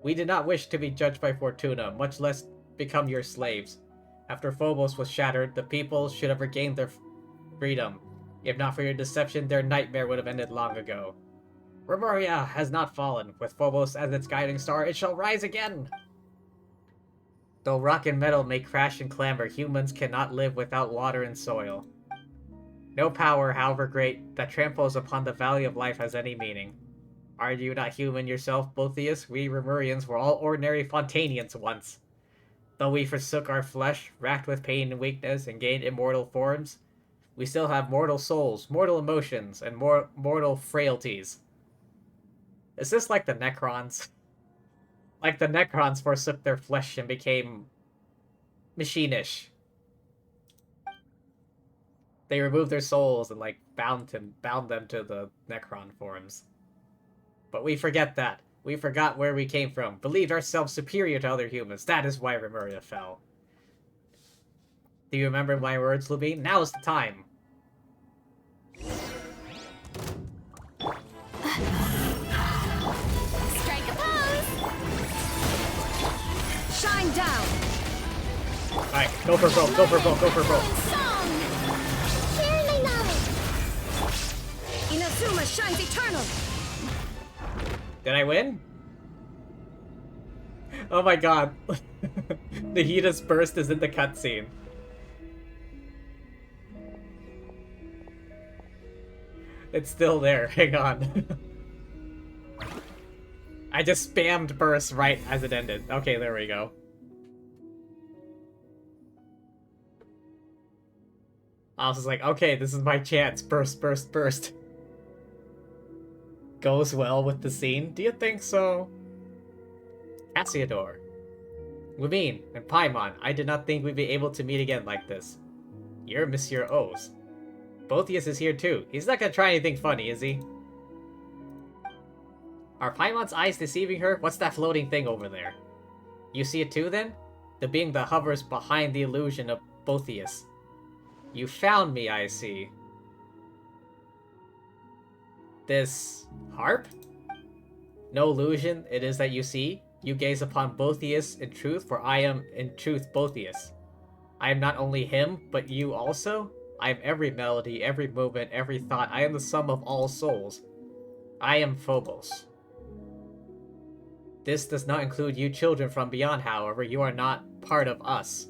We did not wish to be judged by Fortuna, much less become your slaves. After Phobos was shattered, the people should have regained their freedom. If not for your deception, their nightmare would have ended long ago. Remuria has not fallen. With Phobos as its guiding star, it shall rise again! Though rock and metal may crash and clamber, humans cannot live without water and soil. No power, however great, that tramples upon the valley of life has any meaning. Are you not human yourself, Botheus? We Remurians were all ordinary Fontanians once. Though we forsook our flesh, racked with pain and weakness, and gained immortal forms, we still have mortal souls, mortal emotions, and mortal frailties. Is this like the Necrons? Like the Necrons forsook their flesh and became machine-ish. They removed their souls and like bound them to the Necron forms. But we forget that. We forgot where we came from, believed ourselves superior to other humans. That is why Remuria fell. Do you remember my words, Lubine? Now is the time. Alright, go for broke, go for broke, go for broke. Song! Share my knowledge! Inazuma shines eternal! Did I win? Oh my god. The Heatus burst is in the cutscene. It's still there, hang on. I just spammed burst right as it ended. Okay, there we go. I was just like, okay, this is my chance. Burst, burst, burst. Goes well with the scene. Do you think so? Cassiodor. Lumine and Paimon, I did not think we'd be able to meet again like this. You're Monsieur O's. Boethius is here too. He's not gonna try anything funny, is he? Are Paimon's eyes deceiving her? What's that floating thing over there? You see it too, then? The being that hovers behind the illusion of Boethius. You found me, I see. This harp? No illusion it is that you see. You gaze upon Boethius in truth, for I am in truth Boethius. I am not only him, but you also. I am every melody, every movement, every thought. I am the sum of all souls. I am Phobos. This does not include you children from beyond, however. You are not part of us.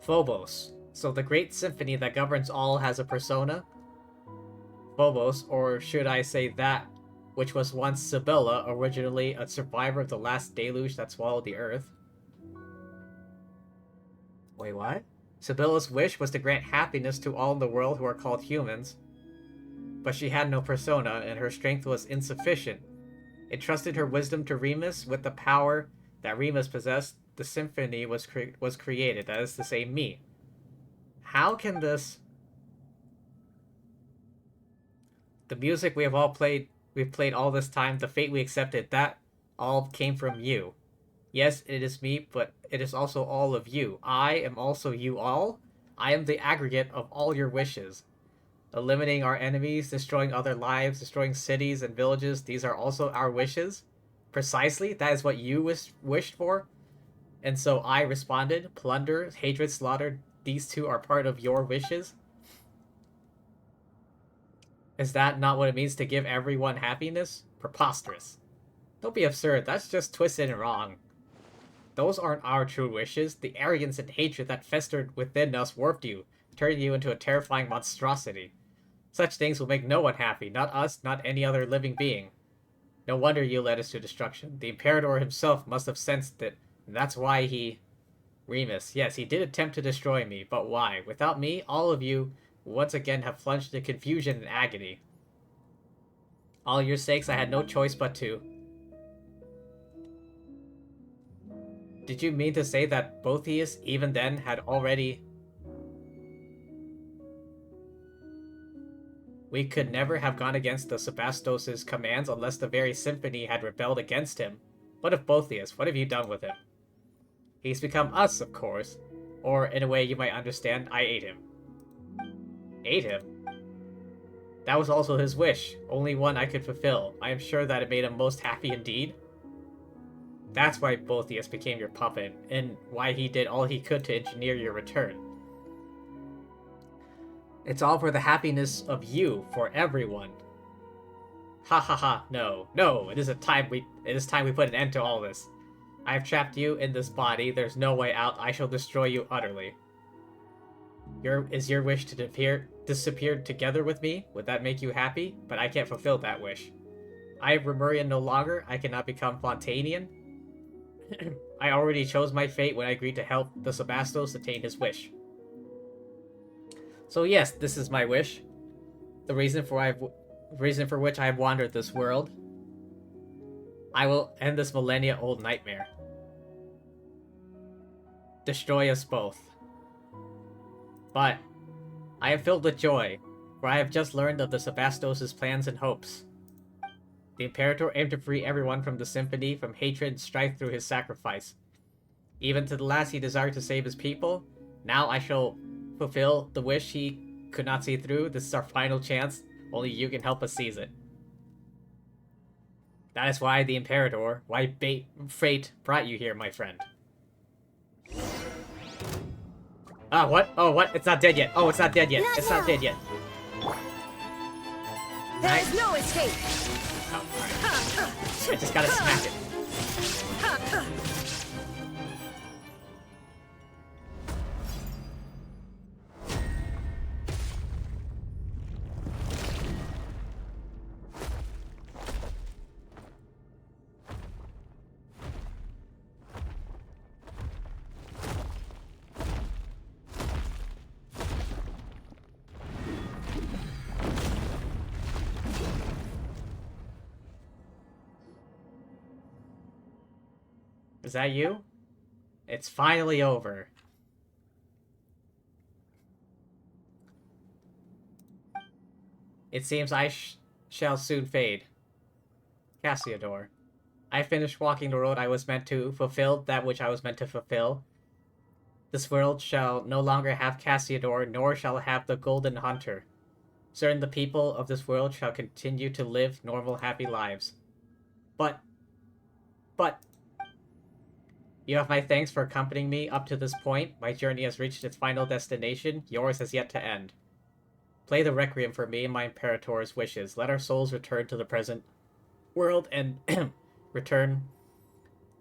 Phobos. So the great symphony that governs all has a persona? Phobos, or should I say that which was once Sibylla, originally a survivor of the last deluge that swallowed the earth. Wait, what? Sibylla's wish was to grant happiness to all in the world who are called humans. But she had no persona, and her strength was insufficient. It trusted her wisdom to Remus. With the power that Remus possessed, the symphony was created, that is to say, me. How can this... The music we've played all this time, the fate we accepted, that all came from you. Yes, it is me, but it is also all of you. I am also you all. I am the aggregate of all your wishes. Eliminating our enemies, destroying other lives, destroying cities and villages, these are also our wishes? Precisely, that is what you wished for? And so I responded, plunder, hatred, slaughter, these two are part of your wishes? Is that not what it means to give everyone happiness? Preposterous. Don't be absurd, that's just twisted and wrong. Those aren't our true wishes. The arrogance and hatred that festered within us warped you, turning you into a terrifying monstrosity. Such things will make no one happy, not us, not any other living being. No wonder you led us to destruction. The Imperator himself must have sensed it, and that's why he... Remus, yes, he did attempt to destroy me, but why? Without me, all of you once again have plunged into confusion and agony. All your sakes, I had no choice but to. Did you mean to say that Boethius, even then, had already... We could never have gone against the Sebastos' commands unless the very symphony had rebelled against him. What of Boethius? What have you done with him? He's become us, of course. Or, in a way you might understand, I ate him. Ate him? That was also his wish, only one I could fulfill. I am sure that it made him most happy indeed. That's why Boethius became your puppet, and why he did all he could to engineer your return. It's all for the happiness of you, for everyone. Ha ha ha, no, no, it is time we put an end to all this. I have trapped you in this body, there's no way out, I shall destroy you utterly. Is your wish to disappear together with me? Would that make you happy? But I can't fulfill that wish. I am Remurian no longer, I cannot become Fontanian. I already chose my fate when I agreed to help the Sebastos attain his wish. So yes, this is my wish. The reason for which I have wandered this world. I will end this millennia-old nightmare. Destroy us both. But I am filled with joy, for I have just learned of the Sebastos' plans and hopes. The Imperator aimed to free everyone from the symphony, from hatred and strife through his sacrifice. Even to the last he desired to save his people. Now I shall fulfill the wish he could not see through. This is our final chance. Only you can help us seize it. That is why the Imperator, why fate brought you here, my friend. Ah, what? Oh, what? It's not dead yet. Oh, it's not dead yet. Not It's not now. dead yet. There is no escape. Oh, alright. I just gotta smack it. Is that you? It's finally over. It seems I shall soon fade. Cassiodor. I finished walking the road I was meant to, fulfilled that which I was meant to fulfill. This world shall no longer have Cassiodor, nor shall it have the Golden Hunter. Certain the people of this world shall continue to live normal, happy lives. But... You have my thanks for accompanying me up to this point. My journey has reached its final destination. Yours has yet to end. Play the Requiem for me and my Imperator's wishes. Let our souls return to the present world and return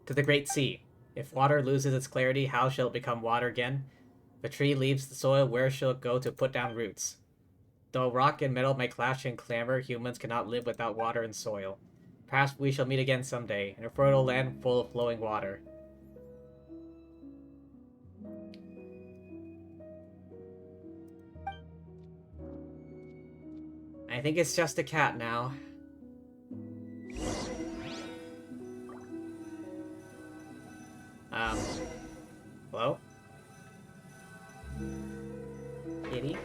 to the Great Sea. If water loses its clarity, how shall it become water again? If a tree leaves the soil, where shall it go to put down roots? Though rock and metal may clash and clamor, humans cannot live without water and soil. Perhaps we shall meet again someday, in a fertile land full of flowing water. I think it's just a cat now. Hello? Kitty?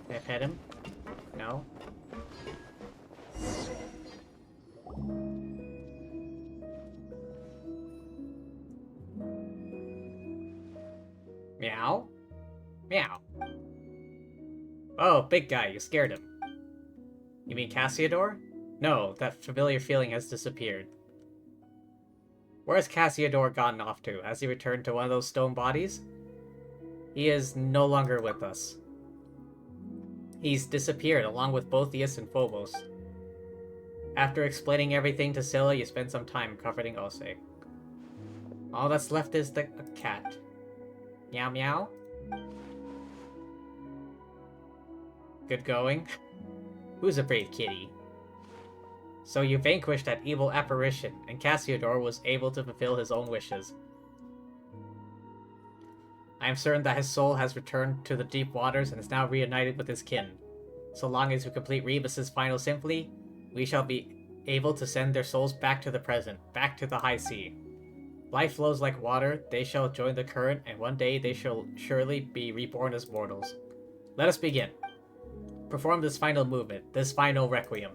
Can I pet him? No? Meow? Meow. Oh, big guy, you scared him. You mean Cassiodor? No, that familiar feeling has disappeared. Where has Cassiodor gotten off to? Has he returned to one of those stone bodies? He is no longer with us. He's disappeared along with both Eus and Phobos. After explaining everything to Scylla, you spend some time comforting Ose. All that's left is the cat. Meow meow? Good going. Who's a brave kitty? So you vanquished that evil apparition, and Cassiodor was able to fulfill his own wishes. I am certain that his soul has returned to the deep waters and is now reunited with his kin. So long as we complete Rebus's final symphony, we shall be able to send their souls back to the present, back to the high sea. Life flows like water, they shall join the current, and one day they shall surely be reborn as mortals. Let us begin. Perform this final movement, this final requiem.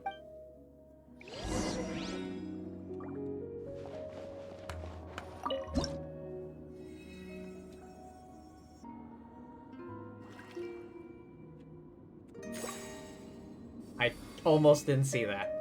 I almost didn't see that.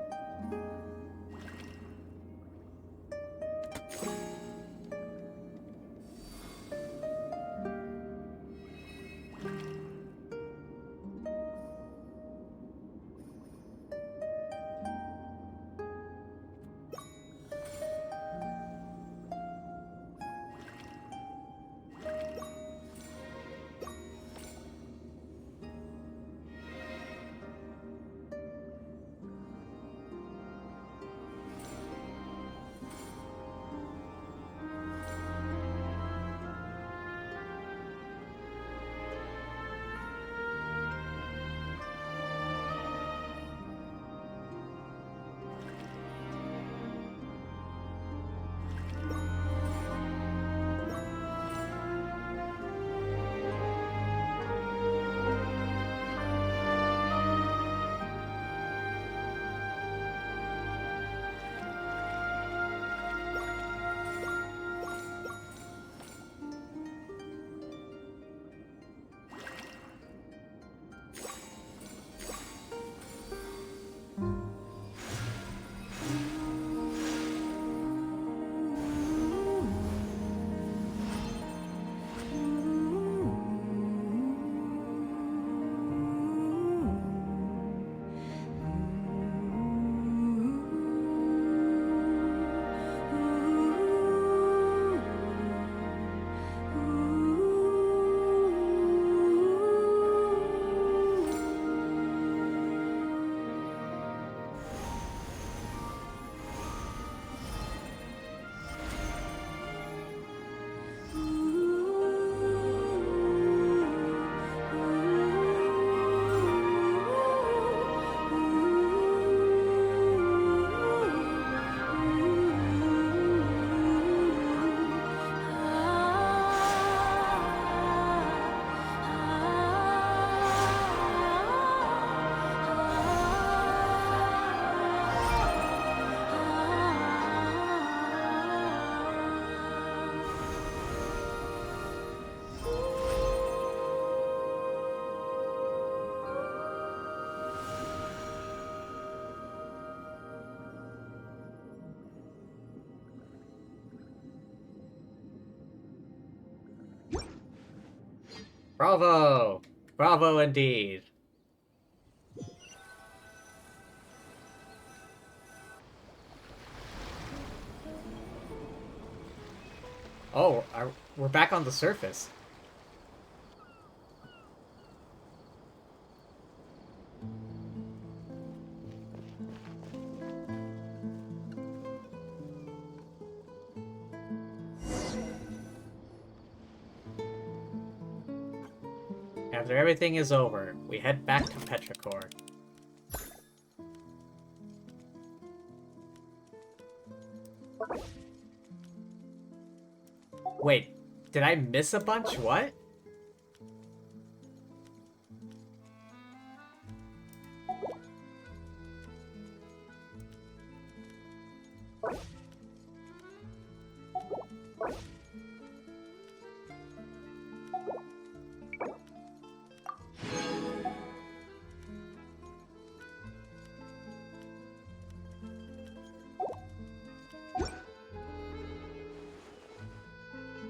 Bravo! Bravo indeed. Oh, we're back on the surface. After everything is over, we head back to Petrichor. Wait, did I miss a bunch? What?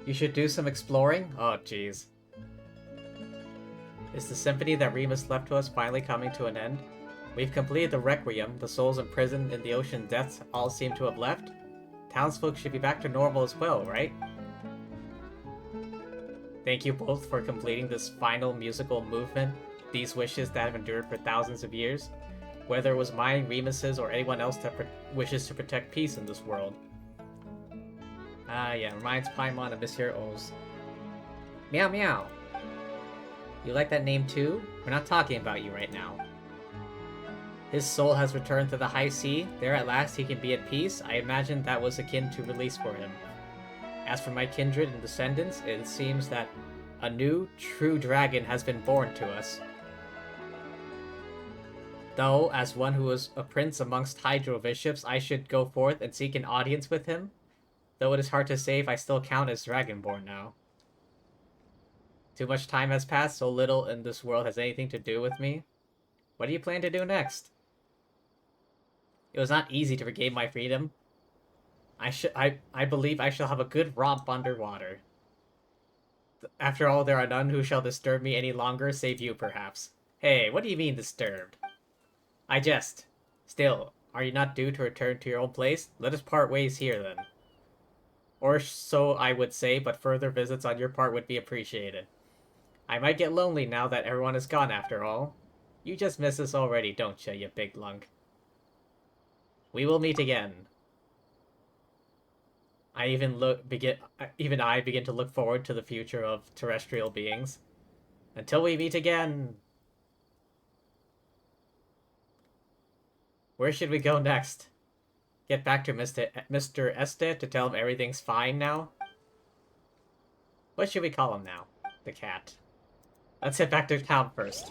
You should do some exploring? Oh, jeez. Is the symphony that Remus left to us finally coming to an end? We've completed the Requiem, the souls imprisoned in the ocean depths all seem to have left. Townsfolk should be back to normal as well, right? Thank you both for completing this final musical movement, these wishes that have endured for thousands of years. Whether it was mine, Remus's, or anyone else that wishes to protect peace in this world. Ah, yeah, reminds Paimon of Monsieur O's. Meow meow. You like that name too? We're not talking about you right now. His soul has returned to the high sea. There at last he can be at peace. I imagine that was akin to release for him. As for my kindred and descendants, it seems that a new, true dragon has been born to us. Though, as one who is a prince amongst Hydro bishops, I should go forth and seek an audience with him. Though it is hard to say if I still count as Dragonborn now. Too much time has passed, so little in this world has anything to do with me. What do you plan to do next? It was not easy to regain my freedom. I believe I shall have a good romp underwater. After all, there are none who shall disturb me any longer, save you, perhaps. Hey, what do you mean, disturbed? I jest. Still, are you not due to return to your own place? Let us part ways here, then. Or so I would say, but further visits on your part would be appreciated. I might get lonely now that everyone is gone after all. You just miss us already, don't you, you big lunk? We will meet again. Even I begin to look forward to the future of terrestrial beings. Until we meet again. Where should we go next? Get back to Mr. Este to tell him everything's fine now? What should we call him now? The cat. Let's head back to town first.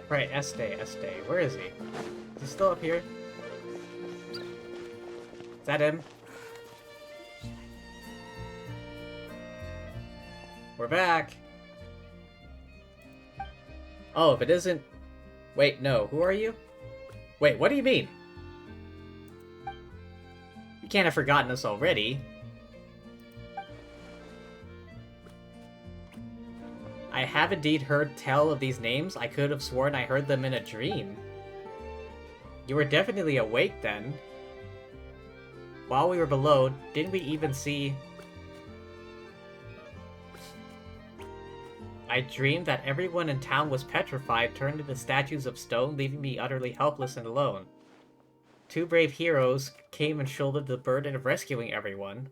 Right, Este. Where is he? Is he still up here? Is that him? We're back! Oh, if it isn't... Wait, no. Who are you? Wait, what do you mean? You can't have forgotten us already. I have indeed heard tell of these names. I could have sworn I heard them in a dream. You were definitely awake then. While we were below, didn't we even see... I dreamed that everyone in town was petrified, turned into statues of stone, leaving me utterly helpless and alone. Two brave heroes came and shouldered the burden of rescuing everyone.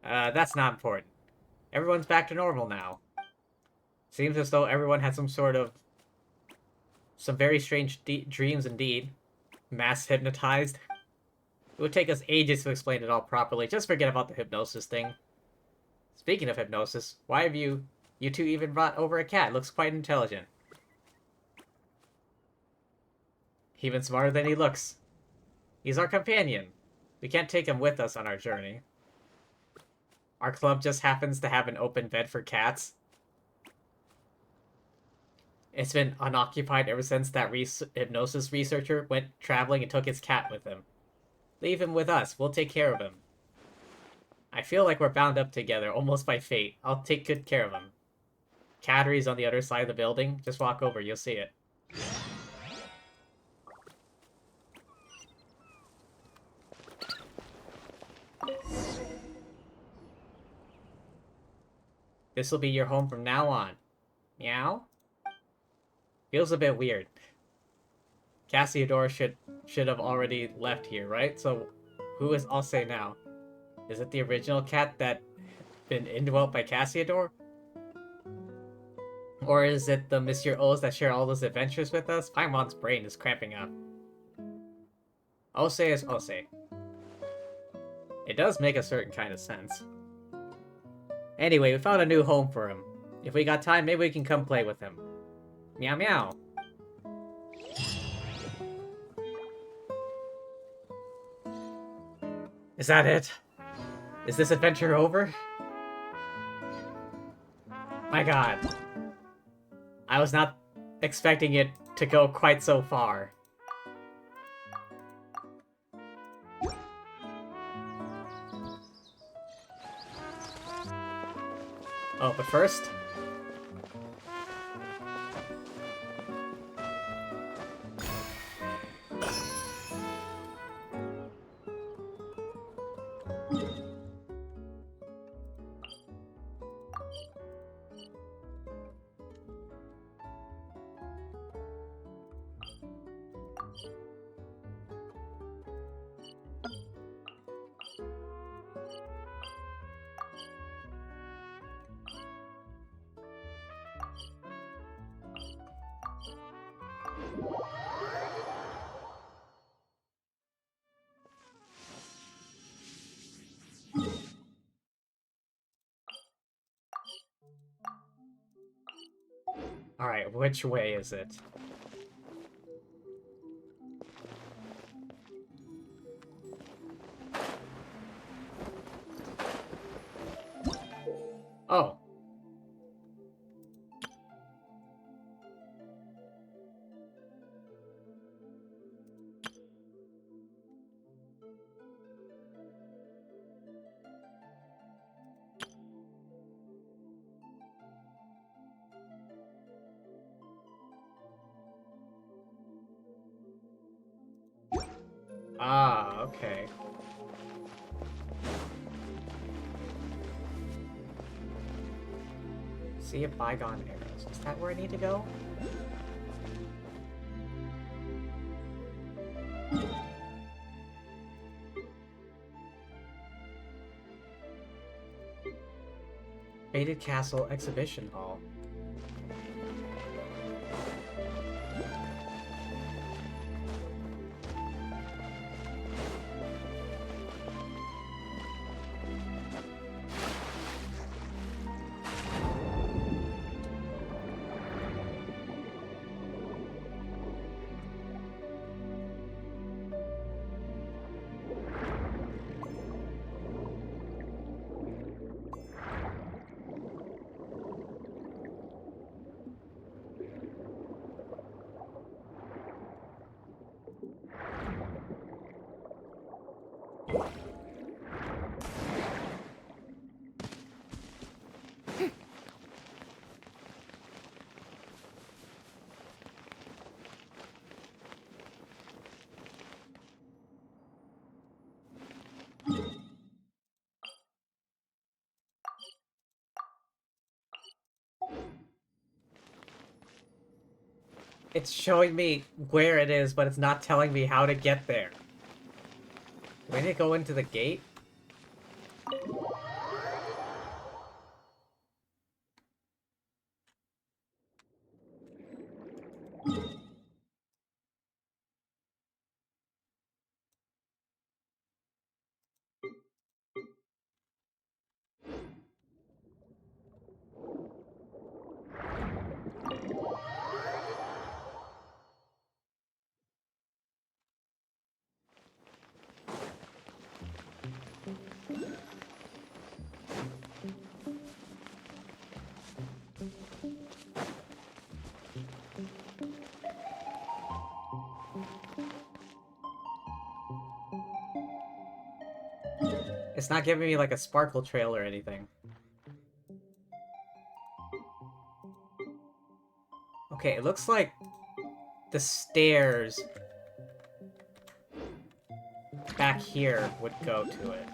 That's not important. Everyone's back to normal now. Seems as though everyone had some very strange dreams indeed. Mass hypnotized. It would take us ages to explain it all properly. Just forget about the hypnosis thing. Speaking of hypnosis, why have you two even brought over a cat? Looks quite intelligent. Even smarter than he looks. He's our companion. We can't take him with us on our journey. Our club just happens to have an open bed for cats. It's been unoccupied ever since that hypnosis researcher went traveling and took his cat with him. Leave him with us. We'll take care of him. I feel like we're bound up together, almost by fate. I'll take good care of him. Cattery's on the other side of the building. Just walk over, you'll see it. This'll be your home from now on. Meow? Feels a bit weird. Cassiodor should have already left here, right? So, who is I'll say now? Is it the original cat that been indwelt by Cassiodor? Or is it the Monsieur O's that share all those adventures with us? Paimon's brain is cramping up. Ose is Ose. It does make a certain kind of sense. Anyway, we found a new home for him. If we got time, maybe we can come play with him. Meow meow. Is that it? Is this adventure over? My god. I was not expecting it to go quite so far. Oh, but first... Alright, which way is it? Oh. Ah, okay. See if bygone arrows. Is that where I need to go? Faded Castle Exhibition Hall. It's showing me where it is, but it's not telling me how to get there. Do I need to go into the gate? It's not giving me like a sparkle trail or anything. Okay, it looks like the stairs back here would go to it.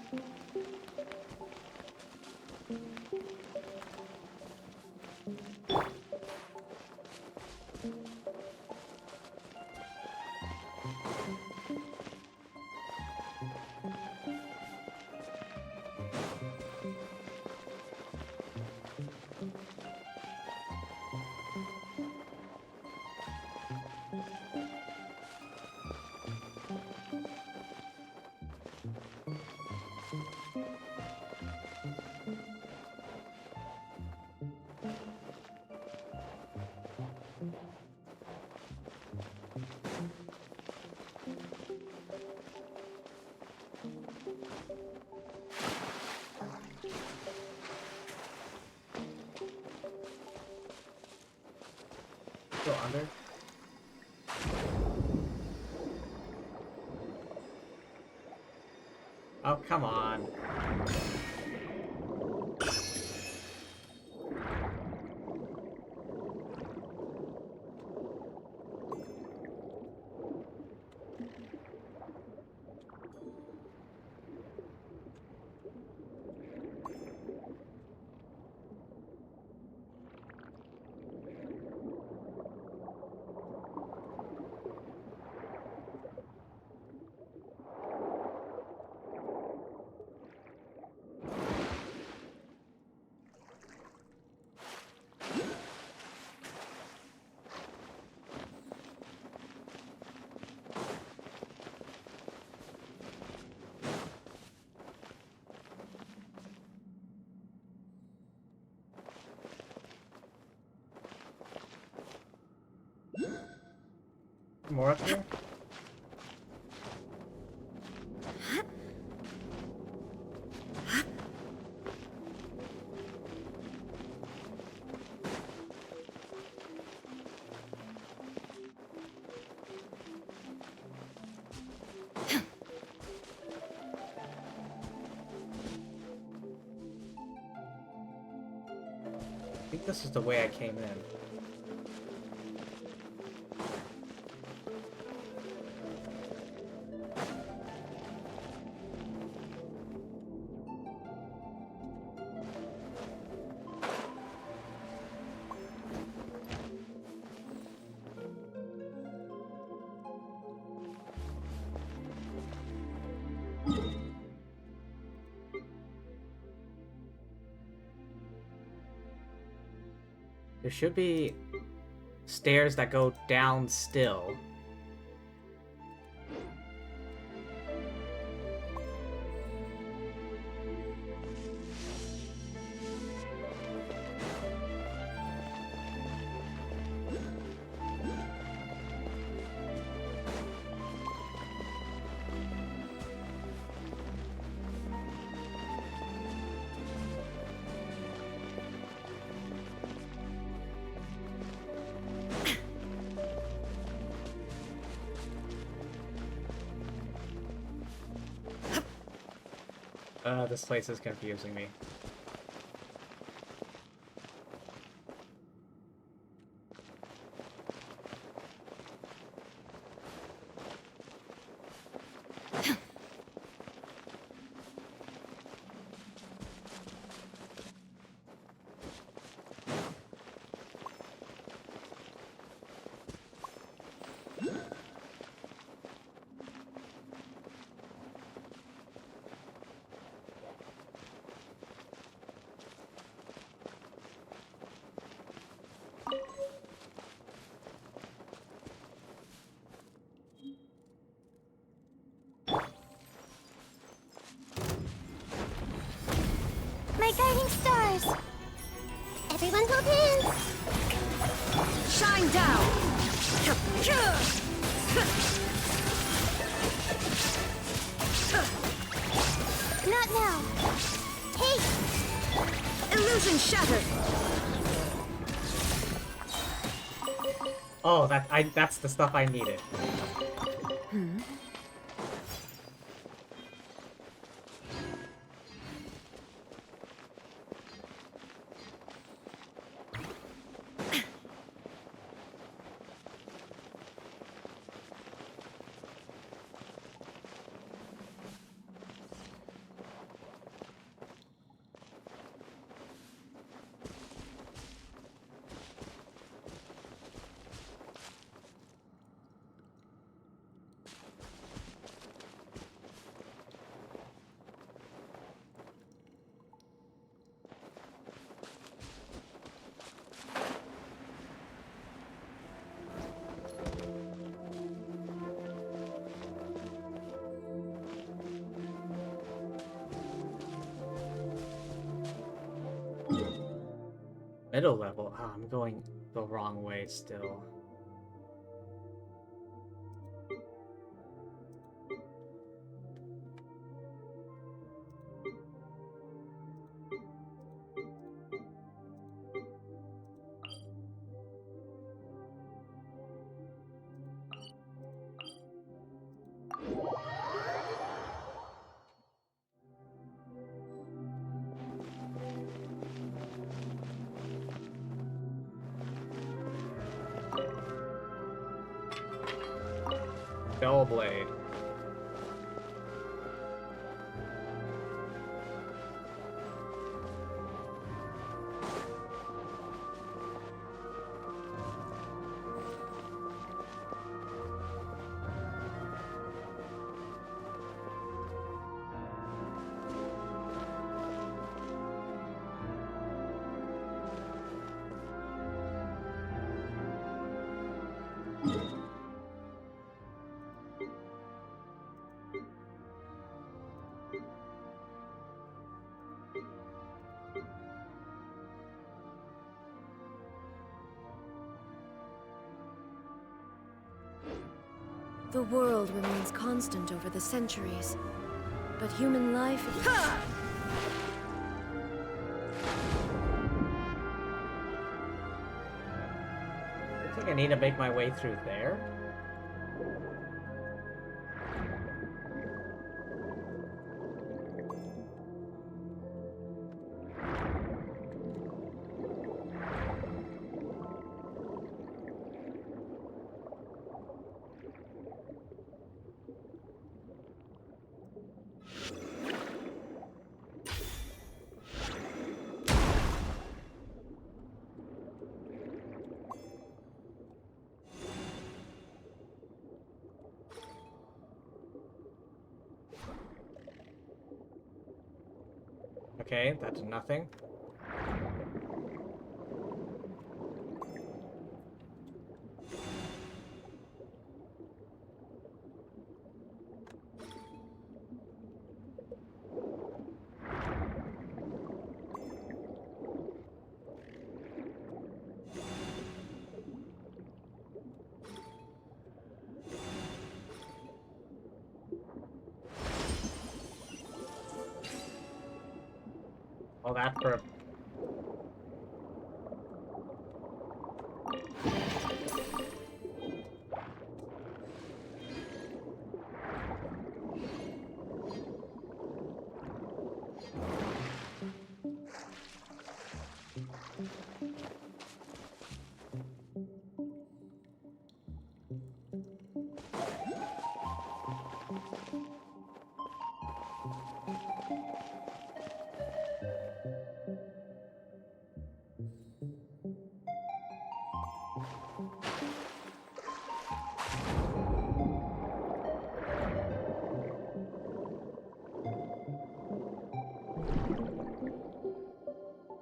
Go under. Oh, come on. More up here? I think this is the way I came in. There should be stairs that go down still. This place is confusing me. My guiding stars. Everyone will dance. Shine down! Not now. Hey, Illusion shattered! Oh, that's the stuff I needed. Middle level? Ah, I'm going the wrong way still. Bellblade. The world remains constant over the centuries, but human life... Ha! Looks like I need to make my way through there. Okay, that did nothing. All that for...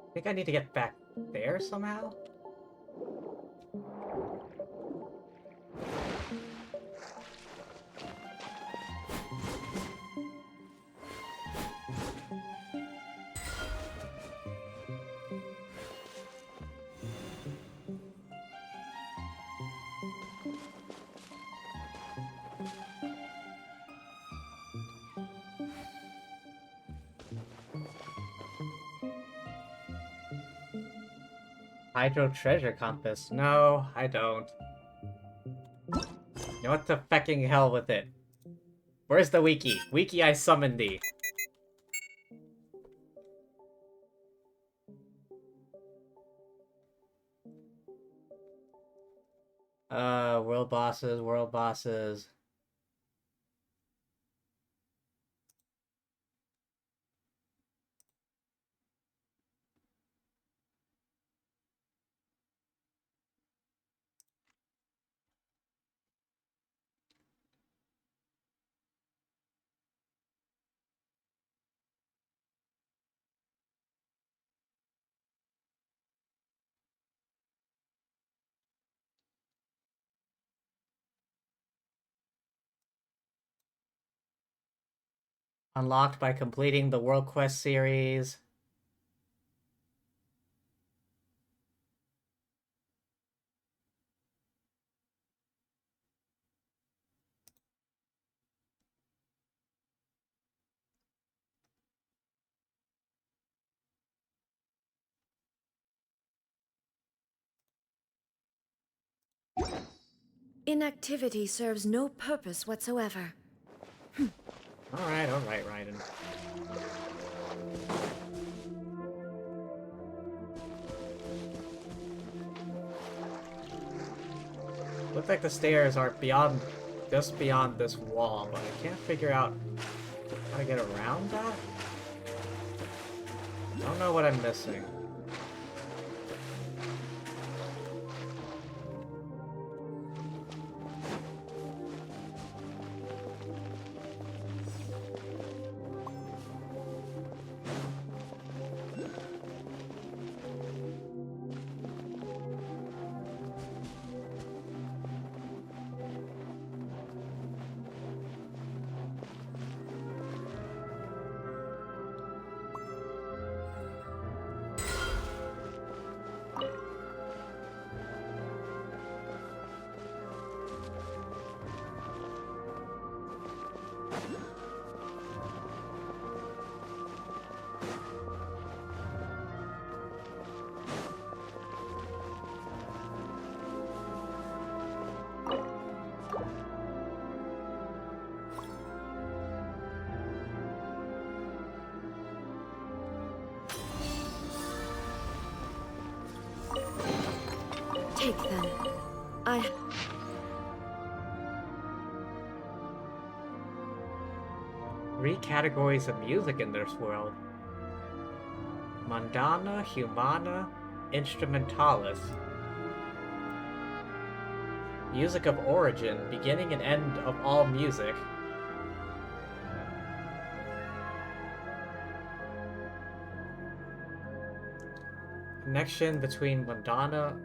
I think I need to get back there somehow? Hydro treasure compass. No, I don't. You know what the fecking hell with it? Where's the wiki? Wiki, I summon thee. World bosses, world bosses. Unlocked by completing the World Quest series. Inactivity serves no purpose whatsoever. Alright, Raiden. Looks like the stairs are just beyond this wall, but I can't figure out how to get around that? I don't know what I'm missing. Take them. I... Three categories of music in this world. Mundana, Humana, Instrumentalis. Music of origin, beginning and end of all music. Connection between Mundana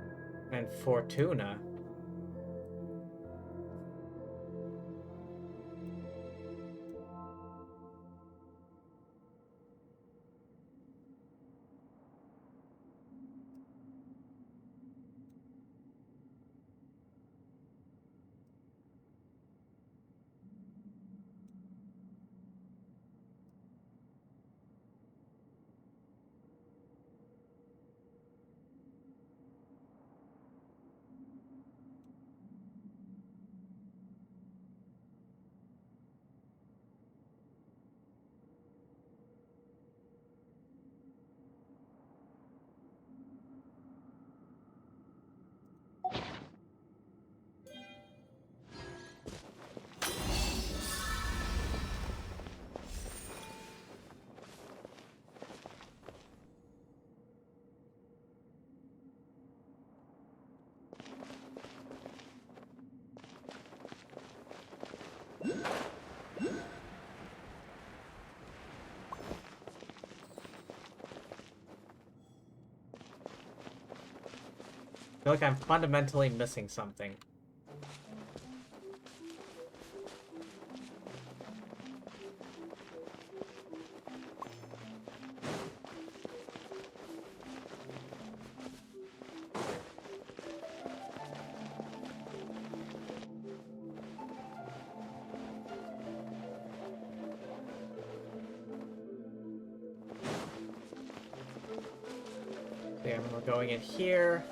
and Fortuna. I feel like I'm fundamentally missing something. Damn, we're going in here.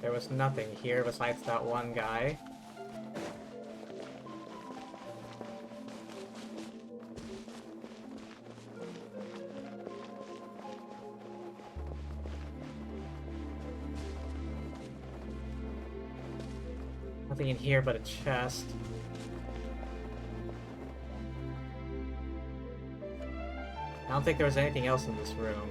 There was nothing here besides that one guy. Nothing in here but a chest. I don't think there was anything else in this room.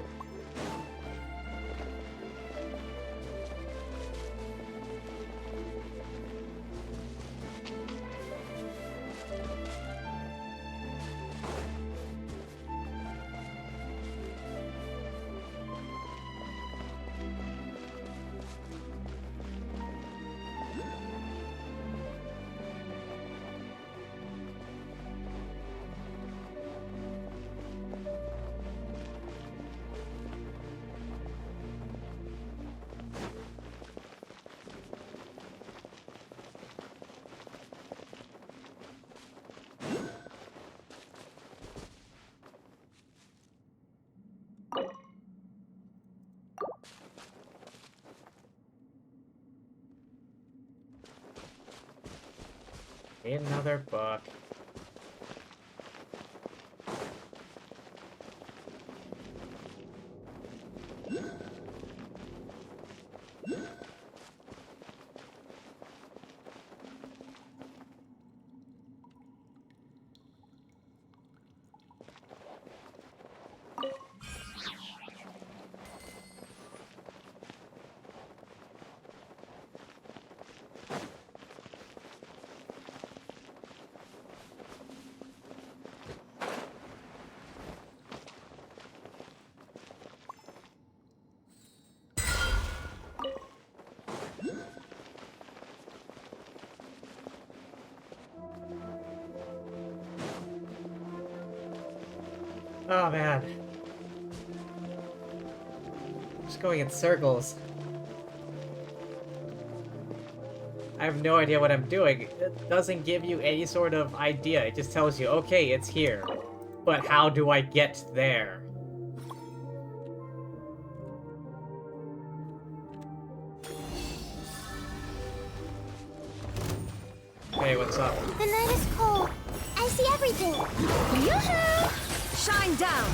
Another book. Oh man. Just going in circles. I have no idea what I'm doing. It doesn't give you any sort of idea. It just tells you, okay, it's here. But how do I get there? Hey, what's up? The night is cold. I see everything. Yoo-hoo! Shine down!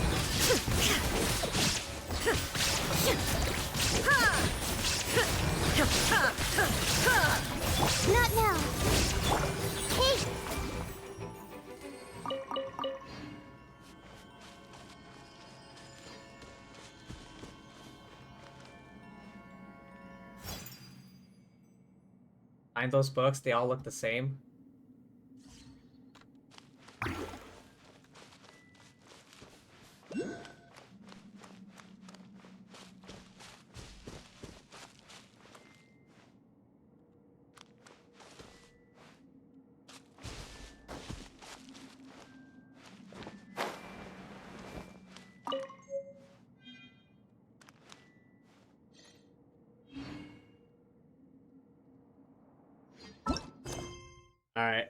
Not now. Hey! Find those books, they all look the same. Alright,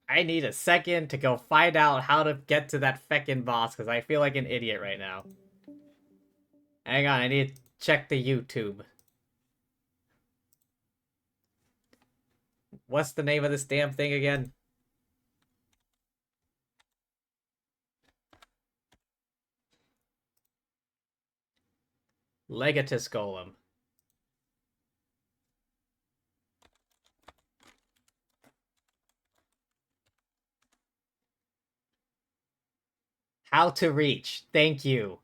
I need a second to go find out how to get to that feckin' boss, because I feel like an idiot right now. Hang on, I need to check the YouTube. What's the name of this damn thing again? Legatus Golem. How to reach. Thank you.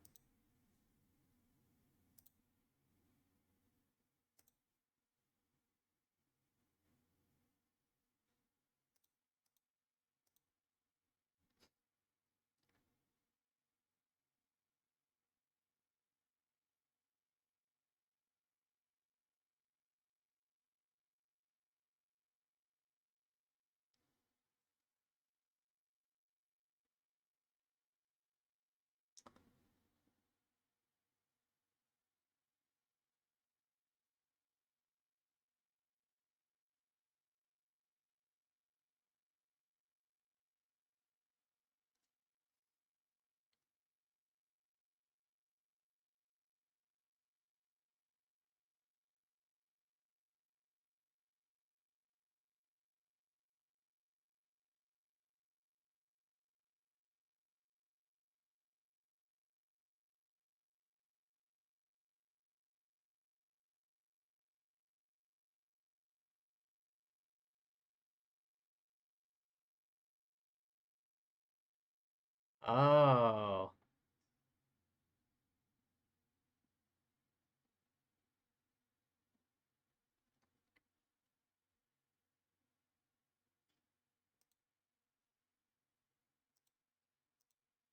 Oh.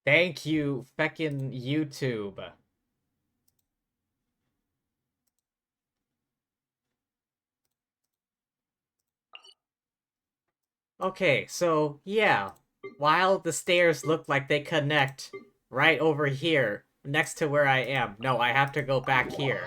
Thank you, feckin' YouTube. Okay, so, yeah. While the stairs look like they connect right over here, next to where I am. No, I have to go back here.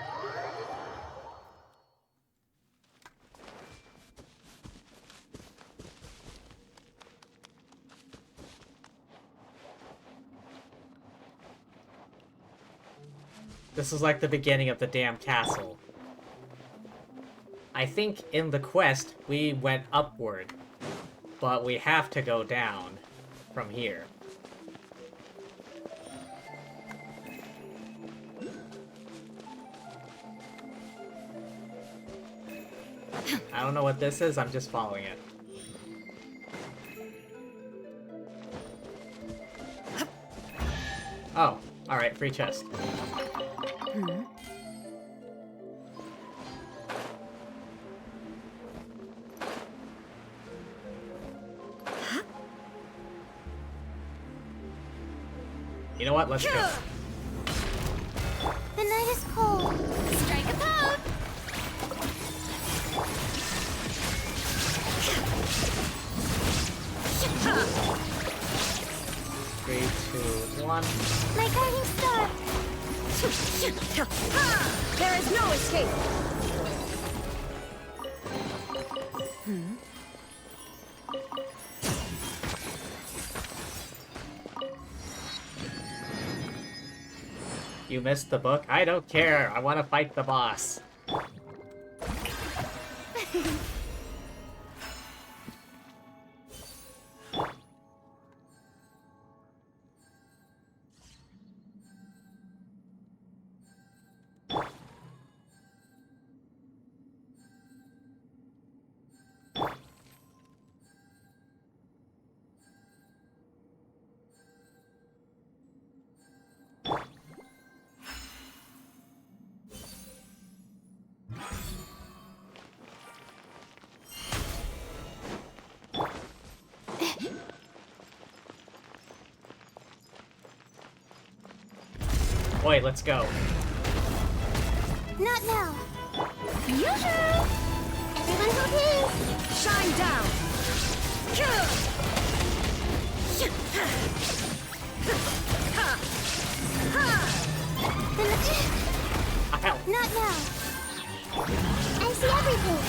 This is like the beginning of the damn castle. I think in the quest, we went upward. But we have to go down from here. I don't know what this is, I'm just following it. Oh, alright, free chest. You know what? Let's go. The night is cold. Strike a pose. 3, 2, 1. My guiding star. There is no escape! You missed the book? I don't care. I want to fight the boss. Wait, let's go. Not now. Yoo-hoo! Everyone hold hands. Shine down! Ow. Not now. I see everything.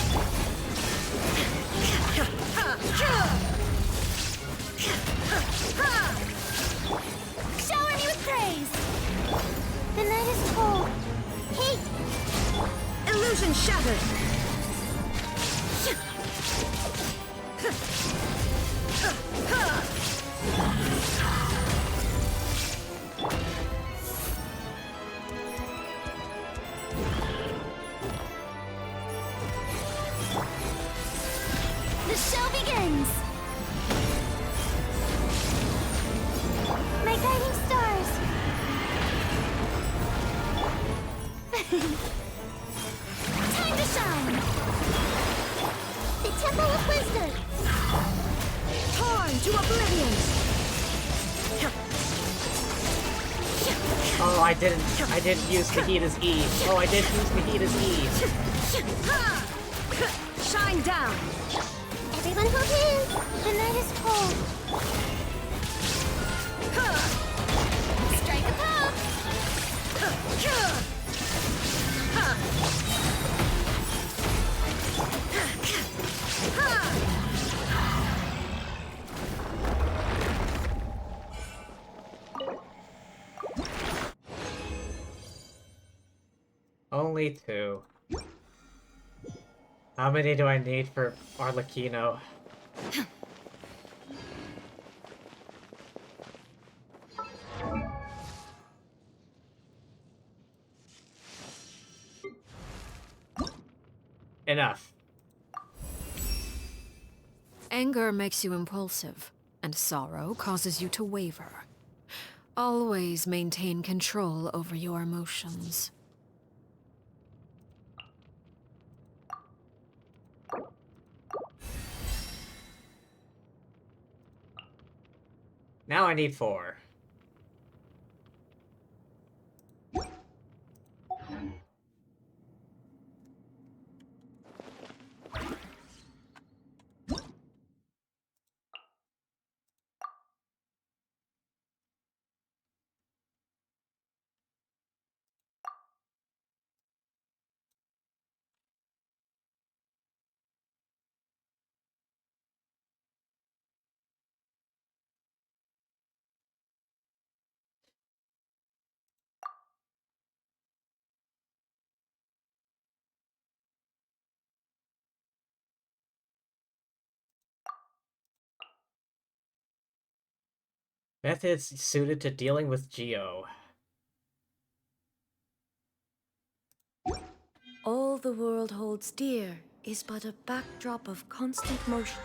Shower me with praise. The night is cold. Hey! Illusion shattered! The show begins! My guiding stars! Time to shine! The Temple of Wisdom! Torn to oblivion! Oh, I didn't use Vegeta's E. Oh, I did use Vegeta's E. Shine down! Everyone hold hands! The night is cold. Strike a Only 2. How many do I need for Arlecchino? Enough. Anger makes you impulsive, and sorrow causes you to waver. Always maintain control over your emotions. Now I need 4. Methods suited to dealing with Geo. All the world holds dear is but a backdrop of constant motion.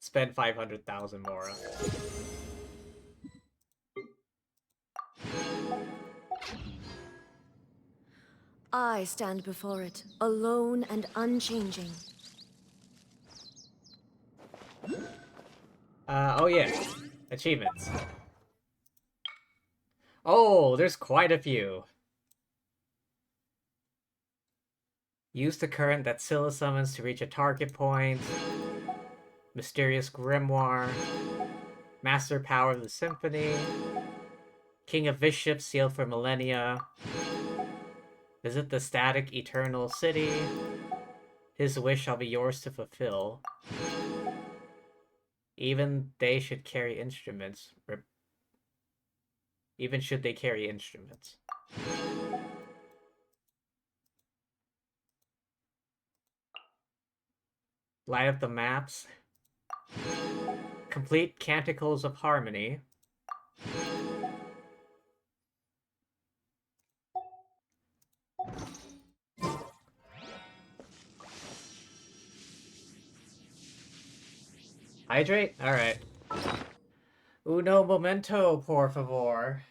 Spend 500,000 Mora. I stand before it, alone and unchanging. Oh yeah. Achievements. Oh, there's quite a few. Use the current that Scylla summons to reach a target point. Mysterious Grimoire. Master Power of the Symphony. King of Viship sealed for millennia. Visit the static eternal city. His wish shall be yours to fulfill. Even they should carry instruments. Even should they carry instruments. Light up the maps. Complete Canticles of Harmony. Hydrate? Alright. Uno momento, por favor.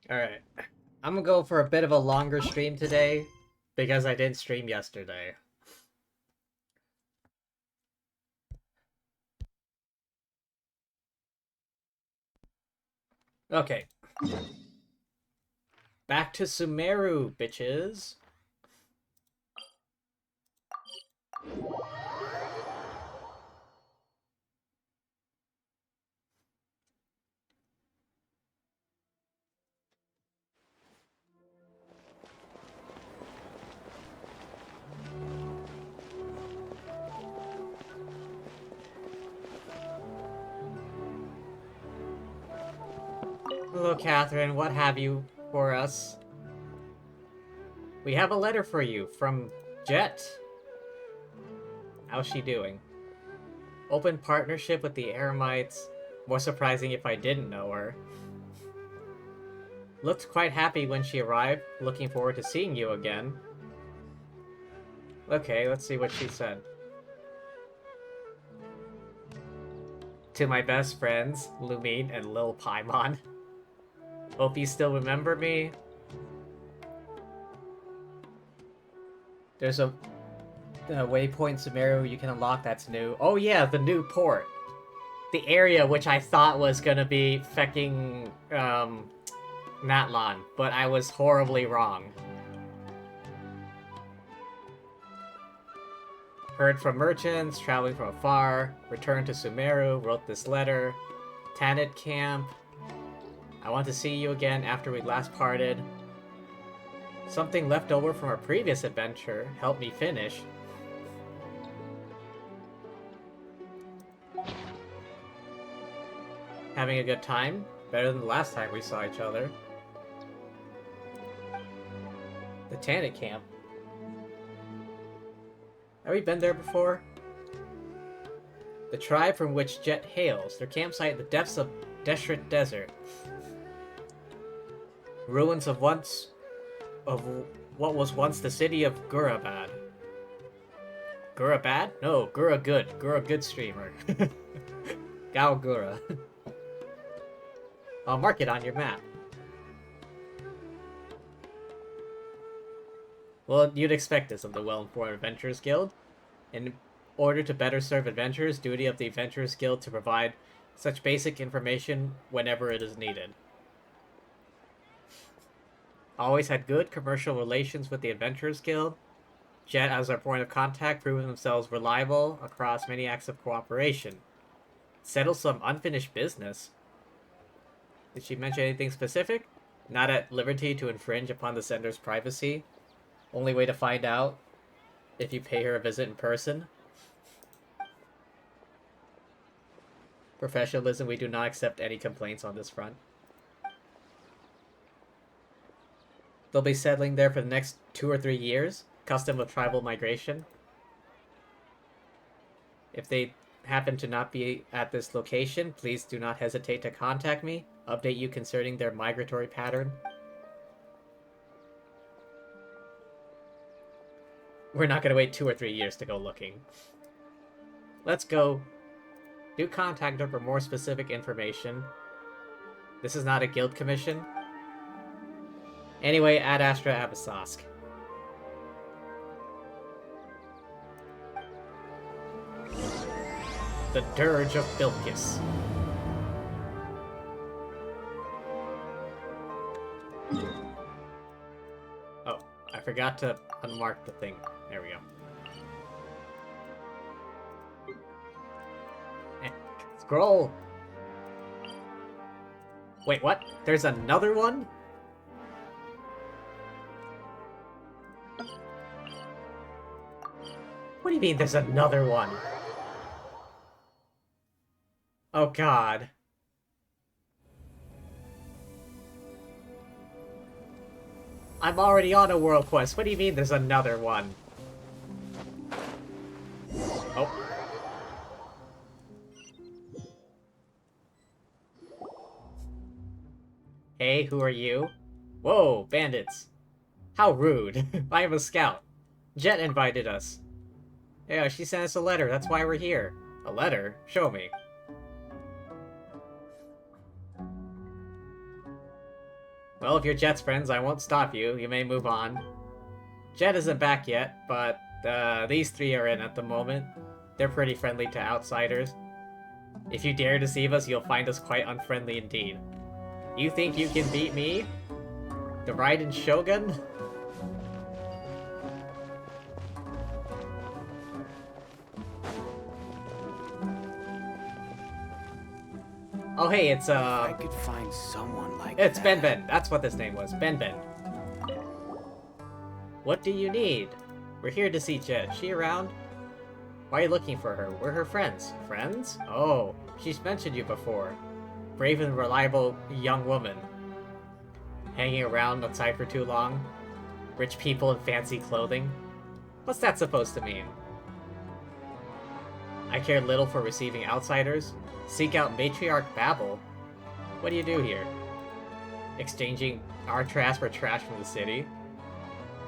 Alright. I'm gonna go for a bit of a longer stream today, because I didn't stream yesterday. Okay. Back to Sumeru, bitches. Hello, Catherine. What have you for us? We have a letter for you from Jet. How's she doing? Open partnership with the Eremites. More surprising if I didn't know her. Looked quite happy when she arrived. Looking forward to seeing you again. Okay, let's see what she said. To my best friends, Lumine and Lil Paimon. Hope you still remember me. There's a waypoint Sumeru you can unlock that's new. Oh yeah, the new port. The area which I thought was gonna be fecking Natlan, but I was horribly wrong. Heard from merchants, traveling from afar, returned to Sumeru, wrote this letter. Tanit camp. I want to see you again after we last parted. Something left over from our previous adventure helped me finish. Having a good time? Better than the last time we saw each other. The Tanit camp. Have we been there before? The tribe from which Jet hails. Their campsite in the depths of Deshret Desert. Ruins of what was once the city of Gurabad. Gurabad? No, Gura Good. Gura Good streamer. Gao Gura. I'll mark it on your map. Well, you'd expect this of the Well-Informed Adventurers Guild. In order to better serve adventurers, duty of the Adventurers Guild to provide such basic information whenever it is needed. Always had good commercial relations with the Adventurers Guild. Jet, as our point of contact, proven themselves reliable across many acts of cooperation. Settle some unfinished business. Did she mention anything specific? Not at liberty to infringe upon the sender's privacy. Only way to find out if you pay her a visit in person. Professionalism, we do not accept any complaints on this front. They'll be settling there for the next 2 or 3 years. Custom of tribal migration. If they happen to not be at this location, please do not hesitate to contact me. Update you concerning their migratory pattern. We're not gonna wait 2 or 3 years to go looking. Let's go. Do contact her for more specific information. This is not a guild commission. Anyway, Ad Astra Abyssosque. The Dirge of Bilkis. Oh, I forgot to unmark the thing. There we go. Scroll! Wait, what? There's another one? What do you mean there's another one? Oh god. I'm already on a world quest. What do you mean there's another one? Oh. Hey, who are you? Whoa, bandits. How rude. I am a scout. Jet invited us. Yeah, she sent us a letter. That's why we're here. A letter? Show me. Well, if you're Jet's friends, I won't stop you. You may move on. Jet isn't back yet, but these three are in at the moment. They're pretty friendly to outsiders. If you dare deceive us, you'll find us quite unfriendly indeed. You think you can beat me? The Raiden Shogun? Oh hey, it's If I could find someone like it's that. Ben. That's what this name was. Ben. What do you need? We're here to see Jet. She around? Why are you looking for her? We're her friends. Friends? Oh, she's mentioned you before. Brave and reliable young woman. Hanging around outside for too long? Rich people in fancy clothing? What's that supposed to mean? I care little for receiving outsiders. Seek out Matriarch Babel. What do you do here? Exchanging our trash for trash from the city.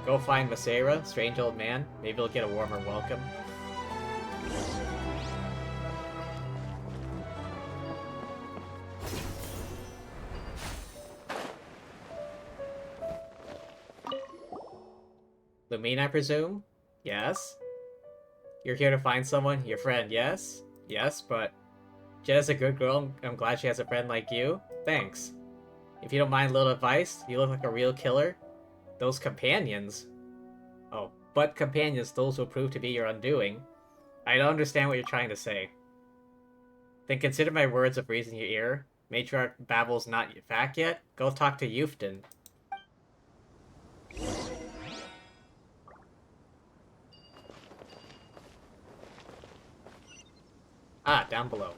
Go find Masera, strange old man. Maybe he'll get a warmer welcome. Lumine, I presume? Yes? You're here to find someone? Your friend, yes? Yes, but... Jet a good girl. I'm glad she has a friend like you. Thanks. If you don't mind a little advice, you look like a real killer. Those companions... Oh, but companions, those will prove to be your undoing. I don't understand what you're trying to say. Then consider my words of reason your ear. Matriarch Babel's not back yet? Go talk to Eufton. Ah, down below.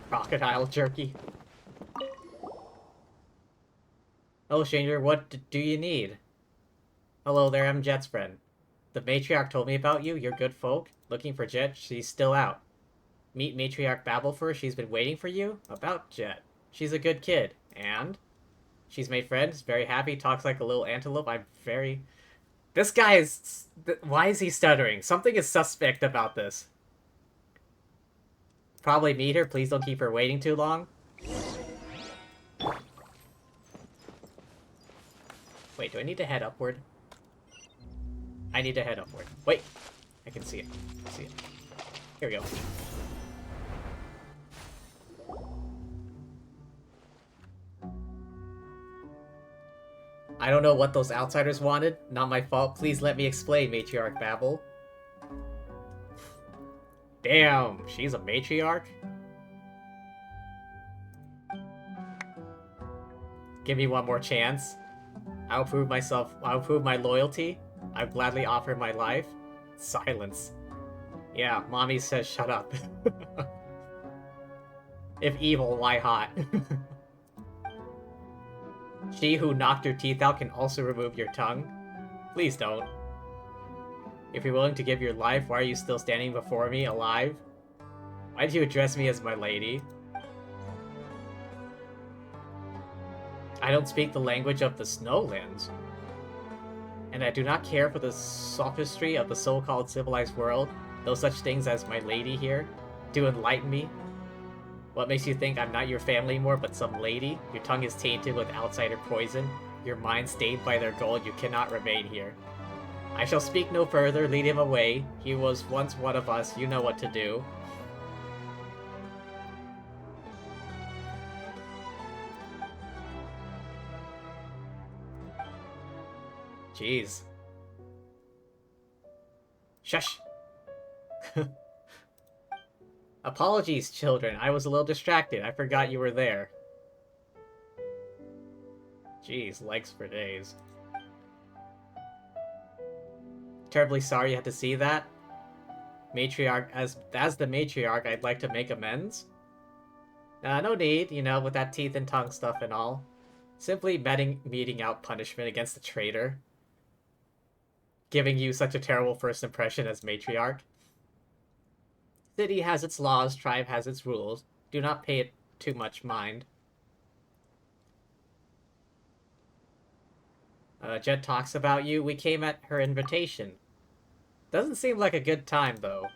Crocodile jerky. Hello, stranger. What do you need? Hello there, I'm Jet's friend. The Matriarch told me about you. You're good folk. Looking for Jet. She's still out. Meet Matriarch Babel first. She's been waiting for you. About Jet. She's a good kid. And? She's made friends. Very happy. Talks like a little antelope. I'm very... This guy is... Why is he stuttering? Something is suspect about this. Probably meet her. Please don't keep her waiting too long. Wait, do I need to head upward? I need to head upward. Wait! I can see it. See it. Here we go. I don't know what those outsiders wanted. Not my fault. Please let me explain, Matriarch Babel. Damn, she's a matriarch? Give me one more chance. I'll prove myself. I'll prove my loyalty. I'll gladly offer my life. Silence. Yeah, mommy says shut up. If evil, why hot? She who knocked your teeth out can also remove your tongue. Please don't. If you're willing to give your life, why are you still standing before me, alive? Why did you address me as my lady? I don't speak the language of the Snowlands. And I do not care for the sophistry of the so-called civilized world, no such things as my lady here, to enlighten me. What makes you think I'm not your family anymore, but some lady? Your tongue is tainted with outsider poison. Your mind stained by their gold. You cannot remain here. I shall speak no further. Lead him away. He was once one of us. You know what to do. Jeez. Shush. Apologies, children. I was a little distracted. I forgot you were there. Jeez, legs for days. Terribly sorry you had to see that. Matriarch, as the matriarch, I'd like to make amends. No need, you know, with that teeth and tongue stuff and all. Simply meting out punishment against the traitor. Giving you such a terrible first impression as matriarch. City has its laws, tribe has its rules. Do not pay it too much mind. Jet talks about you. We came at her invitation. Doesn't seem like a good time, though.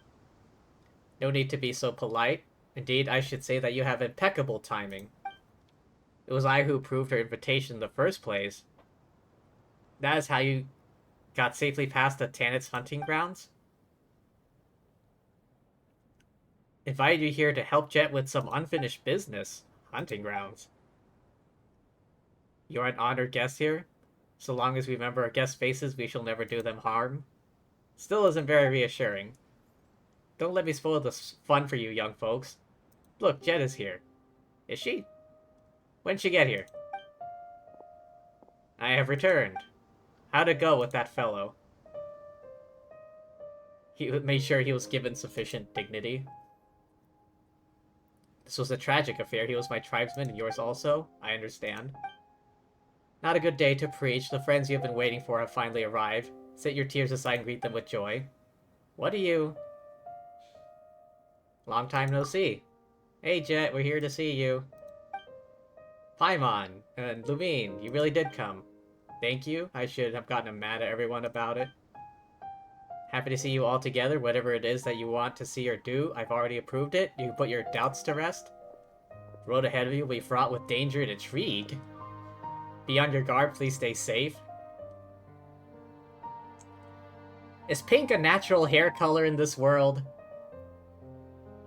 No need to be so polite. Indeed, I should say that you have impeccable timing. It was I who approved her invitation in the first place. That is how you got safely past the Tanit's hunting grounds? Invited you here to help Jet with some unfinished business. Hunting grounds. You're an honored guest here. So long as we remember our guest faces, we shall never do them harm. Still isn't very reassuring. Don't let me spoil the fun for you, young folks. Look, Jet is here. Is she? When'd she get here? I have returned. How'd it go with that fellow? He made sure he was given sufficient dignity. This was a tragic affair. He was my tribesman and yours also. I understand. Not a good day to preach. The friends you have been waiting for have finally arrived. Set your tears aside and greet them with joy. What are you? Long time no see. Hey Jet, we're here to see you. Paimon and Lumine, you really did come. Thank you. I should have gotten mad at everyone about it. Happy to see you all together. Whatever it is that you want to see or do, I've already approved it. You can put your doubts to rest. The road ahead of you will be fraught with danger and intrigue. Be on your guard. Please stay safe. Is pink a natural hair color in this world?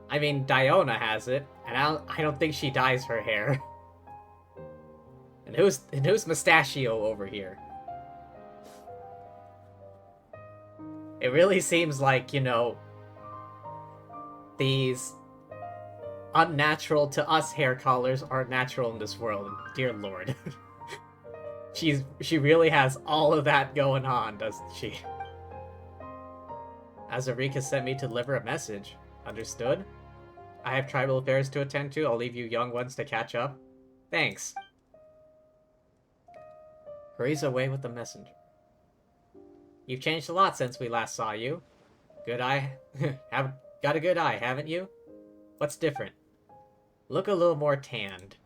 I mean, Diona has it, and I don't think she dyes her hair. And who's Mustachio over here? It really seems like, you know, these unnatural to us hair colors are natural in this world. Dear Lord. She really has all of that going on, doesn't she? Azarika sent me to deliver a message. Understood? I have tribal affairs to attend to. I'll leave you young ones to catch up. Thanks. Hurries away with the messenger. You've changed a lot since we last saw you. Good eye. Have got a good eye, haven't you? What's different? Look a little more tanned.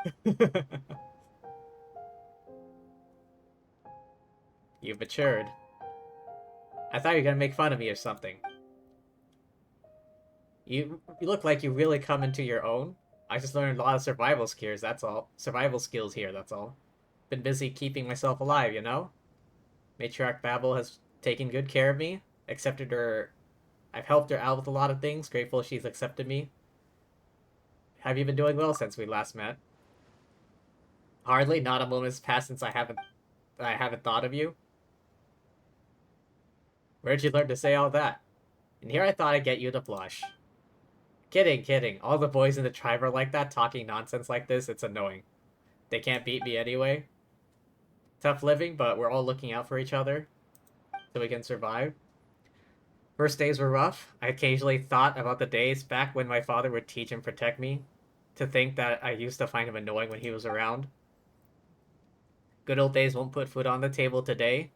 You've matured. I thought you were gonna make fun of me or something. You look like you really come into your own. I just learned a lot of survival skills, that's all. Survival skills here, that's all. Been busy keeping myself alive, you know? Matriarch Babel has taken good care of me. Accepted her... I've helped her out with a lot of things. Grateful she's accepted me. Have you been doing well since we last met? Hardly. Not a moment's passed since I haven't thought of you. Where'd you learn to say all that? And here I thought I'd get you to blush. Kidding, kidding. All the boys in the tribe are like that, talking nonsense like this. It's annoying. They can't beat me anyway. tough living, but we're all looking out for each other so we can survive. First days were rough. I occasionally thought about the days back when my father would teach and protect me, to think that I used to find him annoying when he was around. Good old days won't put food on the table today.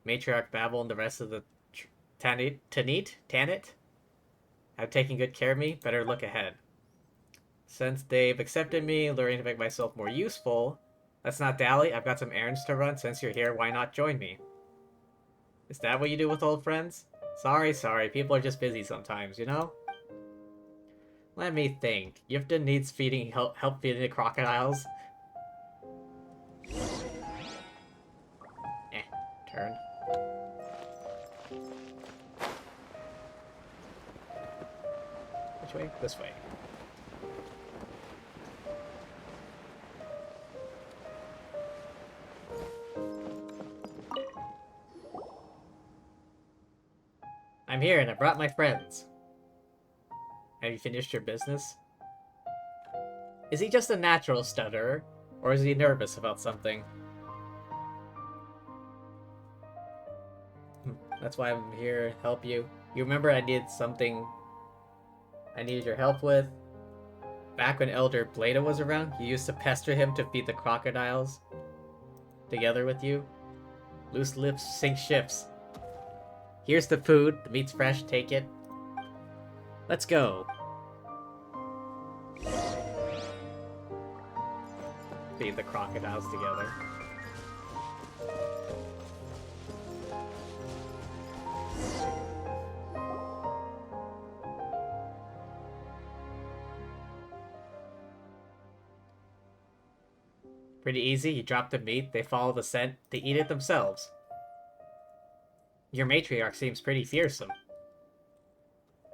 Matriarch Babel and the rest of the Tanit have taken good care of me. Better look ahead. Since they've accepted me, learning to make myself more useful, let's not dally. I've got some errands to run. Since you're here, why not join me? Is that what you do with old friends? Sorry. People are just busy sometimes, you know? Let me think. Yifton needs help feeding the crocodiles. Turn. Which way? This way. I'm here and I brought my friends. Have you finished your business? Is he just a natural stutterer, or is he nervous about something? That's why I'm here to help you. You remember I needed something I needed your help with? Back when Elder Blada was around, you used to pester him to feed the crocodiles together with you. Loose lips sink ships. Here's the food. The meat's fresh. Take it. Let's go. Feed the crocodiles together. Pretty easy. You drop the meat, they follow the scent, they eat it themselves. Your matriarch seems pretty fearsome.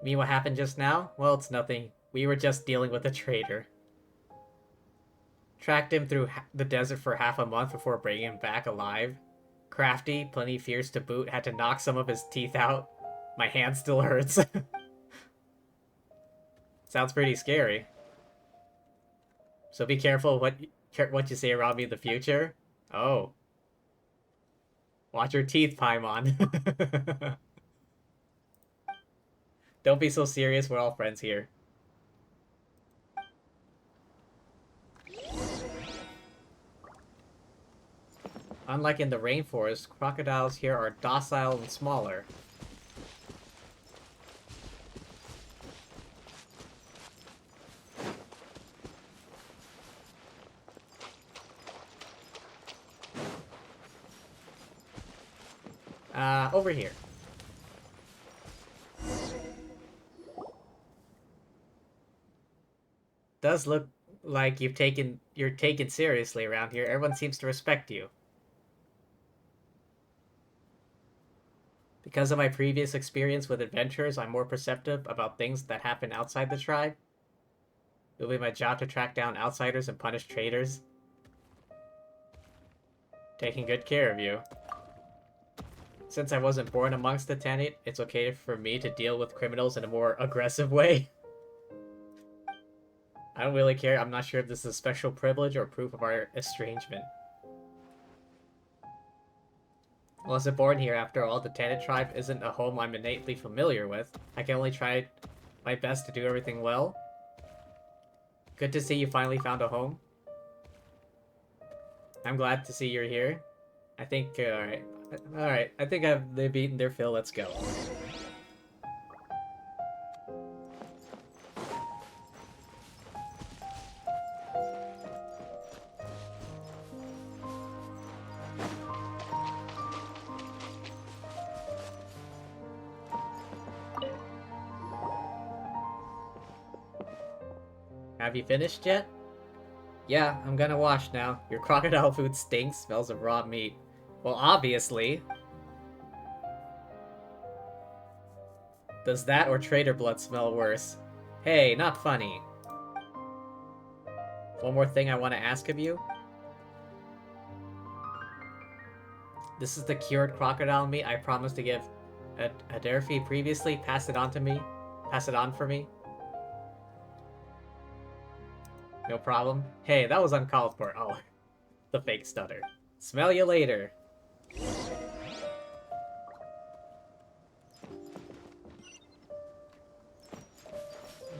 Mean what happened just now? Well, it's nothing. We were just dealing with a traitor. Tracked him through the desert for half a month before bringing him back alive. Crafty, plenty fierce to boot, had to knock some of his teeth out. My hand still hurts. Sounds pretty scary. So be careful what you say around me in the future. Oh. Watch your teeth, Paimon. Don't be so serious, we're all friends here. Unlike in the rainforest, crocodiles here are docile and smaller. Over here. Does look like you're taken seriously around here. Everyone seems to respect you. Because of my previous experience with adventurers, I'm more perceptive about things that happen outside the tribe. It'll be my job to track down outsiders and punish traitors. Taking good care of you. Since I wasn't born amongst the Tanit, it's okay for me to deal with criminals in a more aggressive way. I don't really care. I'm not sure if this is a special privilege or proof of our estrangement. I wasn't born here after all. The Tanit tribe isn't a home I'm innately familiar with. I can only try my best to do everything well. Good to see you finally found a home. I'm glad to see you're here. I think, alright. I think they've eaten their fill. Let's go. Have you finished yet? Yeah, I'm gonna wash now. Your crocodile food stinks, smells of raw meat. Well, obviously. Does that or traitor blood smell worse? Hey, not funny. One more thing I want to ask of you. This is the cured crocodile meat I promised to give Adelphi previously. Pass it on to me. Pass it on for me. No problem. Hey, that was uncalled for. Oh, the fake stutter. Smell you later. Let's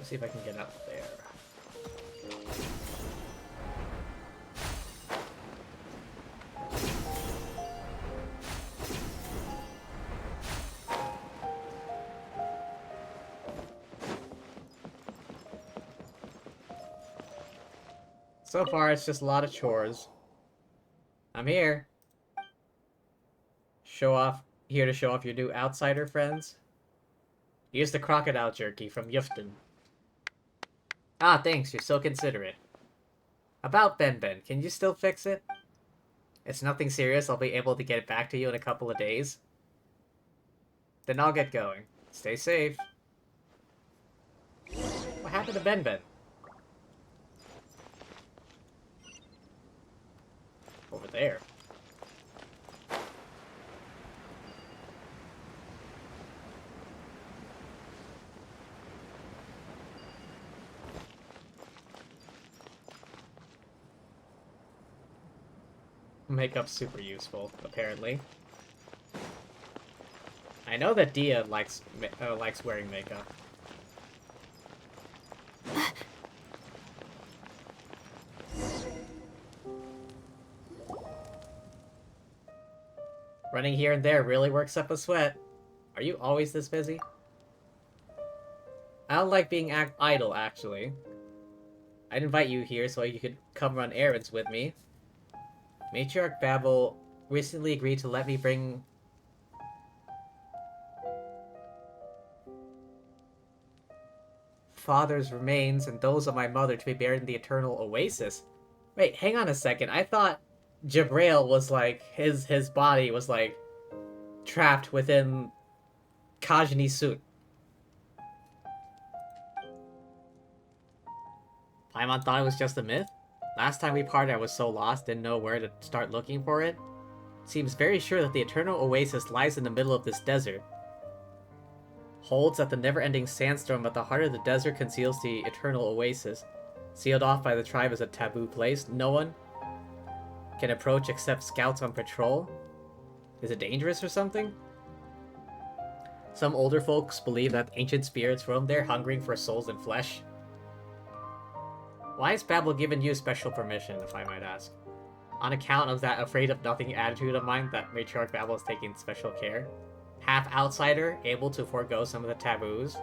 see if I can get up there. So far, it's just a lot of chores. I'm here. Here to show off your new outsider friends. Use the crocodile jerky from Yufton. Ah, thanks, you're so considerate. About Ben, can you still fix it? It's nothing serious, I'll be able to get it back to you in a couple of days. Then I'll get going. Stay safe. What happened to Ben? Over there. Makeup's super useful, apparently. I know that Dia likes wearing makeup. Running here and there really works up a sweat. Are you always this busy? I don't like being idle, actually. I'd invite you here so you could come run errands with me. Matriarch Babel recently agreed to let me bring... father's remains and those of my mother to be buried in the eternal oasis. Wait, hang on a second. I thought Jabrail was like, his body was like trapped within Kajni's suit. Paimon thought it was just a myth? Last time we parted I was so lost, didn't know where to start looking for it. Seems very sure that the eternal oasis lies in the middle of this desert. Holds that the never-ending sandstorm at the heart of the desert conceals the eternal oasis. Sealed off by the tribe as a taboo place, no one can approach except scouts on patrol. Is it dangerous or something? Some older folks believe that ancient spirits roam there hungering for souls and flesh. Why has Babel given you special permission, if I might ask? On account of that afraid-of-nothing attitude of mine that Matriarch Babel is taking special care? Half outsider, able to forego some of the taboos?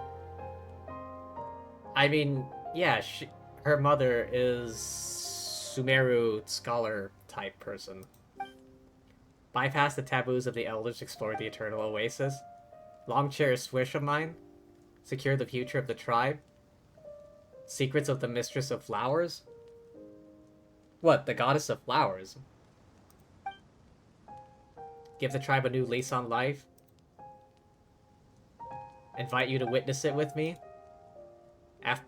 I mean, yeah, her mother is Sumeru scholar-type person. Bypass the taboos of the elders, explore the eternal oasis. Long cherished wish of mine? Secure the future of the tribe? Secrets of the Mistress of Flowers? What, the Goddess of Flowers? Give the tribe a new lease on life? Invite you to witness it with me?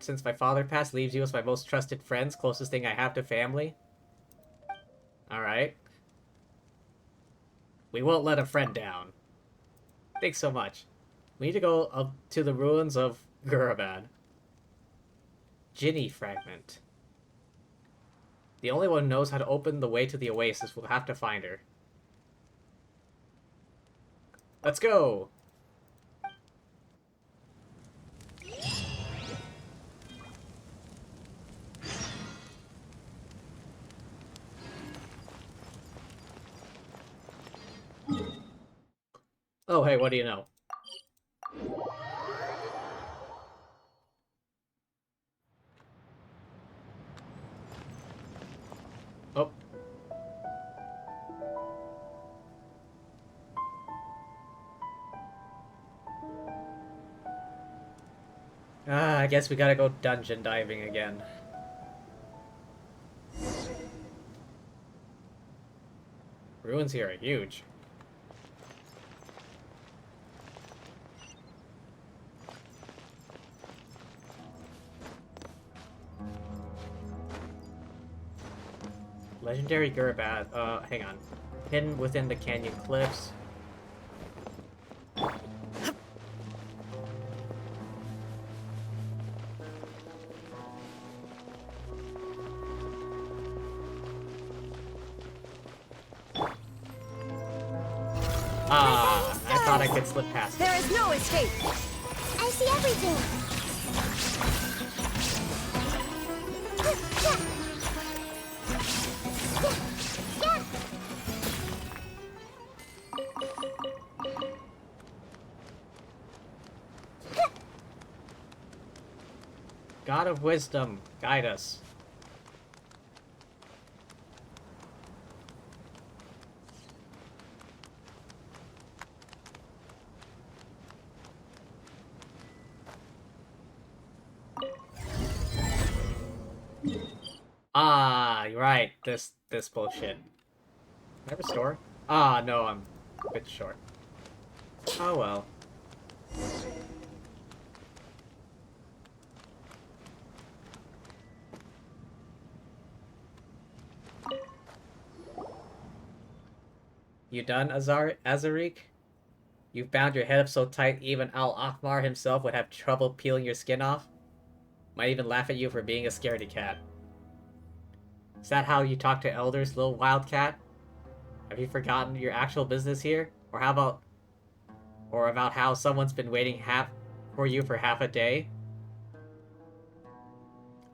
Since my father passed, leaves you as my most trusted friends, closest thing I have to family? Alright. We won't let a friend down. Thanks so much. We need to go up to the ruins of Gurabad. Ginny fragment. The only one who knows how to open the way to the oasis will have to find her. Let's go! Oh, hey, what do you know? Oh. I guess we gotta go dungeon diving again. Ruins here are huge. Legendary Gurabad, hang on. Hidden within the canyon cliffs. I could slip past. There is no escape! I see everything. God of wisdom, guide us. Ah, you're right. This bullshit. Can I restore? Ah, no, I'm a bit short. Oh well. You done, Azarik? You've bound your head up so tight even Al-Ahmar himself would have trouble peeling your skin off? Might even laugh at you for being a scaredy cat. Is that how you talk to elders, little wildcat? Have you forgotten your actual business here? Or about how someone's been waiting for you for half a day?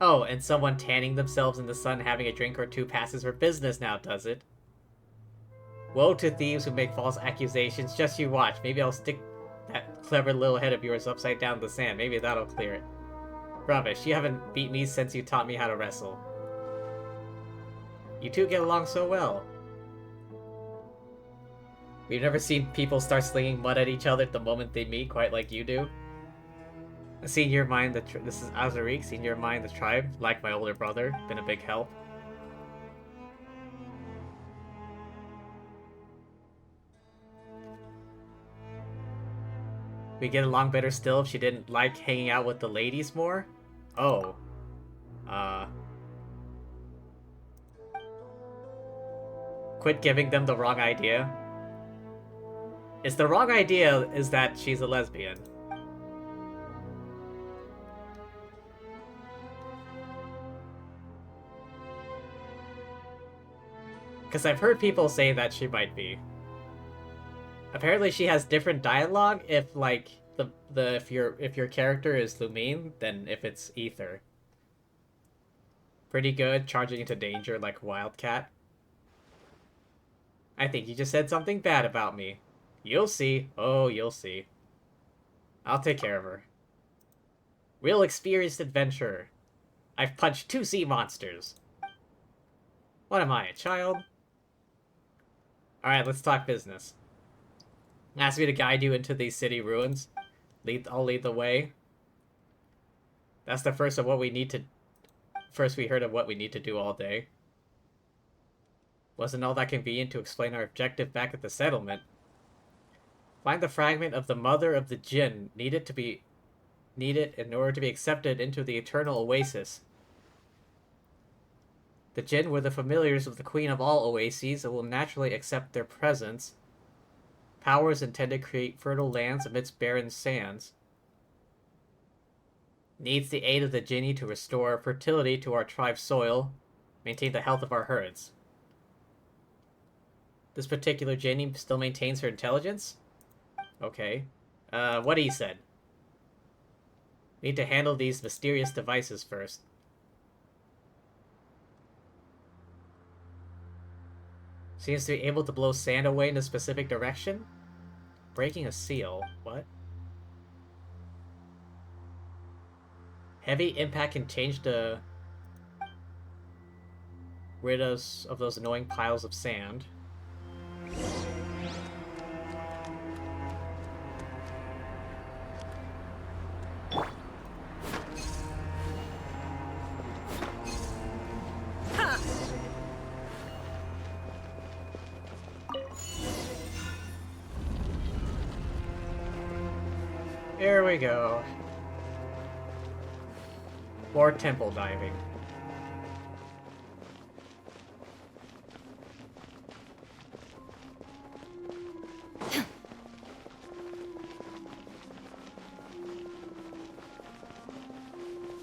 Oh, and someone tanning themselves in the sun having a drink or two passes for business now, does it? Woe to thieves who make false accusations. Just you watch. Maybe I'll stick that clever little head of yours upside down in the sand. Maybe that'll clear it. Rubbish. You haven't beat me since you taught me how to wrestle. You two get along so well. We've never seen people start slinging mud at each other the moment they meet, quite like you do. Seeing your mind, this is Azarik. Seeing your mind, the tribe, like my older brother, been a big help. We get along better still if she didn't like hanging out with the ladies more? Oh. Quit giving them the wrong idea. It's the wrong idea is that she's a lesbian. Because I've heard people say that she might be. Apparently she has different dialogue if like if your character is Lumine than if it's Ether. Pretty good, charging into danger like Wildcat. I think you just said something bad about me. You'll see. Oh, you'll see. I'll take care of her. Real experienced adventurer. I've punched 2 sea monsters. What am I, a child? Alright, let's talk business. Ask me to guide you into these city ruins. I'll lead the way. That's the first we heard of what we need to do all day. Wasn't all that convenient to explain our objective back at the settlement. Find the fragment of the mother of the Jinn needed in order to be accepted into the eternal oasis. The Jinn were the familiars of the queen of all oases and will naturally accept their presence. Powers intended to create fertile lands amidst barren sands. Needs the aid of the Jinni to restore fertility to our tribe's soil, maintain the health of our herds. This particular Jinni still maintains her intelligence? Okay. What he said. Need to handle these mysterious devices first. Seems to be able to blow sand away in a specific direction? Breaking a seal. What? Heavy impact can change the rid us of those annoying piles of sand. Here we go. More temple diving.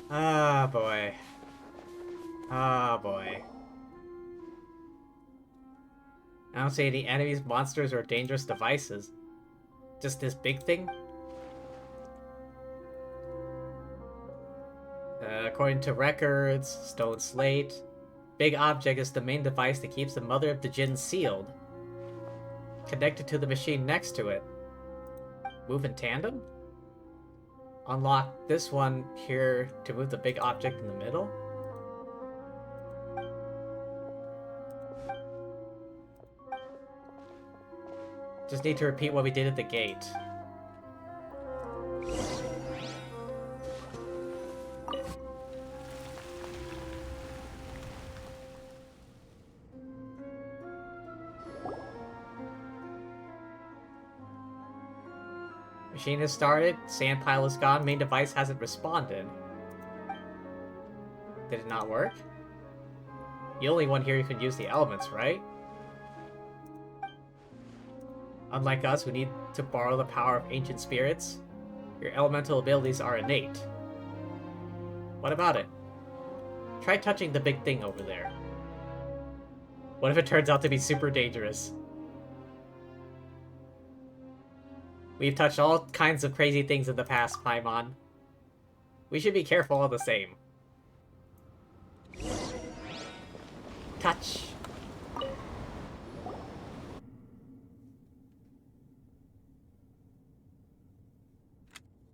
Ah, boy. Ah, boy. I don't see any enemies, monsters, or dangerous devices. Just this big thing? According to records, stone slate. Big object is the main device that keeps the Mother of the Jinn sealed. Connected to the machine next to it. Move in tandem? Unlock this one here to move the big object in the middle? Just need to repeat what we did at the gate. Machine has started, sand pile is gone, main device hasn't responded. Did it not work? The only one here who can use the elements, right? Unlike us, who need to borrow the power of ancient spirits, your elemental abilities are innate. What about it? Try touching the big thing over there. What if it turns out to be super dangerous? We've touched all kinds of crazy things in the past, Paimon. We should be careful all the same. Touch.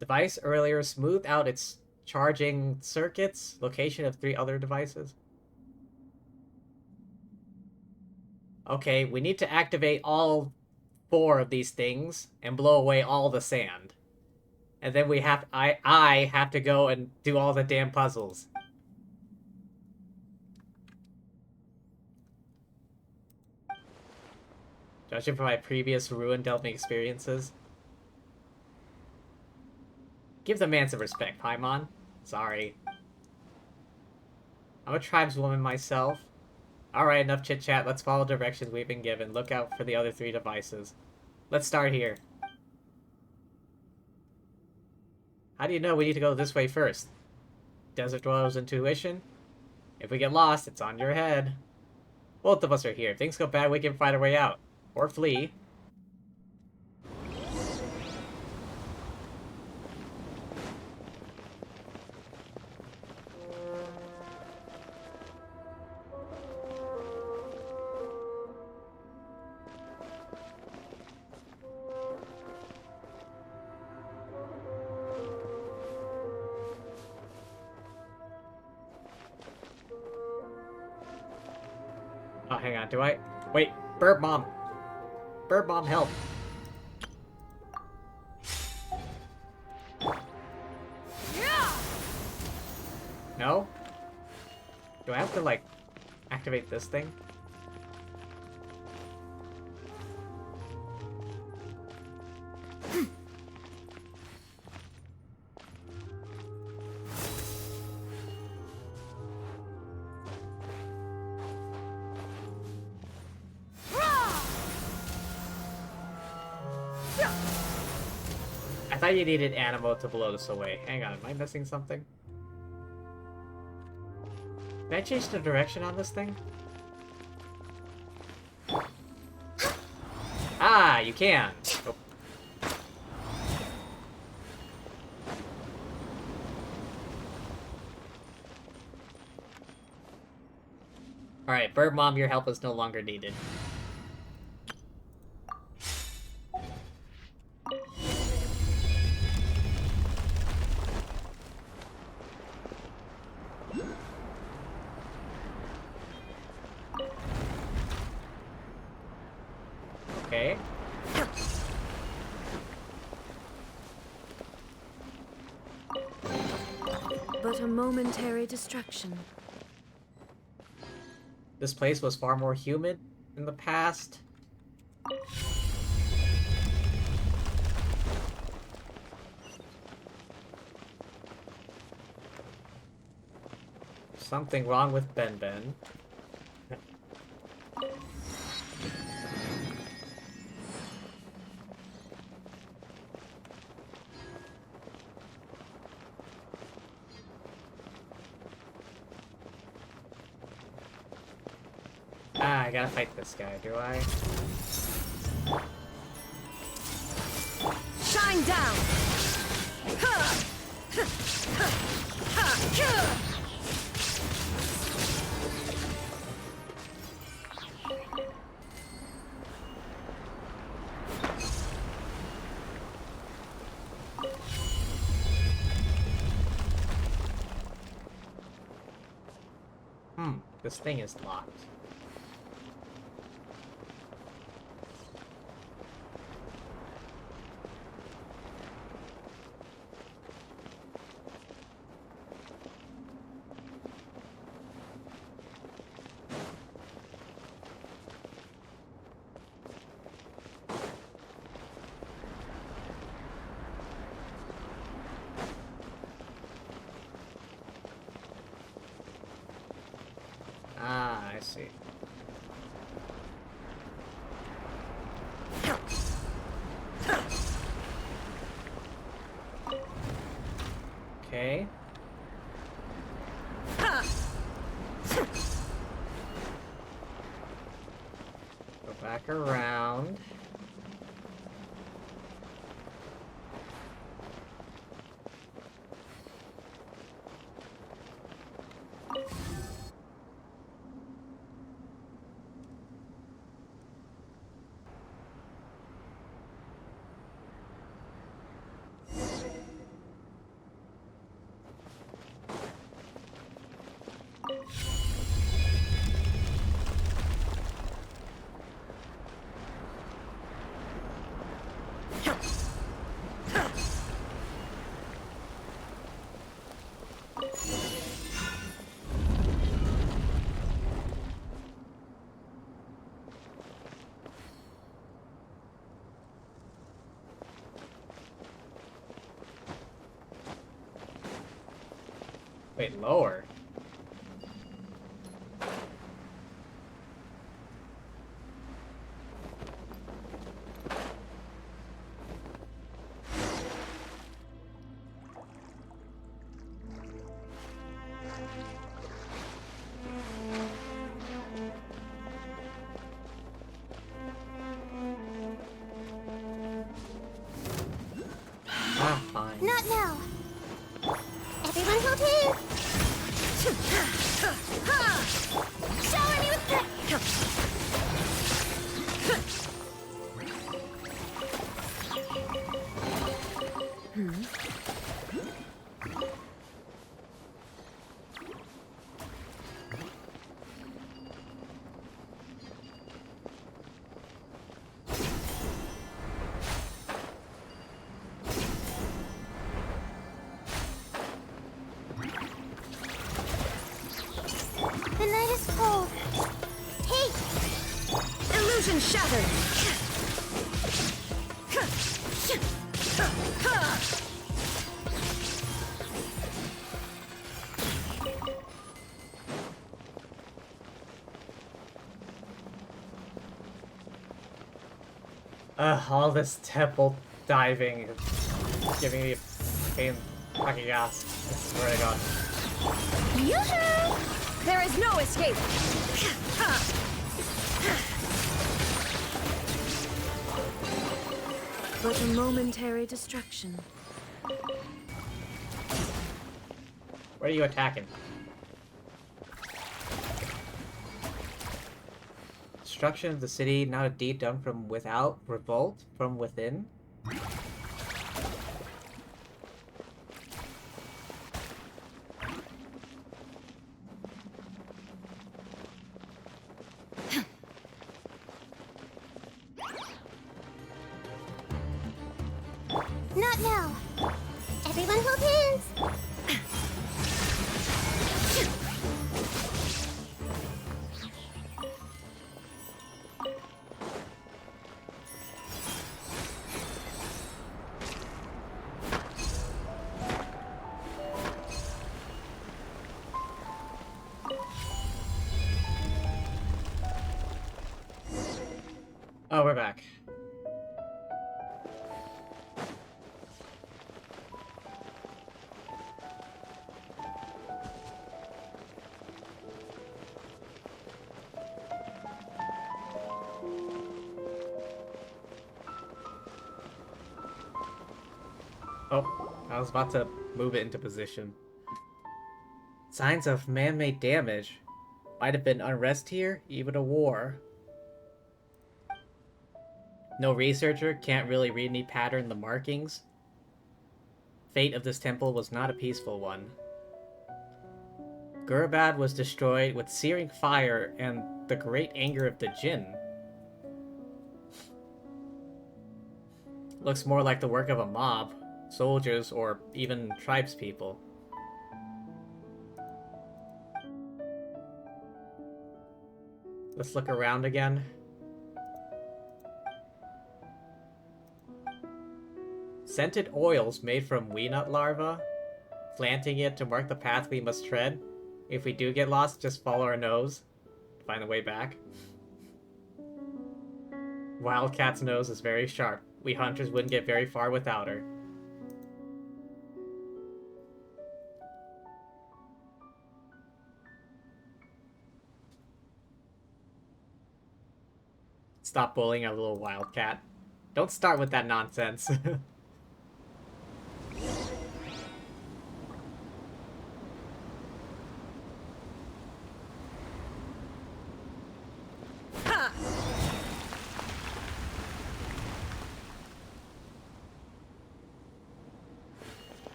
Device earlier smoothed out its charging circuits. Location of 3 other devices. Okay, we need to activate all 4 of these things and blow away all the sand. And then we have I have to go and do all the damn puzzles. Judging from my previous ruin delving experiences. Give the man some respect, Paimon. Sorry. I'm a tribeswoman myself. Alright, enough chit-chat. Let's follow directions we've been given. Look out for the other 3 devices. Let's start here. How do you know we need to go this way first? Desert Dweller's intuition? If we get lost, it's on your head. Both of us are here. If things go bad, we can find our way out. Or flee. Oh, hang on, do I? Wait, Bird Mom! Bird Mom, help! No? Do I have to, like, activate this thing? I thought you needed Animo to blow this away. Hang on, am I missing something? Did I change the direction on this thing? Ah, you can! Oh. Alright, Bird Mom, your help is no longer needed. Okay. But a momentary distraction. This place was far more humid in the past. Something wrong with Ben. Ah, I gotta fight this guy, do I? Shine down! This thing is locked. Ah, I see. Okay. Go back around. Wait, lower? Ah, fine. Not now. Everyone hold hands. Shower me with The night is cold. Take. Illusion shattered! All this temple diving is giving me a pain in the fucking ass. I swear to God. Yoo-hoo! There is no escape! But a momentary distraction. Where are you attacking? Destruction of the city, not a deed done from without, revolt from within. Not now. Everyone hold hands. Oh, I was about to move it into position. Signs of man-made damage. Might have been unrest here, even a war. No researcher can't really read any pattern in the markings. Fate of this temple was not a peaceful one. Gurabad was destroyed with searing fire and the great anger of the Jinn. Looks more like the work of a mob, soldiers, or even tribespeople. Let's look around again. Scented oils made from weenut larvae. Planting it to mark the path we must tread. If we do get lost, just follow our nose. Find the way back. Wildcat's nose is very sharp. We hunters wouldn't get very far without her. Stop bullying our little wildcat. Don't start with that nonsense.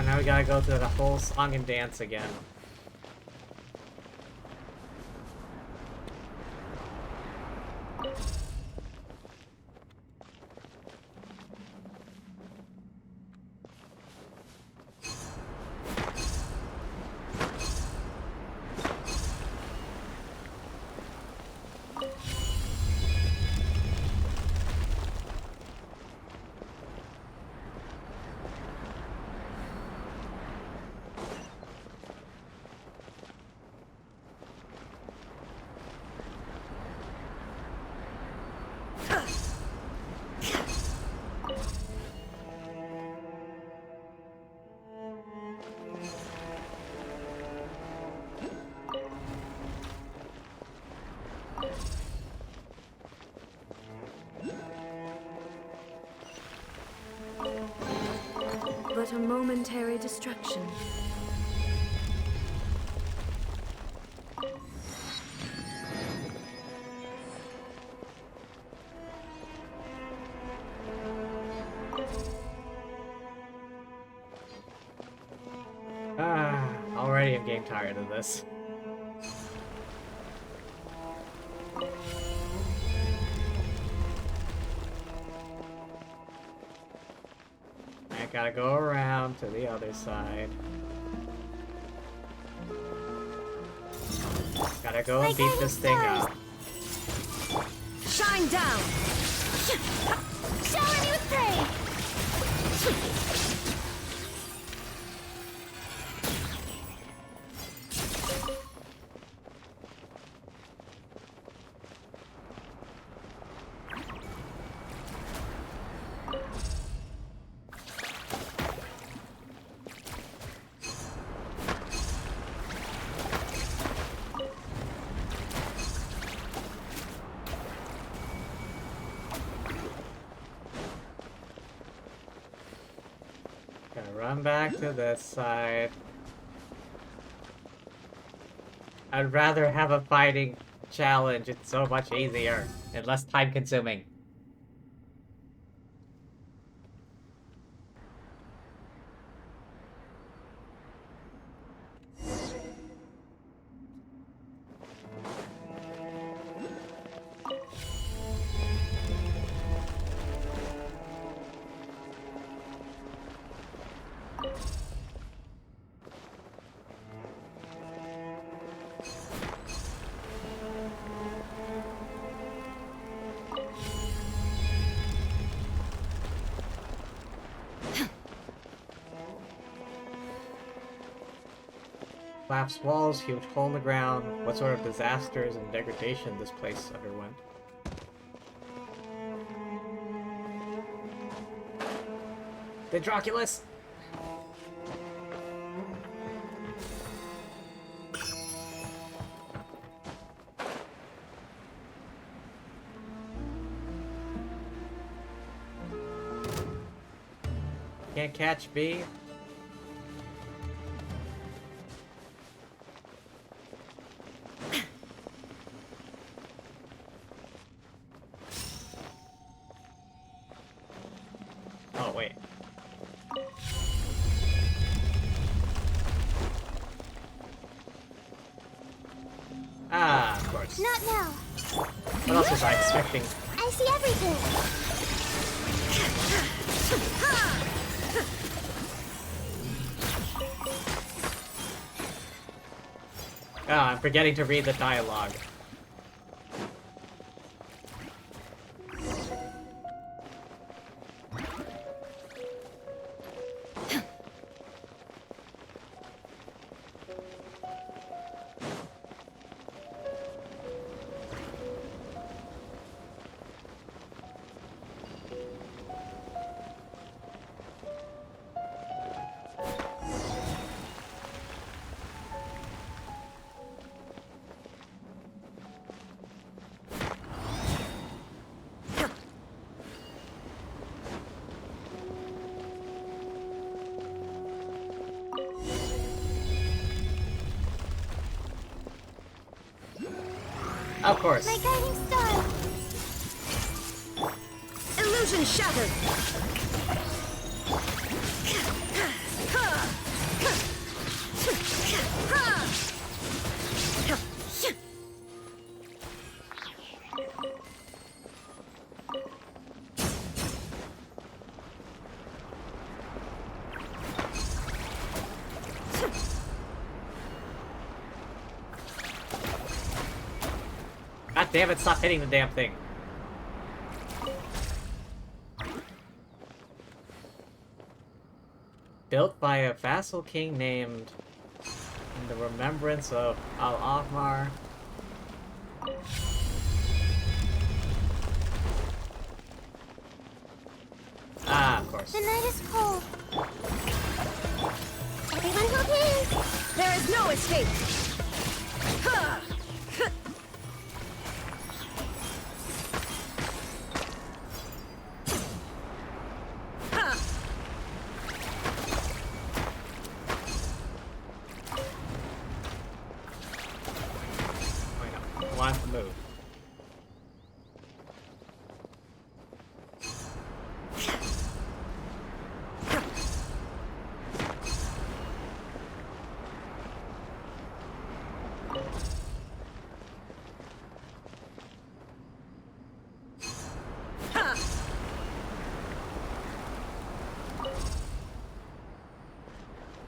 Now we gotta go through the whole song and dance again. But a momentary distraction. Already I'm getting tired of this. I gotta go around to the other side. Gotta go and beat this thing up. Shine down! Shower me with praise! Gotta run back to this side. I'd rather have a fighting challenge. It's so much easier and less time consuming. Collapsed walls, huge hole in the ground. What sort of disasters and degradation this place underwent. The Droculus! Can't catch me. Oh, wait. Ah, of course. Not now. What else was I expecting? I see everything. Ah, I'm forgetting to read the dialogue. Of course. My guiding star. Illusion shattered! God damn it, stop hitting the damn thing. Built by a vassal king named in the remembrance of Al-Ahmar. Ah, of course. The night is cold. Everyone hold hands. There is no escape! Ha! Wait, no. I want to move.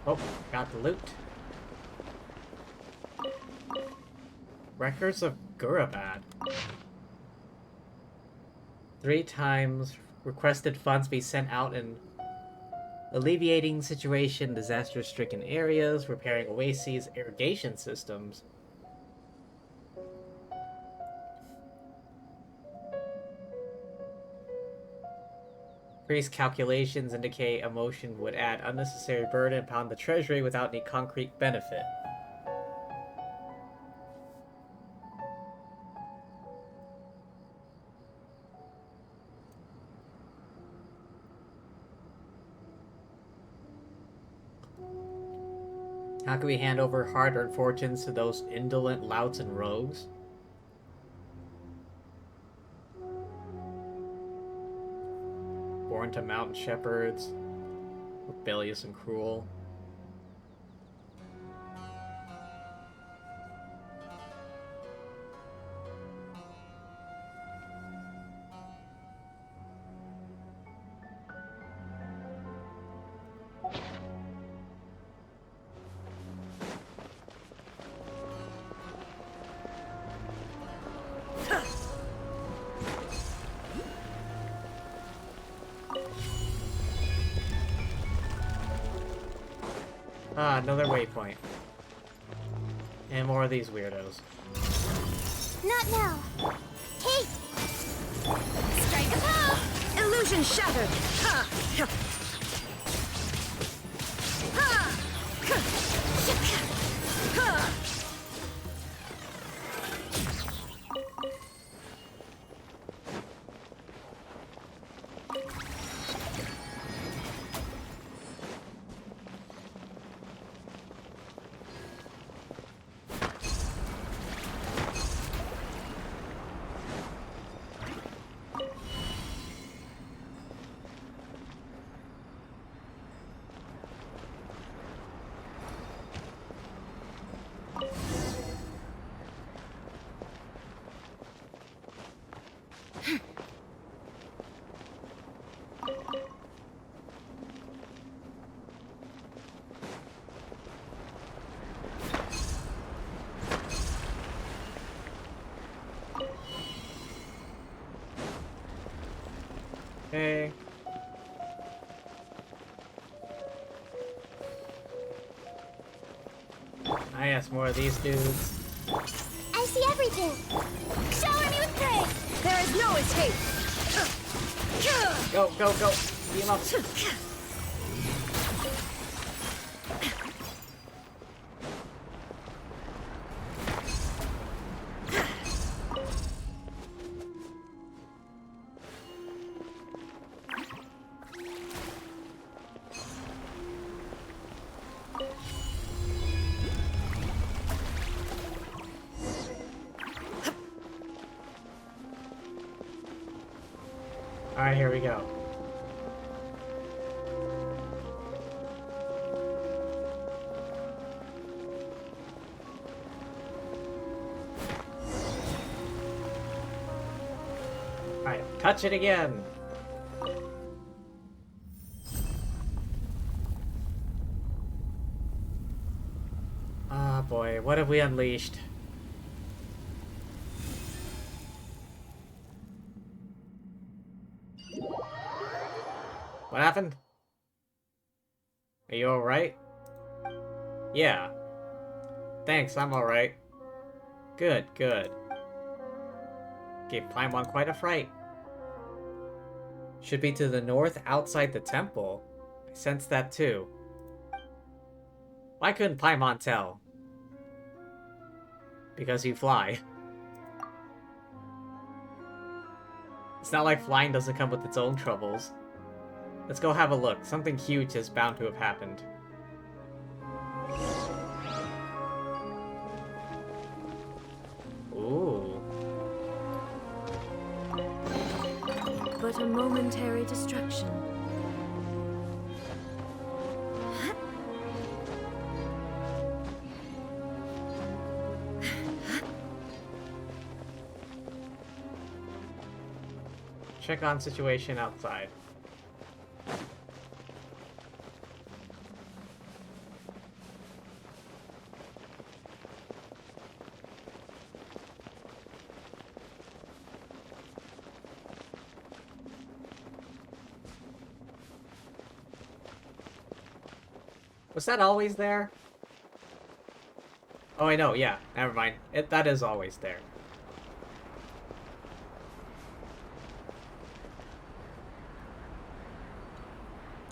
Oh, got the loot. Records of Gurabad. 3 times requested funds be sent out in alleviating situation, disaster-stricken areas, repairing oases, irrigation systems. Previous calculations indicate a motion would add unnecessary burden upon the treasury without any concrete benefit. How can we hand over hard-earned fortunes to those indolent louts and rogues? Born to mountain shepherds, rebellious and cruel. Ah, another waypoint. And more of these weirdos. Not now. Hey! Strike a blow! Illusion shattered! Ha! Ha! Ha! Okay. I asked more of these dudes. I see everything. Shower me with praise. There is no escape! Go, go, go! Beat him up. Alright, here we go. Alright, touch it again! Ah, boy, what have we unleashed? What happened? Are you alright? Yeah. Thanks, I'm alright. Good, good. Gave Paimon quite a fright. Should be to the north outside the temple. I sensed that too. Why couldn't Paimon tell? Because you fly. It's not like flying doesn't come with its own troubles. Let's go have a look. Something huge is bound to have happened. Ooh. But a momentary distraction. Check on situation outside. Was that always there? Oh, I know, yeah. Never mind. That is always there.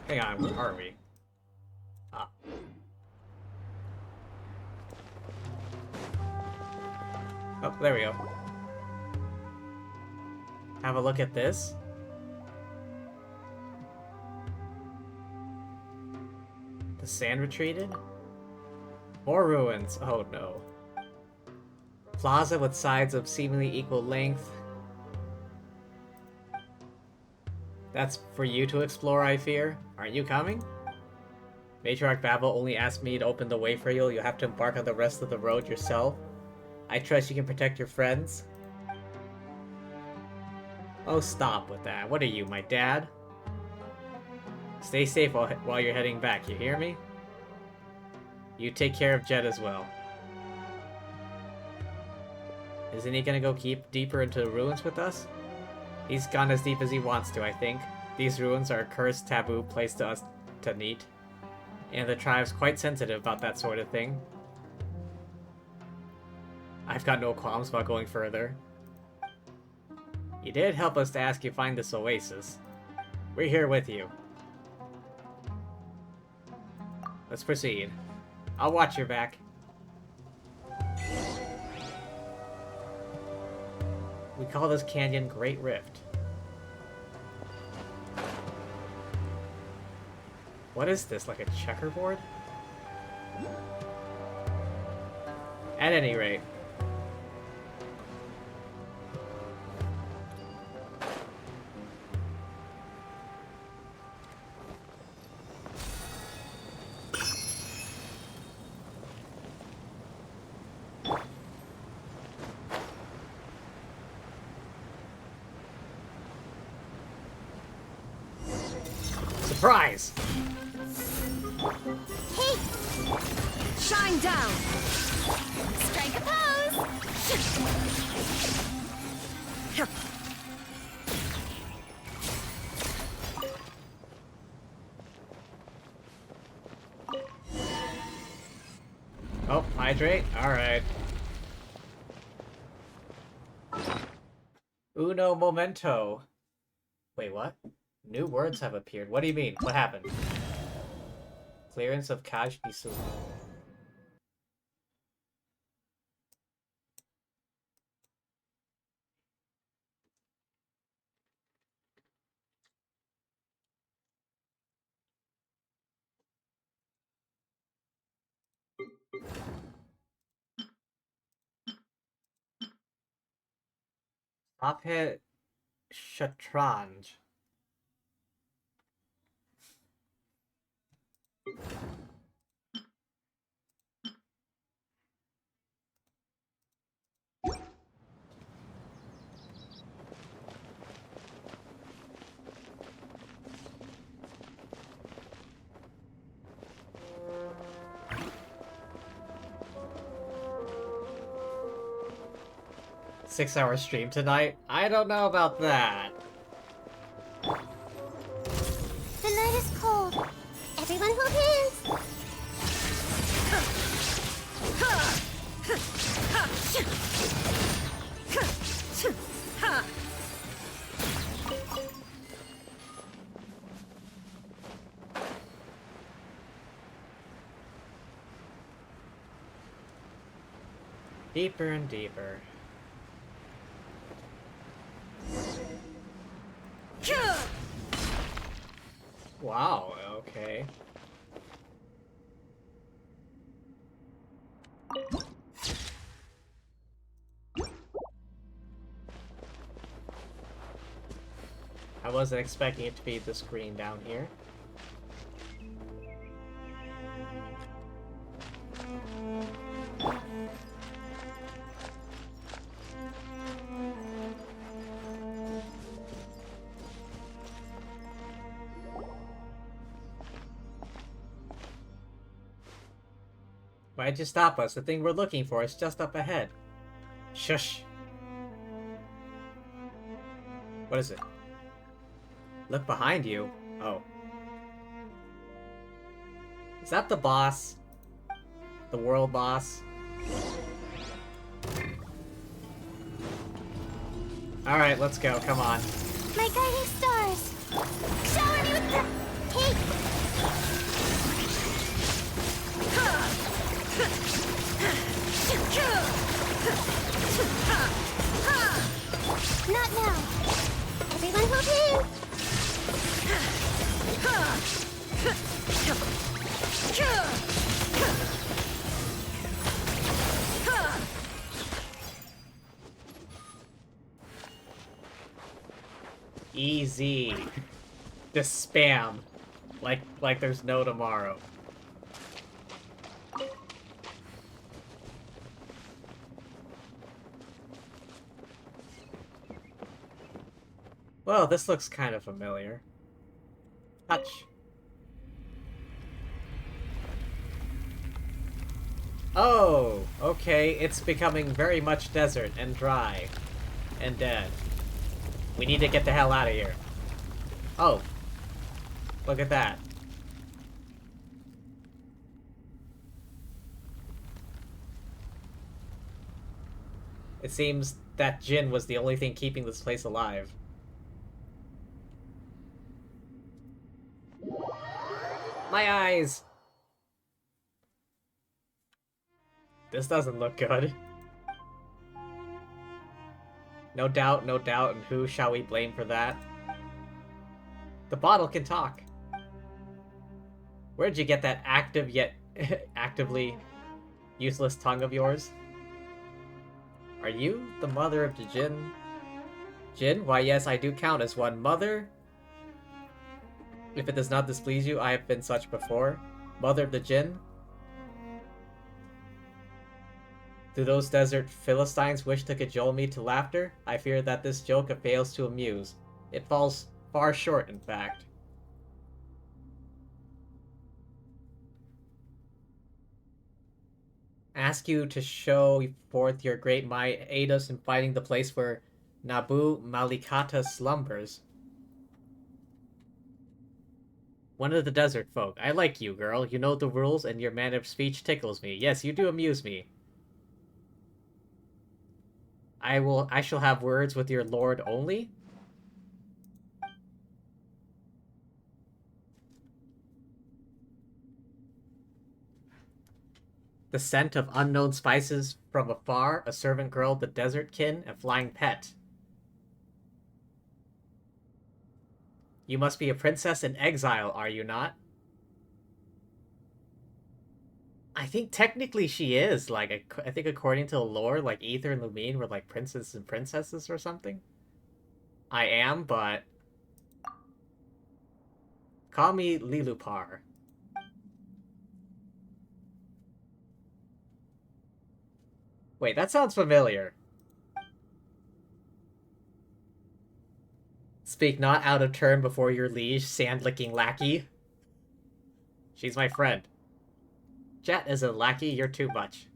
Hang on, where are we? Ah. Oh, there we go. Have a look at this. The sand retreated? More ruins. Oh no. Plaza with sides of seemingly equal length. That's for you to explore, I fear. Aren't you coming? Matriarch Babel only asked me to open the way for you. You'll have to embark on the rest of the road yourself. I trust you can protect your friends. Oh, stop with that. What are you, my dad? Stay safe while you're heading back, you hear me? You take care of Jet as well. Isn't he gonna go deeper into the ruins with us? He's gone as deep as he wants to, I think. These ruins are a cursed taboo placed to us to Neat, and the tribe's quite sensitive about that sort of thing. I've got no qualms about going further. You did help us to ask you find this oasis. We're here with you. Let's proceed. I'll watch your back. We call this canyon Great Rift. What is this, like a checkerboard? At any rate. Surprise! Hey, Shine down! strike a pose. Hydrate? Alright. Uno momento. Wait, what? New words have appeared. What do you mean? What happened? Clearance of Kajnisu. ประเภท Shatranj. Six-hour stream tonight? I don't know about that. The night is cold. Everyone hold hands. Deeper and deeper. Wow, okay. I wasn't expecting it to be this green down here. Why'd you stop us? The thing we're looking for is just up ahead. Shush. What is it? Look behind you. Oh. Is that the boss? The world boss? Alright, let's go. Come on. My guiding stars. Shower me with the cake. Not now. Everyone hold hands. Easy. Just spam. Like there's no tomorrow. Well, this looks kind of familiar. Touch. Oh, okay, it's becoming very much desert and dry. And dead. We need to get the hell out of here. Oh. Look at that. It seems that Jin was the only thing keeping this place alive. My eyes! This doesn't look good. No doubt, no doubt, and who shall we blame for that? The bottle can talk. Where'd you get that active yet actively useless tongue of yours? Are you the mother of the Jin? Jin? Why yes, I do count as one. Mother? If it does not displease you, I have been such before. Mother of the Jin? Do those desert Philistines wish to cajole me to laughter? I fear that this joke fails to amuse. It falls far short, in fact. Ask you to show forth your great might, aid us in finding the place where Nabu Malikata slumbers. One of the desert folk. I like you, girl. You know the rules, and your manner of speech tickles me. Yes, you do amuse me. I shall have words with your lord only? The scent of unknown spices from afar, a servant girl, the desert kin, a flying pet. You must be a princess in exile, are you not? I think technically she is. Like, I think according to the lore, like, Aether and Lumine were like princes and princesses or something. I am, but... Call me Lilupar. Wait, that sounds familiar. Speak not out of turn before your liege, sand-licking lackey. She's my friend. Jet is a lackey, you're too much.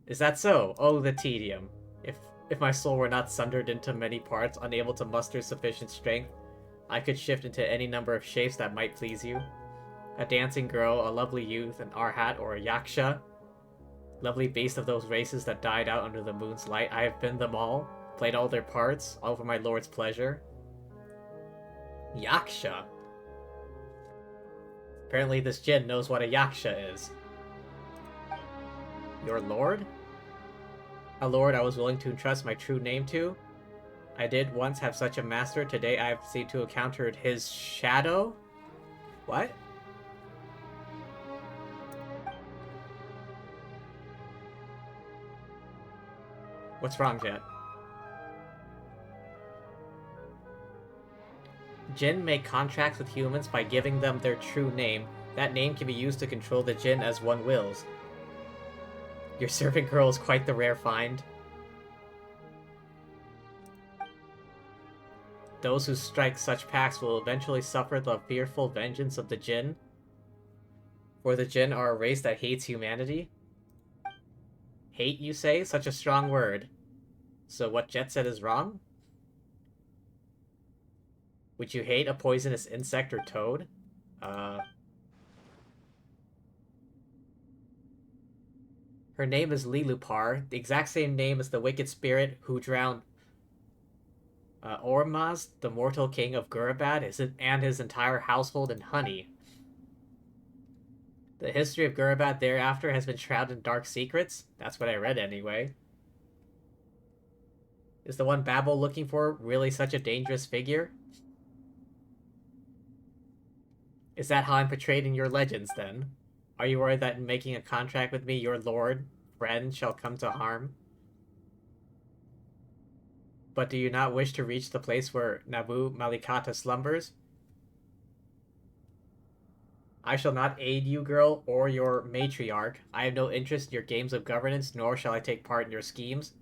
Is that so? Oh, the tedium. If my soul were not sundered into many parts, unable to muster sufficient strength, I could shift into any number of shapes that might please you. A dancing girl, a lovely youth, an arhat, or a yaksha. Lovely beast of those races that died out under the moon's light. I have been them all, played all their parts, all for my lord's pleasure. Yaksha? Apparently this djinn knows what a yaksha is. Your lord? A lord I was willing to entrust my true name to? I did once have such a master, today I have seemed to encounter his shadow? What? What's wrong, Jet? Jinn make contracts with humans by giving them their true name. That name can be used to control the Jinn as one wills. Your servant girl is quite the rare find. Those who strike such pacts will eventually suffer the fearful vengeance of the Jinn. For the Jinn are a race that hates humanity. Hate, you say? Such a strong word. So what Jet said is wrong? Would you hate a poisonous insect or toad? Her name is Lilupar, the exact same name as the wicked spirit who drowned Ormaz, the mortal king of Gurabad, and his entire household in honey. The history of Gurabad thereafter has been shrouded in dark secrets. That's what I read anyway. Is the one Babel looking for really such a dangerous figure? Is that how I'm portrayed in your legends, then? Are you worried that in making a contract with me, your lord, friend, shall come to harm? But do you not wish to reach the place where Nabu Malikata slumbers? I shall not aid you, girl, or your matriarch. I have no interest in your games of governance, nor shall I take part in your schemes.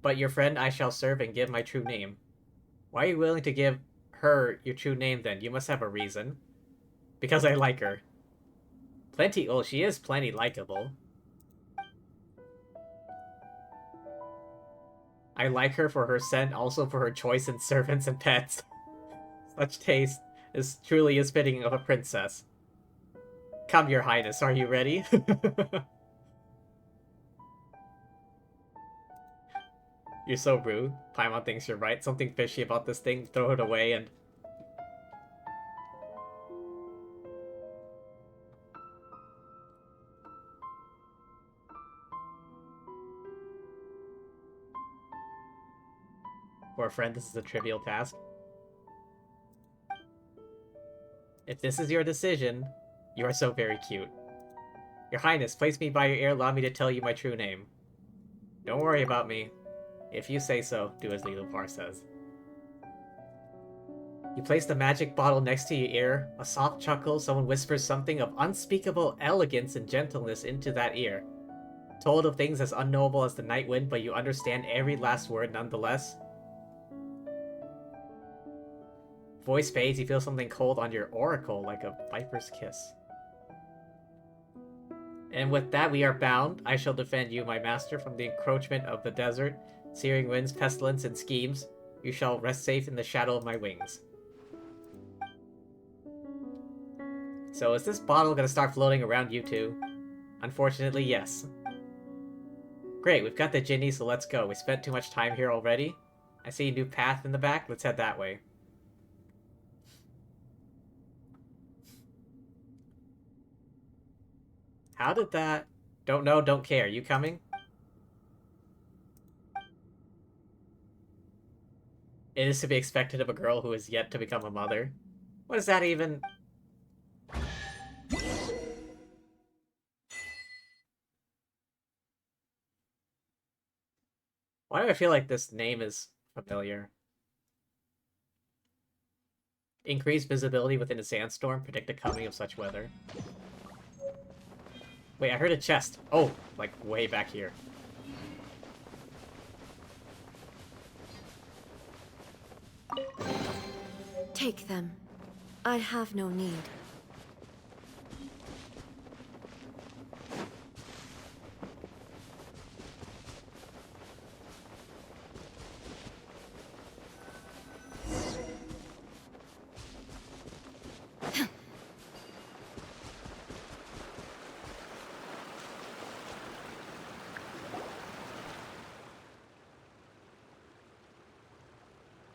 But your friend I shall serve and give my true name. Why are you willing to give her your true name, then? You must have a reason. Because I like her. Plenty. Well, she is plenty likable. I like her for her scent, also for her choice in servants and pets. Such taste is truly as fitting of a princess. Come, your highness, are you ready? You're so rude. Paimon thinks you're right. Something fishy about this thing. Throw it away and... For a friend, this is a trivial task. If this is your decision, you are so very cute. Your Highness, place me by your ear, allow me to tell you my true name. Don't worry about me. If you say so, do as Lilupar says. You place the magic bottle next to your ear, a soft chuckle, someone whispers something of unspeakable elegance and gentleness into that ear. Told of things as unknowable as the night wind, but you understand every last word nonetheless. Voice fades, you feel something cold on your auricle, like a viper's kiss. And with that we are bound. I shall defend you, my master, from the encroachment of the desert, searing winds, pestilence, and schemes. You shall rest safe in the shadow of my wings. So is this bottle gonna start floating around you two? Unfortunately, yes. Great, we've got the Ginny, so let's go. We spent too much time here already. I see a new path in the back. Let's head that way. How did that... Don't know, don't care. You coming? It is to be expected of a girl who is yet to become a mother. What is that even... Why do I feel like this name is familiar? Increased visibility within a sandstorm. Predict the coming of such weather. Wait, I heard a chest. Oh, like way back here. Take them. I have no need.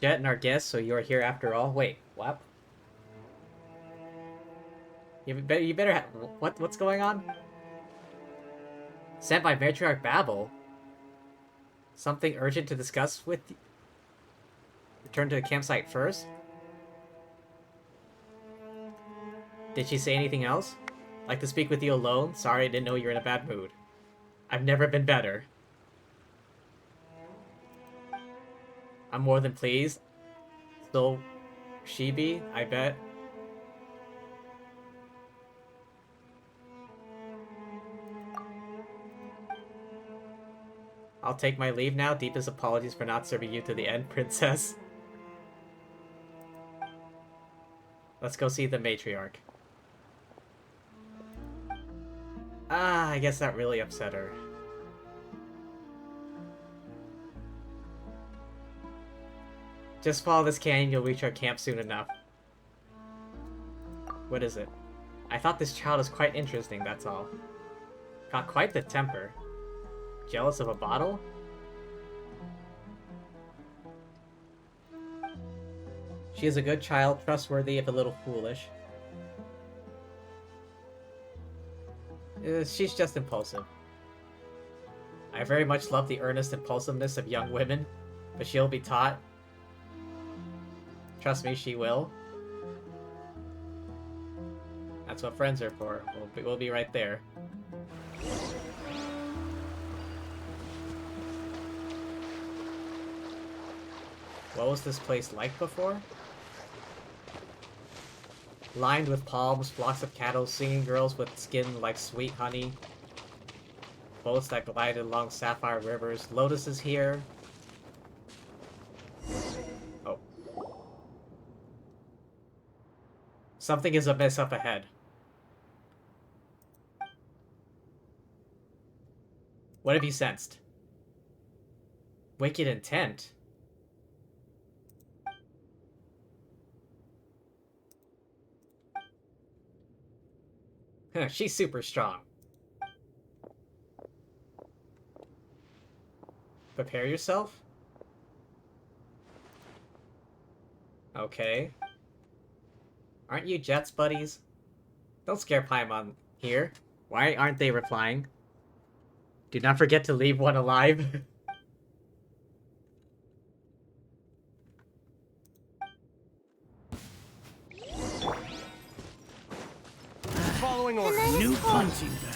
Jet and our guests, so you're here after all? Wait, what? You better have... What's going on? Sent by Matriarch Babel? Something urgent to discuss with... Return to the campsite first? Did she say anything else? Like to speak with you alone? Sorry, I didn't know you were in a bad mood. I've never been better. I'm more than pleased. So, she be, I bet. I'll take my leave now. Deepest apologies for not serving you to the end, princess. Let's go see the matriarch. Ah, I guess that really upset her. Just follow this canyon, you'll reach our camp soon enough. What is it? I thought this child is quite interesting, that's all. Got quite the temper. Jealous of a bottle? She is a good child, trustworthy if a little foolish. She's just impulsive. I very much love the earnest impulsiveness of young women, but she'll be taught. Trust me, she will. That's what friends are for. We'll be right there. What was this place like before? Lined with palms, flocks of cattle, singing girls with skin like sweet honey. Boats that glided along sapphire rivers. Lotuses here. Oh. Something is amiss up ahead. What have you sensed? Wicked intent? She's super strong. Prepare yourself? Okay. Aren't you Jet's buddies? Don't scare Paimon here. Why aren't they replying? Do not forget to leave one alive. Following And order. then it's New full. punching bag.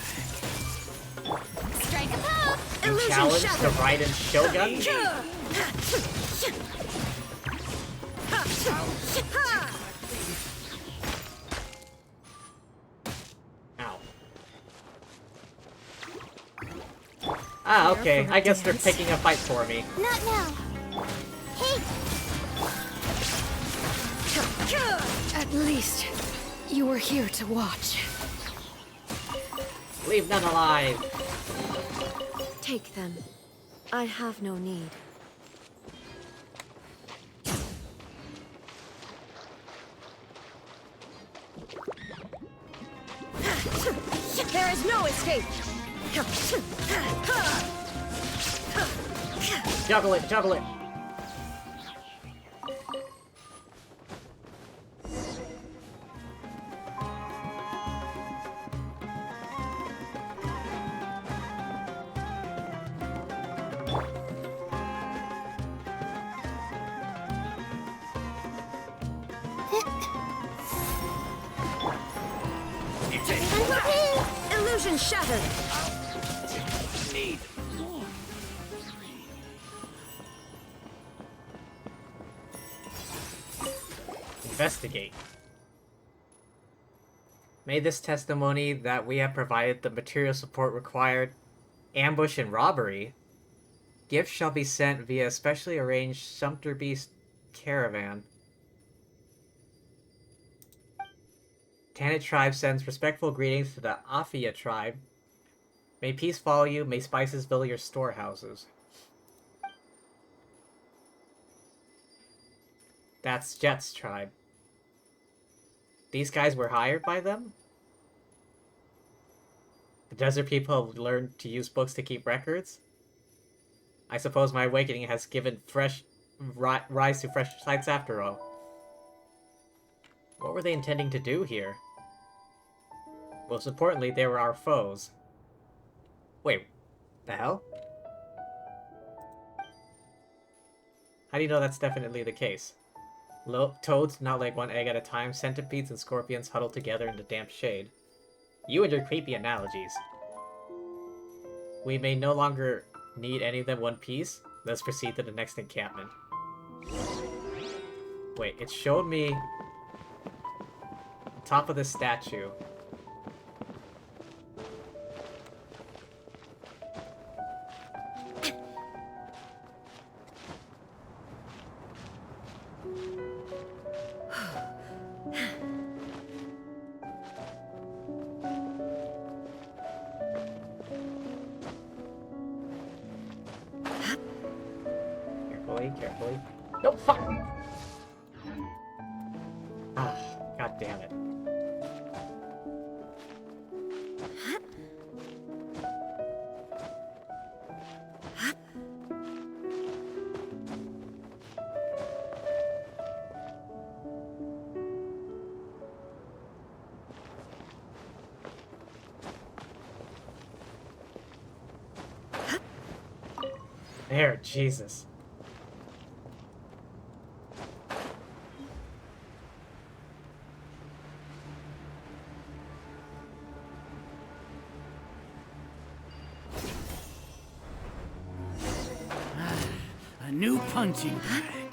Strike a pose! You challenge the Raiden Shogun? Ow. Ah, okay. I guess they're picking a fight for me. Not now. Hey, At least, you were here to watch. Leave none alive. Take them. I have no need. is no escape! Juggle it, juggle it! Illusion shattered! Need. Investigate. May this testimony that we have provided the material support required, ambush and robbery. Gifts shall be sent via a specially arranged Sumpter Beast caravan. Tanit tribe sends respectful greetings to the Afia tribe. May peace follow you, may spices fill your storehouses. That's Jet's tribe. These guys were hired by them? The desert people have learned to use books to keep records? I suppose my awakening has given rise to fresh sights after all. What were they intending to do here? Most importantly, they were our foes. Wait, the hell? How do you know that's definitely the case? Toads not like one egg at a time, centipedes and scorpions huddled together in the damp shade. You and your creepy analogies. We may no longer need any of them one piece. Let's proceed to the next encampment. Wait, it showed me the top of the statue. Carefully. No, fuck! Ah, god damn it. There, Jesus. A new punching bag.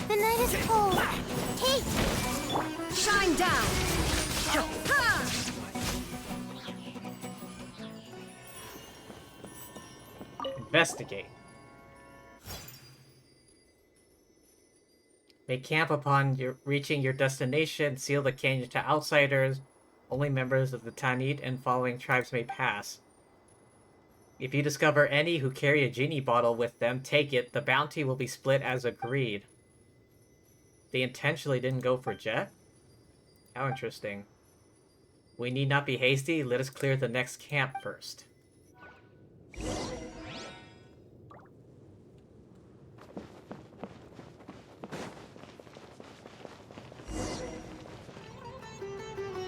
The night is cold. Take! Shine down! Investigate. Make camp upon reaching your destination. Seal the canyon to outsiders. Only members of the Tanit and following tribes may pass. If you discover any who carry a genie bottle with them, take it. The bounty will be split as agreed. They intentionally didn't go for Jet? How interesting. We need not be hasty. Let us clear the next camp first.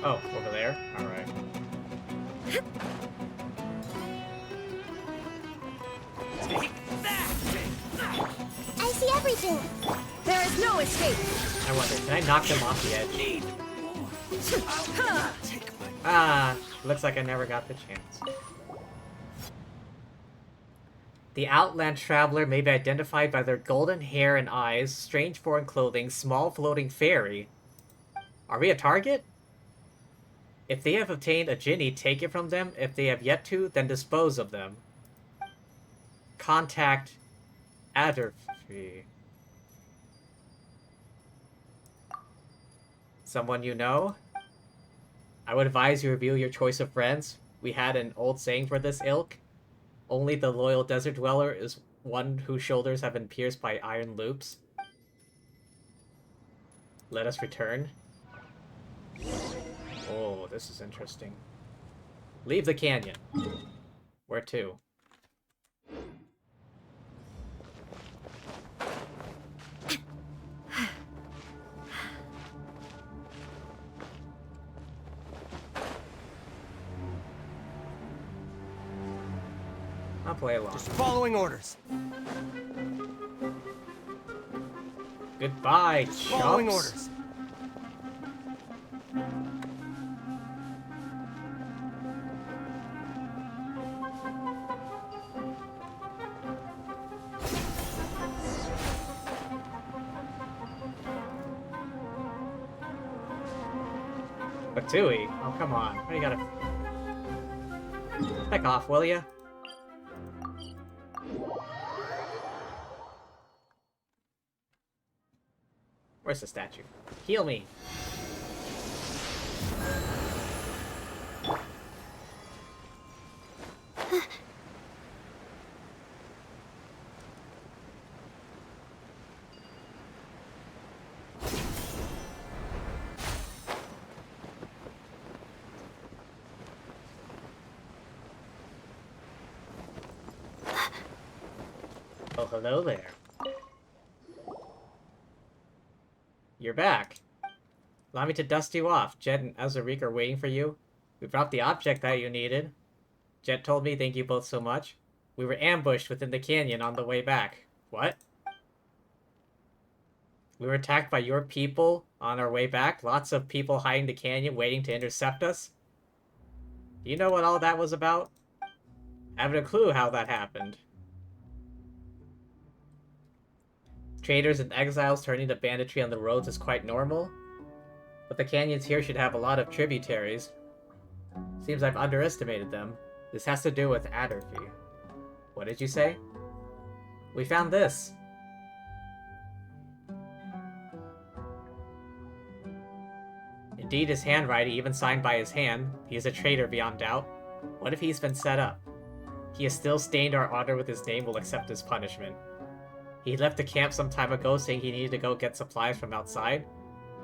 Oh, over there? Alright. I see everything. There is no escape! I wonder, can I knock them off the edge? Need. Ah, looks like I never got the chance. The Outland Traveler may be identified by their golden hair and eyes, strange foreign clothing, small floating fairy. Are we a target? If they have obtained a genie, take it from them. If they have yet to, then dispose of them. Contact Adderfee. Someone you know? I would advise you review your choice of friends. We had an old saying for this ilk. Only the loyal desert dweller is one whose shoulders have been pierced by iron loops. Let us return. Oh, this is interesting. Leave the canyon. Where to? I'll play along. Just following orders. Goodbye, Just following chumps. orders. Batui? Oh, come on. Why you gotta... Heck off, will ya? Where's the statue? Heal me! Oh, hello there. You're back. Allow me to dust you off. Jet and Azarik are waiting for you. We brought the object that you needed. Jet told me thank you both so much. We were ambushed within the canyon on the way back. What? We were attacked by your people on our way back? Lots of people hiding the canyon waiting to intercept us? Do you know what all that was about? I haven't a clue how that happened. Traders and exiles turning to banditry on the roads is quite normal, but the canyons here should have a lot of tributaries. Seems I've underestimated them. This has to do with atrophy. What did you say? We found this. Indeed, his handwriting, even signed by his hand. He is a traitor beyond doubt. What if he's been set up? He has still stained our honor with his name, will accept his punishment. He left the camp some time ago saying he needed to go get supplies from outside.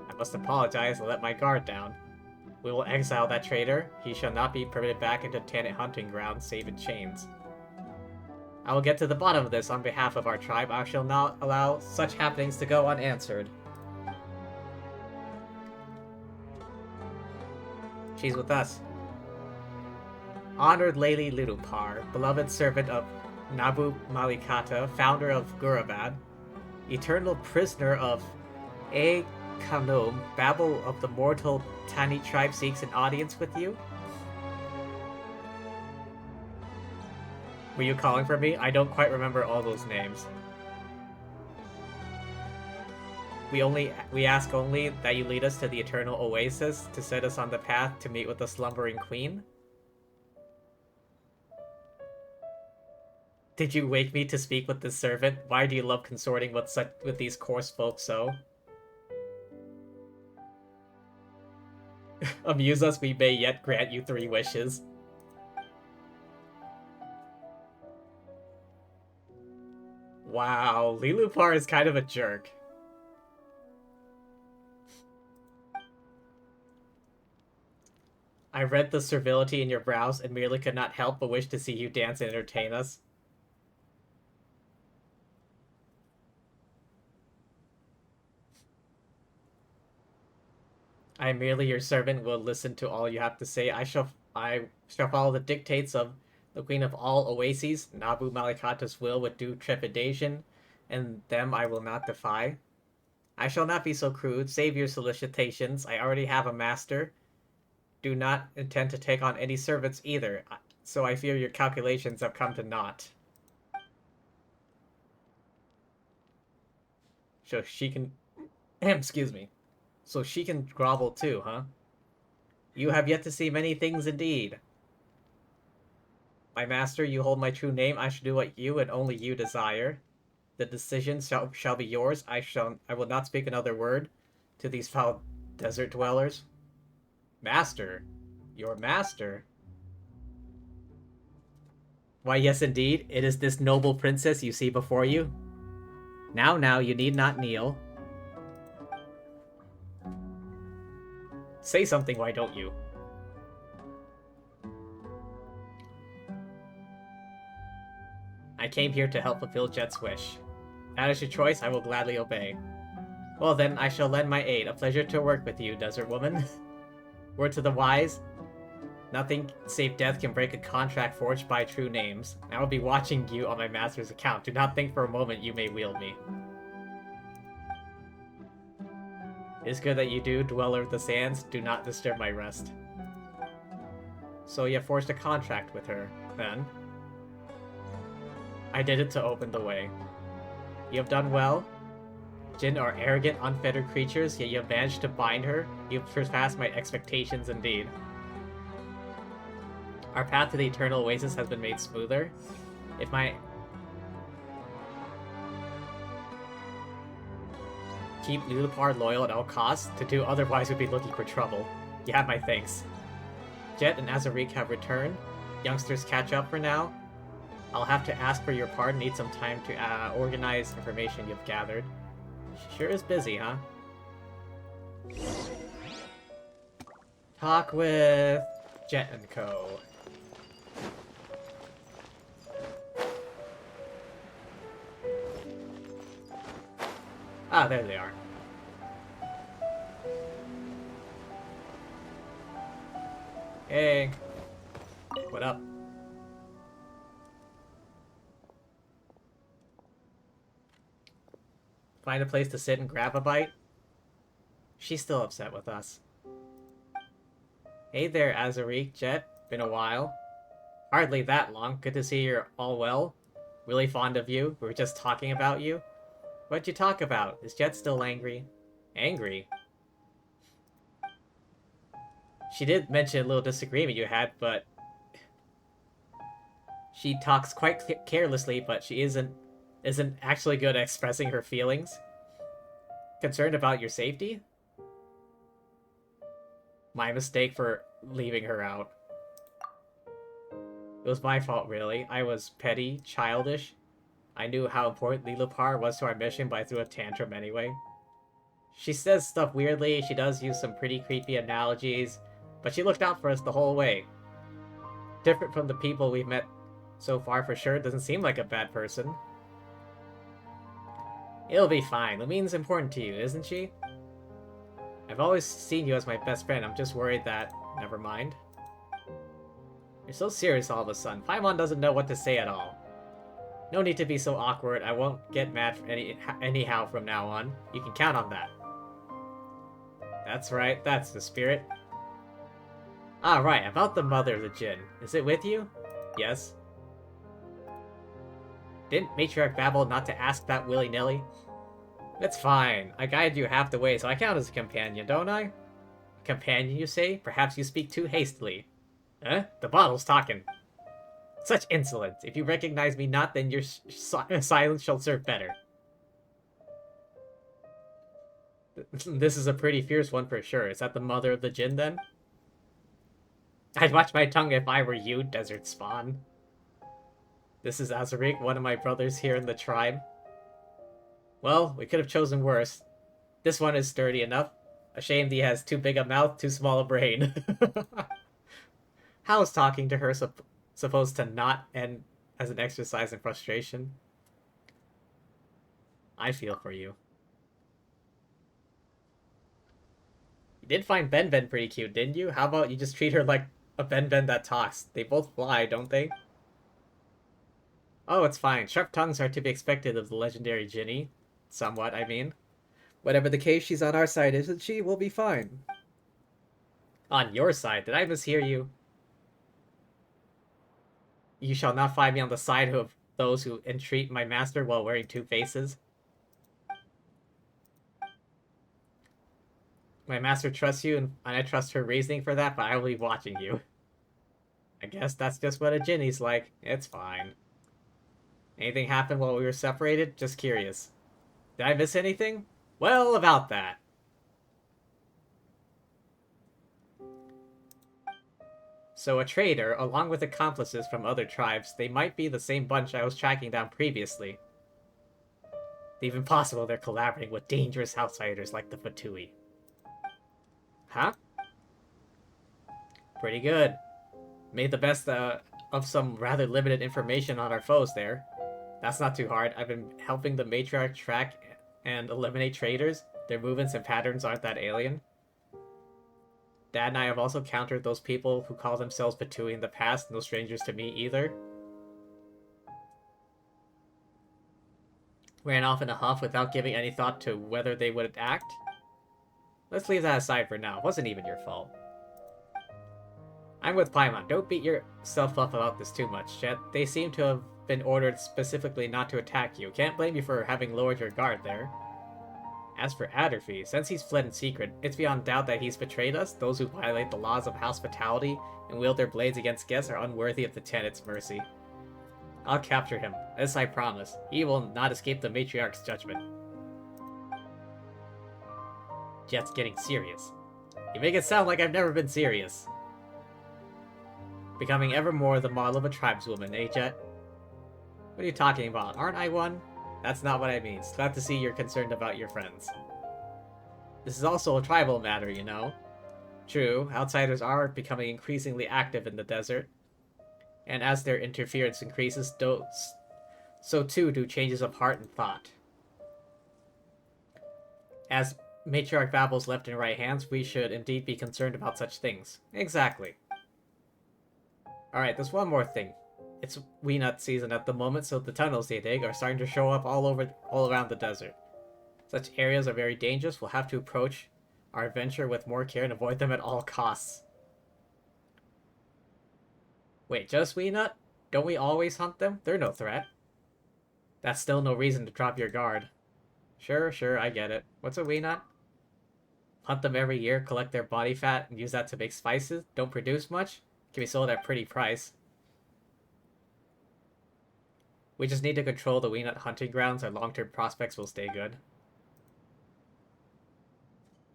I must apologize and let my guard down. We will exile that traitor. He shall not be permitted back into Tanit hunting ground, save in chains. I will get to the bottom of this on behalf of our tribe. I shall not allow such happenings to go unanswered. She's with us. Honored Lady Lilupar, beloved servant of Nabu Malikata, founder of Gurabad, eternal prisoner of E Kanom, babble of the mortal Tani tribe seeks an audience with you? Were you calling for me? I don't quite remember all those names. We ask only that you lead us to the eternal oasis to set us on the path to meet with the slumbering queen. Did you wake me to speak with this servant? Why do you love consorting with these coarse folk so? Amuse us, we may yet grant you 3 wishes. Wow, Lilupar is kind of a jerk. I read the servility in your brows and merely could not help but wish to see you dance and entertain us. I am merely your servant, will listen to all you have to say. I shall follow the dictates of the Queen of all Oases, Nabu Malikata's will with due trepidation, and them I will not defy. I shall not be so crude. Save your solicitations. I already have a master. Do not intend to take on any servants either, so I fear your calculations have come to naught. So she can... excuse me. So she can grovel too, huh? You have yet to see many things indeed. My master, you hold my true name. I shall do what you and only you desire. The decision shall be yours. I will not speak another word to these foul desert dwellers. Master? Your master? Why, yes indeed. It is this noble princess you see before you. Now, you need not kneel. Say something, why don't you? I came here to help fulfill Jet's wish. That is your choice, I will gladly obey. Well then, I shall lend my aid. A pleasure to work with you, Desert Woman. Word to the wise, nothing save death can break a contract forged by true names. I will be watching you on my master's account. Do not think for a moment you may wield me. It is good that you do, Dweller of the Sands. Do not disturb my rest. So you forged a contract with her, then? I did it to open the way. You have done well. Jinn are arrogant, unfettered creatures, yet you have managed to bind her. You have surpassed my expectations indeed. Our path to the eternal oasis has been made smoother. If my... Keep Lulapar loyal at all costs. To do otherwise would be looking for trouble. You have my thanks. Jet and Azariq have returned. Youngsters catch up for now. I'll have to ask for your pardon. Need some time to organize information you've gathered. Sure is busy, huh? Talk with Jet and Co. Ah, there they are. Hey. What up? Find a place to sit and grab a bite? She's still upset with us. Hey there, Azariq, Jet. Been a while. Hardly that long. Good to see you're all well. Really fond of you. We were just talking about you. What'd you talk about? Is Jet still angry? Angry? She did mention a little disagreement you had, but... She talks quite carelessly, but she isn't actually good at expressing her feelings. Concerned about your safety? My mistake for leaving her out. It was my fault, really. I was petty, childish. I knew how important Lilipar was to our mission, but I threw a tantrum anyway. She says stuff weirdly, she does use some pretty creepy analogies, but she looked out for us the whole way. Different from the people we've met so far for sure, doesn't seem like a bad person. It'll be fine. Lamine's important to you, isn't she? I've always seen you as my best friend. I'm just worried that... Never mind. You're so serious all of a sudden. Paimon doesn't know what to say at all. No need to be so awkward. I won't get mad anyhow from now on. You can count on that. That's right. That's the spirit. Ah, right. About the mother of the Jinn. Is it with you? Yes. Didn't Matriarch babble not to ask that willy-nilly? It's fine. I guided you half the way, so I count as a companion, don't I? Companion, you say? Perhaps you speak too hastily. Huh? The bottle's talking. Such insolence. If you recognize me not, then your silence shall serve better. This is a pretty fierce one for sure. Is that the mother of the Jinn, then? I'd watch my tongue if I were you, Desert Spawn. This is Azariq, one of my brothers here in the tribe. Well, we could have chosen worse. This one is sturdy enough. Ashamed he has too big a mouth, too small a brain. How is talking to her supposed to not end as an exercise in frustration? I feel for you. You did find Ben Ben pretty cute, didn't you? How about you just treat her like a Ben Ben that talks? They both fly, don't they? Oh, it's fine. Sharp tongues are to be expected of the legendary Ginny. Somewhat, I mean. Whatever the case, she's on our side, isn't she? We'll be fine. On your side? Did I mishear you? You shall not find me on the side of those who entreat my master while wearing two faces. My master trusts you, and I trust her reasoning for that, but I will be watching you. I guess that's just what a Ginny's like. It's fine. Anything happened while we were separated? Just curious. Did I miss anything? Well, about that. So a traitor, along with accomplices from other tribes, they might be the same bunch I was tracking down previously. Even possible they're collaborating with dangerous outsiders like the Fatui. Huh? Pretty good. Made the best of some rather limited information on our foes there. That's not too hard. I've been helping the matriarch track and eliminate traitors. Their movements and patterns aren't that alien. Dad and I have also countered those people who call themselves Patui in the past, no strangers to me either. Ran off in a huff without giving any thought to whether they would act. Let's leave that aside for now. It wasn't even your fault. I'm with Paimon. Don't beat yourself up about this too much, Jet. They seem to have been ordered specifically not to attack you. Can't blame you for having lowered your guard there. As for Adderfy, since he's fled in secret, it's beyond doubt that he's betrayed us. Those who violate the laws of hospitality and wield their blades against guests are unworthy of the tenant's mercy. I'll capture him. This I promise. He will not escape the matriarch's judgment. Jet's getting serious. You make it sound like I've never been serious. Becoming ever more the model of a tribeswoman, eh, Jet? What are you talking about? Aren't I one? That's not what I mean. It's glad to see you're concerned about your friends. This is also a tribal matter, you know. True, outsiders are becoming increasingly active in the desert. And as their interference increases, so too do changes of heart and thought. As Matriarch babbles left and right hands, we should indeed be concerned about such things. Exactly. Alright, there's one more thing. It's weenut season at the moment, so the tunnels they dig are starting to show up all around the desert. Such areas are very dangerous. We'll have to approach our adventure with more care and avoid them at all costs. Wait, just weenut? Don't we always hunt them? They're no threat. That's still no reason to drop your guard. Sure, I get it. What's a weenut? Hunt them every year, collect their body fat, and use that to make spices. Don't produce much. Can be sold at a pretty price. We just need to control the weenut hunting grounds. Our long-term prospects will stay good.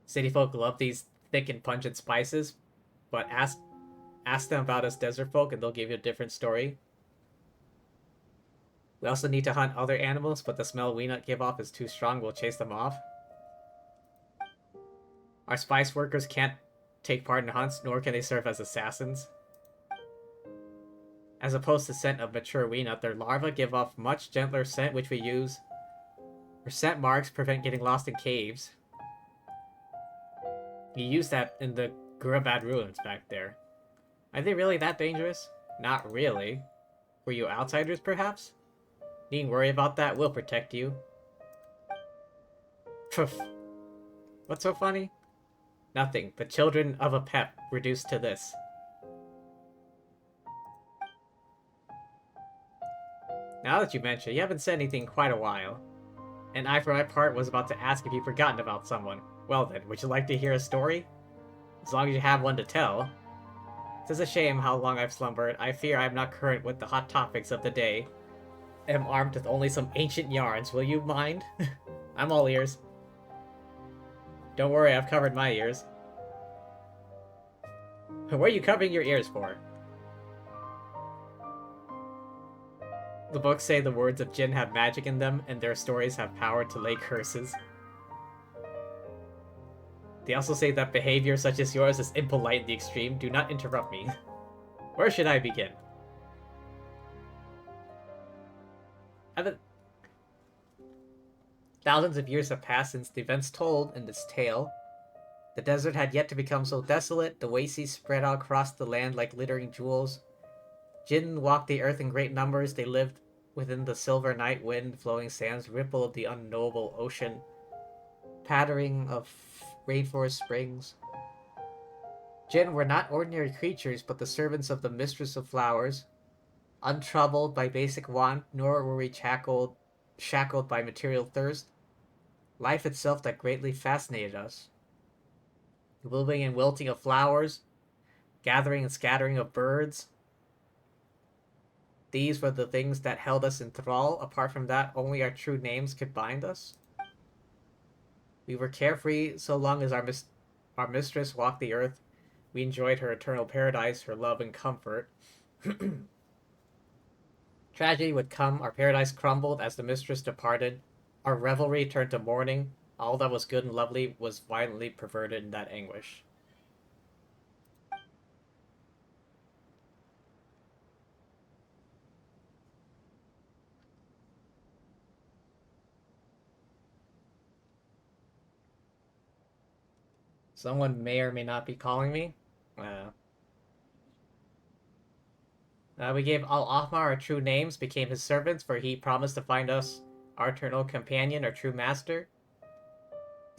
City folk love these thick and pungent spices, but ask them about us desert folk and they'll give you a different story. We also need to hunt other animals, but the smell weenut give off is too strong. We'll chase them off. Our spice workers can't take part in hunts, nor can they serve as assassins. As opposed to scent of mature weenut, their larvae give off much gentler scent, which we use. Our scent marks prevent getting lost in caves. You use that in the Gurabad ruins back there. Are they really that dangerous? Not really. Were you outsiders, perhaps? Needn't worry about that, we'll protect you. Poof. What's so funny? Nothing. The children of a pep reduced to this. Now that you mention it, you haven't said anything in quite a while. And I, for my part, was about to ask if you've forgotten about someone. Well then, would you like to hear a story? As long as you have one to tell. It's a shame how long I've slumbered. I fear I am not current with the hot topics of the day. Am armed with only some ancient yarns. Will you mind? I'm all ears. Don't worry, I've covered my ears. What are you covering your ears for? The books say the words of Jin have magic in them, and their stories have power to lay curses. They also say that behavior such as yours is impolite in the extreme. Do not interrupt me. Where should I begin? Thousands of years have passed since the events told in this tale. The desert had yet to become so desolate, the oases spread out across the land like glittering jewels. Jinn walked the earth in great numbers. They lived within the silver night wind, flowing sands, ripple of the unknowable ocean, pattering of rainforest springs. Jinn were not ordinary creatures, but the servants of the mistress of flowers, untroubled by basic want, nor were we shackled by material thirst. Life itself that greatly fascinated us. The blooming and wilting of flowers, gathering and scattering of birds. These were the things that held us in thrall. Apart from that, only our true names could bind us. We were carefree so long as our mistress walked the earth. We enjoyed her eternal paradise, her love and comfort. Tragedy would come, our paradise crumbled as the mistress departed. Our revelry turned to mourning. All that was good and lovely was violently perverted in that anguish. Someone may or may not be calling me. We gave Al Ahmar our true names, became his servants, for he promised to find us our eternal companion, our true master.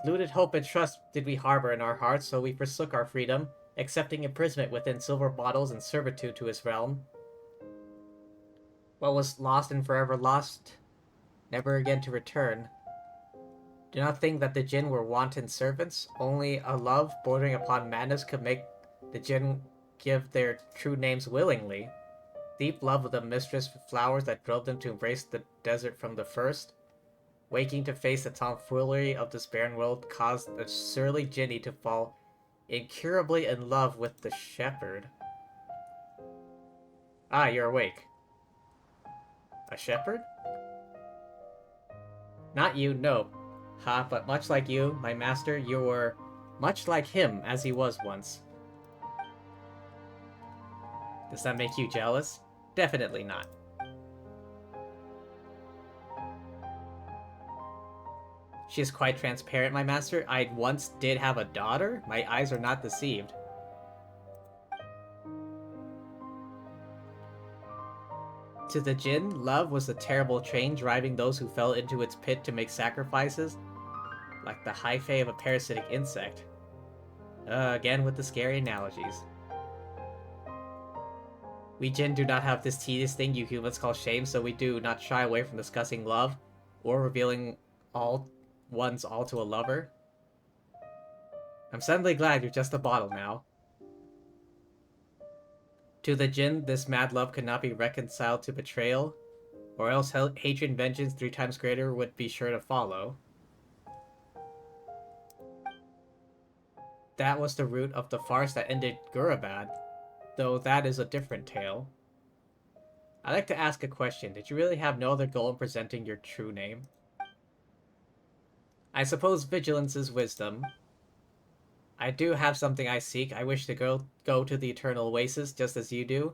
Deluded hope and trust did we harbor in our hearts, so we forsook our freedom, accepting imprisonment within silver bottles and servitude to his realm. What was lost and forever lost, never again to return. Do not think that the Jinn were wanton servants. Only a love bordering upon madness could make the Jinn give their true names willingly. Deep love of the mistress with flowers that drove them to embrace the desert from the first. Waking to face the tomfoolery of this barren world caused the surly Jinny to fall incurably in love with the shepherd. Ah, you're awake. A shepherd? Not you, no. Ha, but much like you, my master, you were much like him as he was once. Does that make you jealous? Definitely not. She is quite transparent, my master. I once did have a daughter. My eyes are not deceived. To the Jinn, love was the terrible train driving those who fell into its pit to make sacrifices, like the hyphae of a parasitic insect. Again with the scary analogies. We Jinn do not have this tedious thing you humans call shame, so we do not shy away from discussing love, or revealing one's all to a lover. I'm suddenly glad you're just a bottle now. To the Jinn, this mad love could not be reconciled to betrayal, or else hatred and vengeance 3 times greater would be sure to follow. That was the root of the farce that ended Gurabad, though that is a different tale. I'd like to ask a question. Did you really have no other goal in presenting your true name? I suppose vigilance is wisdom. I do have something I seek. I wish to go to the eternal oasis, just as you do.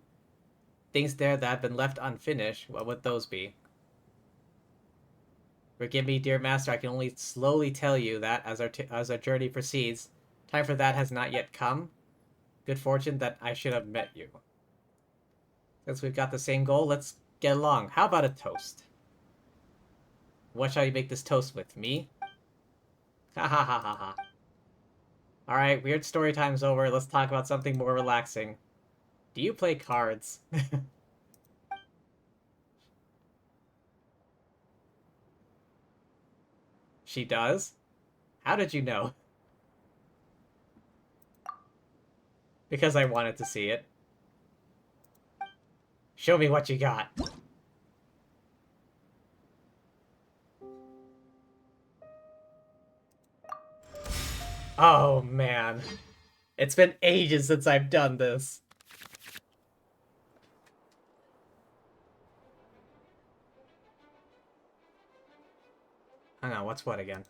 Things there that have been left unfinished, what would those be? Forgive me, dear master, I can only slowly tell you that as our journey proceeds, time for that has not yet come. Good fortune that I should have met you. Since we've got the same goal, let's get along. How about a toast? What shall you make this toast with? Me? Ha ha ha ha ha. Alright, weird story time's over. Let's talk about something more relaxing. Do you play cards? She does? How did you know? Because I wanted to see it. Show me what you got. Oh, man. It's been ages since I've done this. Hang on, what's what again?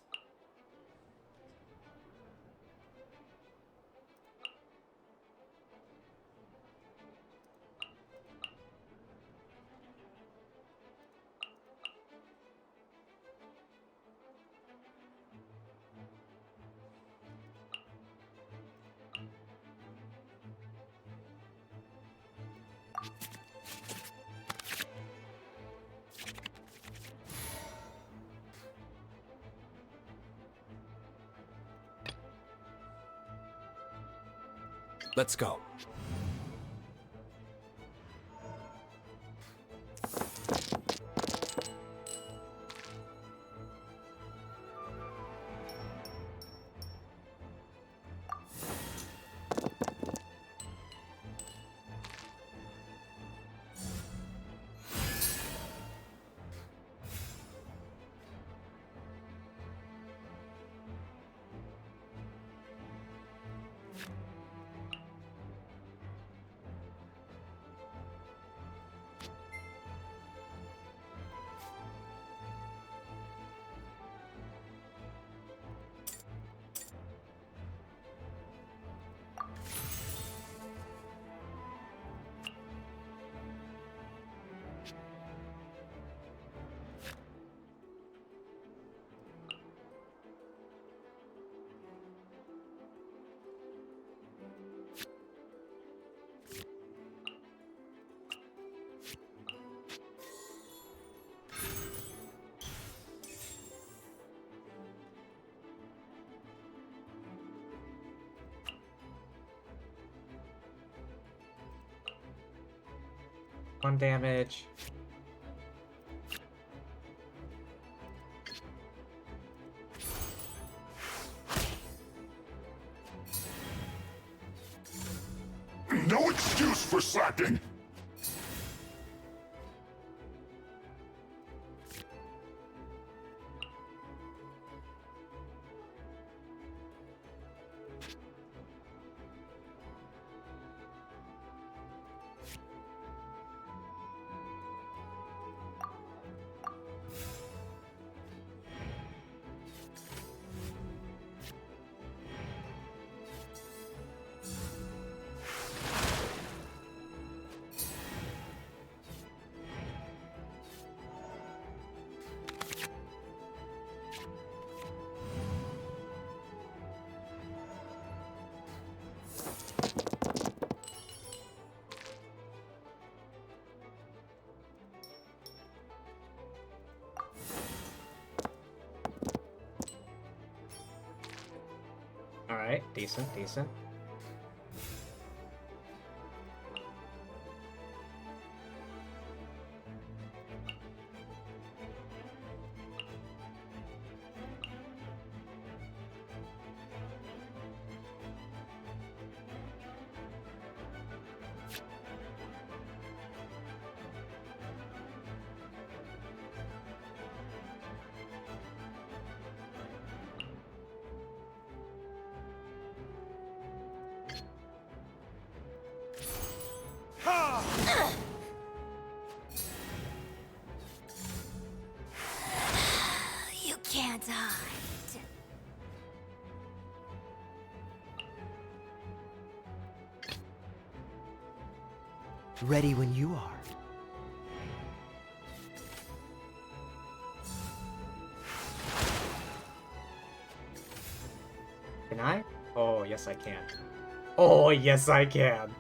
Let's go. 1 damage. No excuse for slacking! Alright, decent, decent. You can't hide. Ready when you are. Can I? Oh, yes I can. Oh, yes I can.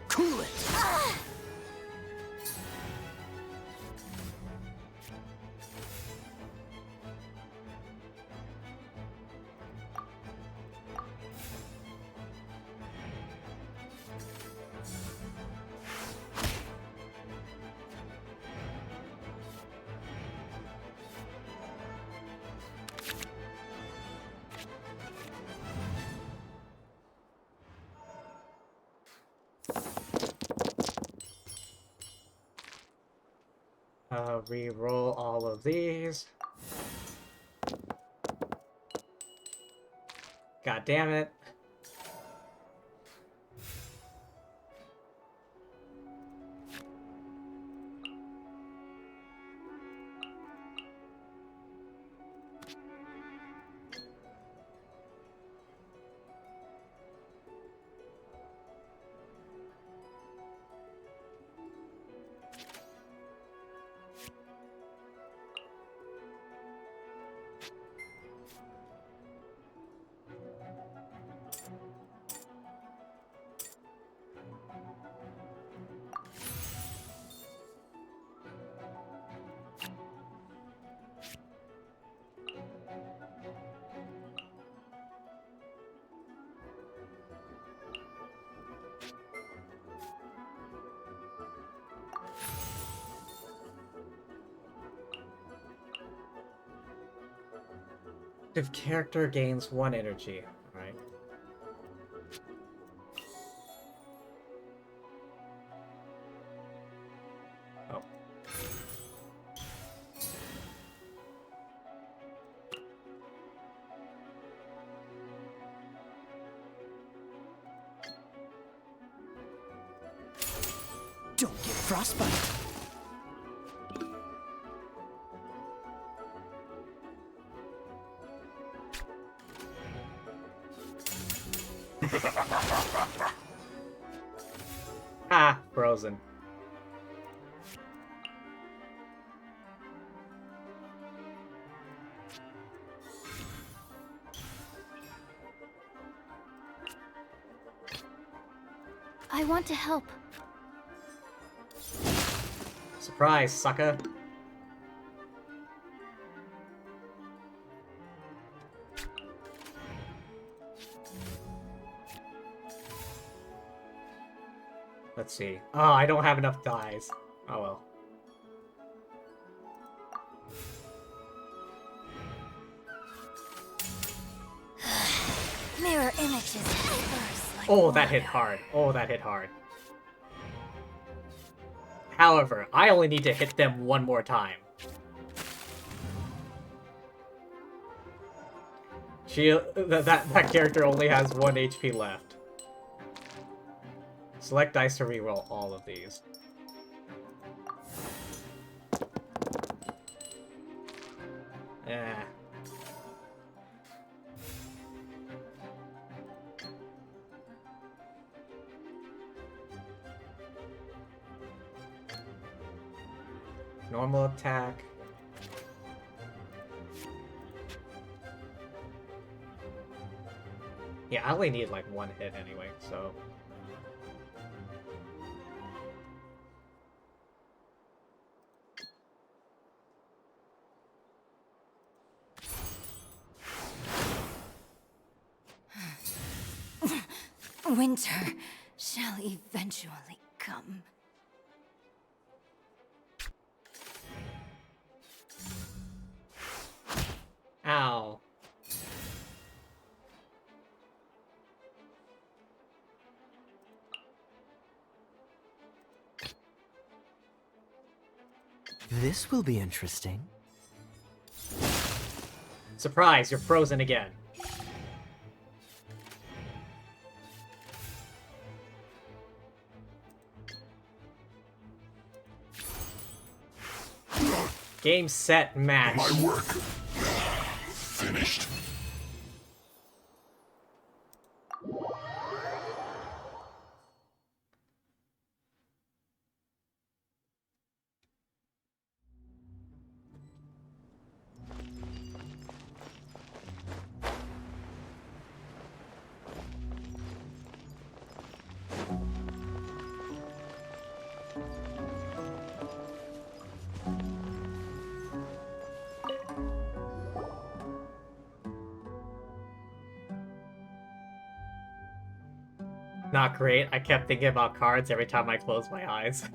Cool it! Re-roll all of these. God damn it. If character gains 1 energy. Alright. Oh. Don't get frostbite. Ah, frozen. I want to help. Surprise, sucker. Let's see. Oh, I don't have enough dies. Oh well. Mirror images disperse like Oh, that hit water. hard. Oh, that hit hard. However, I only need to hit them one more time. That character only has 1 HP left. Select dice to reroll all of these. Eh. Normal attack. Yeah, I only need like 1 hit anyway, so... Winter shall eventually come. Ow. This will be interesting. Surprise, you're frozen again. Game, set, match. My work finished. Not great. I kept thinking about cards every time I closed my eyes.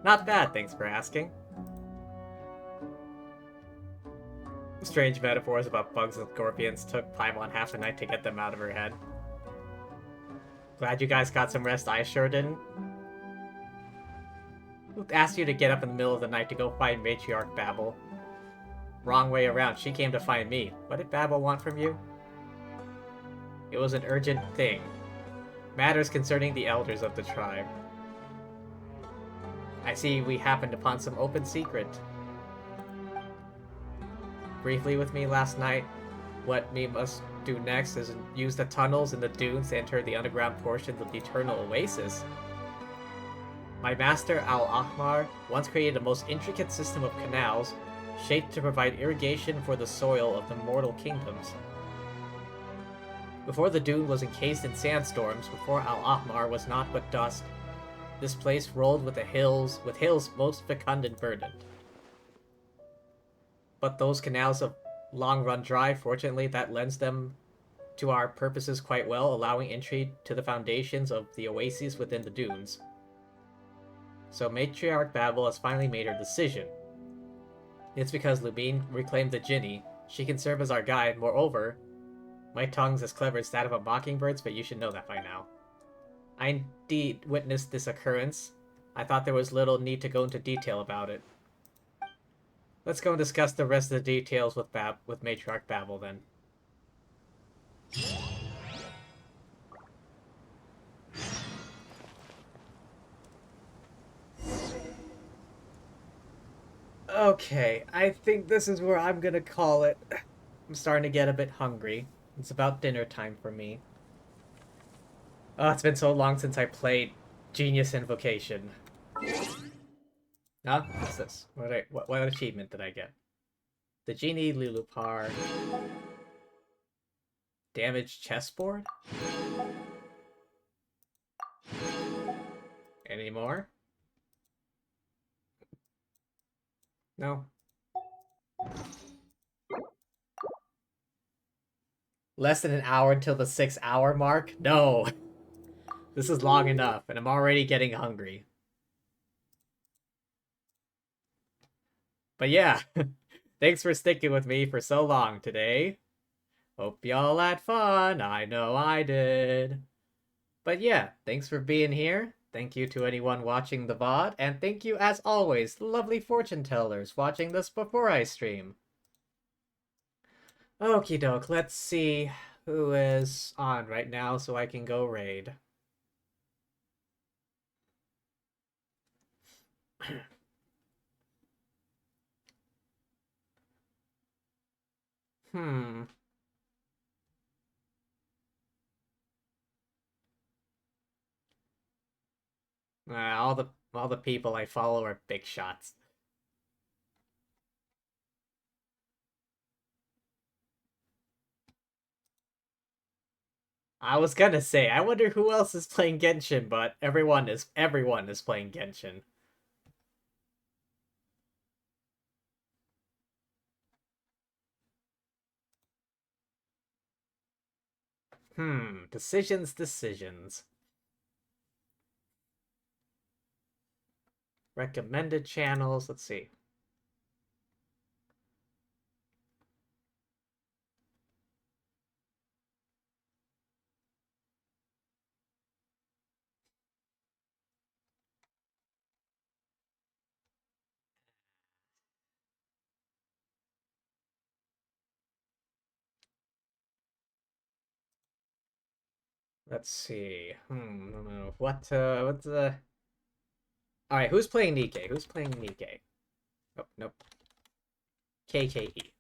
Not bad, thanks for asking. Strange metaphors about bugs and scorpions took Paimon half the night to get them out of her head. Glad you guys got some rest, I sure didn't. Who asked you to get up in the middle of the night to go find Matriarch Babel? Wrong way around, she came to find me. What did Babel want from you? It was an urgent thing. Matters concerning the elders of the tribe. I see we happened upon some open secret. Briefly with me last night, what we must do next is use the tunnels in the dunes to enter the underground portions of the Eternal Oasis. My master, Al-Ahmar, once created a most intricate system of canals, shaped to provide irrigation for the soil of the mortal kingdoms. Before the dune was encased in sandstorms, before Al-Ahmar was naught but dust, this place rolled with hills most fecund and verdant. But those canals have long run dry. Fortunately, that lends them to our purposes quite well, allowing entry to the foundations of the oases within the dunes. So Matriarch Babel has finally made her decision. It's because Lubine reclaimed the Jinni. She can serve as our guide. Moreover, my tongue's as clever as that of a mockingbird's, but you should know that by now. I indeed witnessed this occurrence. I thought there was little need to go into detail about it. Let's go and discuss the rest of the details with Matriarch Babel, then. Okay, I think this is where I'm gonna call it. I'm starting to get a bit hungry. It's about dinner time for me. Oh, it's been so long since I played Genius Invocation. Huh? What's this? What achievement did I get? The Genie Lulupar. Damaged chessboard? Any more? No. Less than an hour until the 6-hour mark? No. This is long enough, and I'm already getting hungry. But yeah, thanks for sticking with me for so long today. Hope y'all had fun. I know I did. But yeah, thanks for being here. Thank you to anyone watching the VOD, and thank you, as always, the lovely fortune tellers watching this before I stream. Okie doke, let's see who is on right now so I can go raid. Hmm. All the people I follow are big shots. I was gonna say, I wonder who else is playing Genshin, but everyone is playing Genshin. Decisions. Recommended channels, let's see. Let's see. What's the... Alright, who's playing Nikkei? Who's playing Nikkei? Oh, nope. KKE.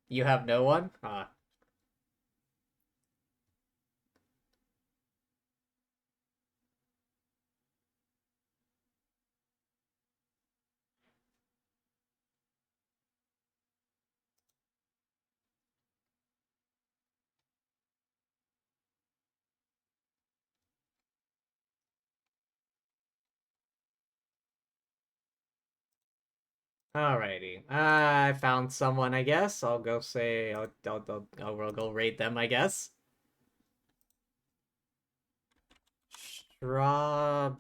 You have no one? Ah. Alrighty. I found someone, I guess. I'll go say... I'll go raid them, I guess. Strawberry...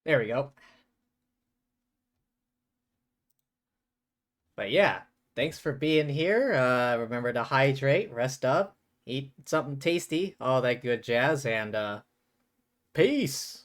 There we go. But yeah, thanks for being here. Remember to hydrate, rest up, eat something tasty, all that good jazz, and peace!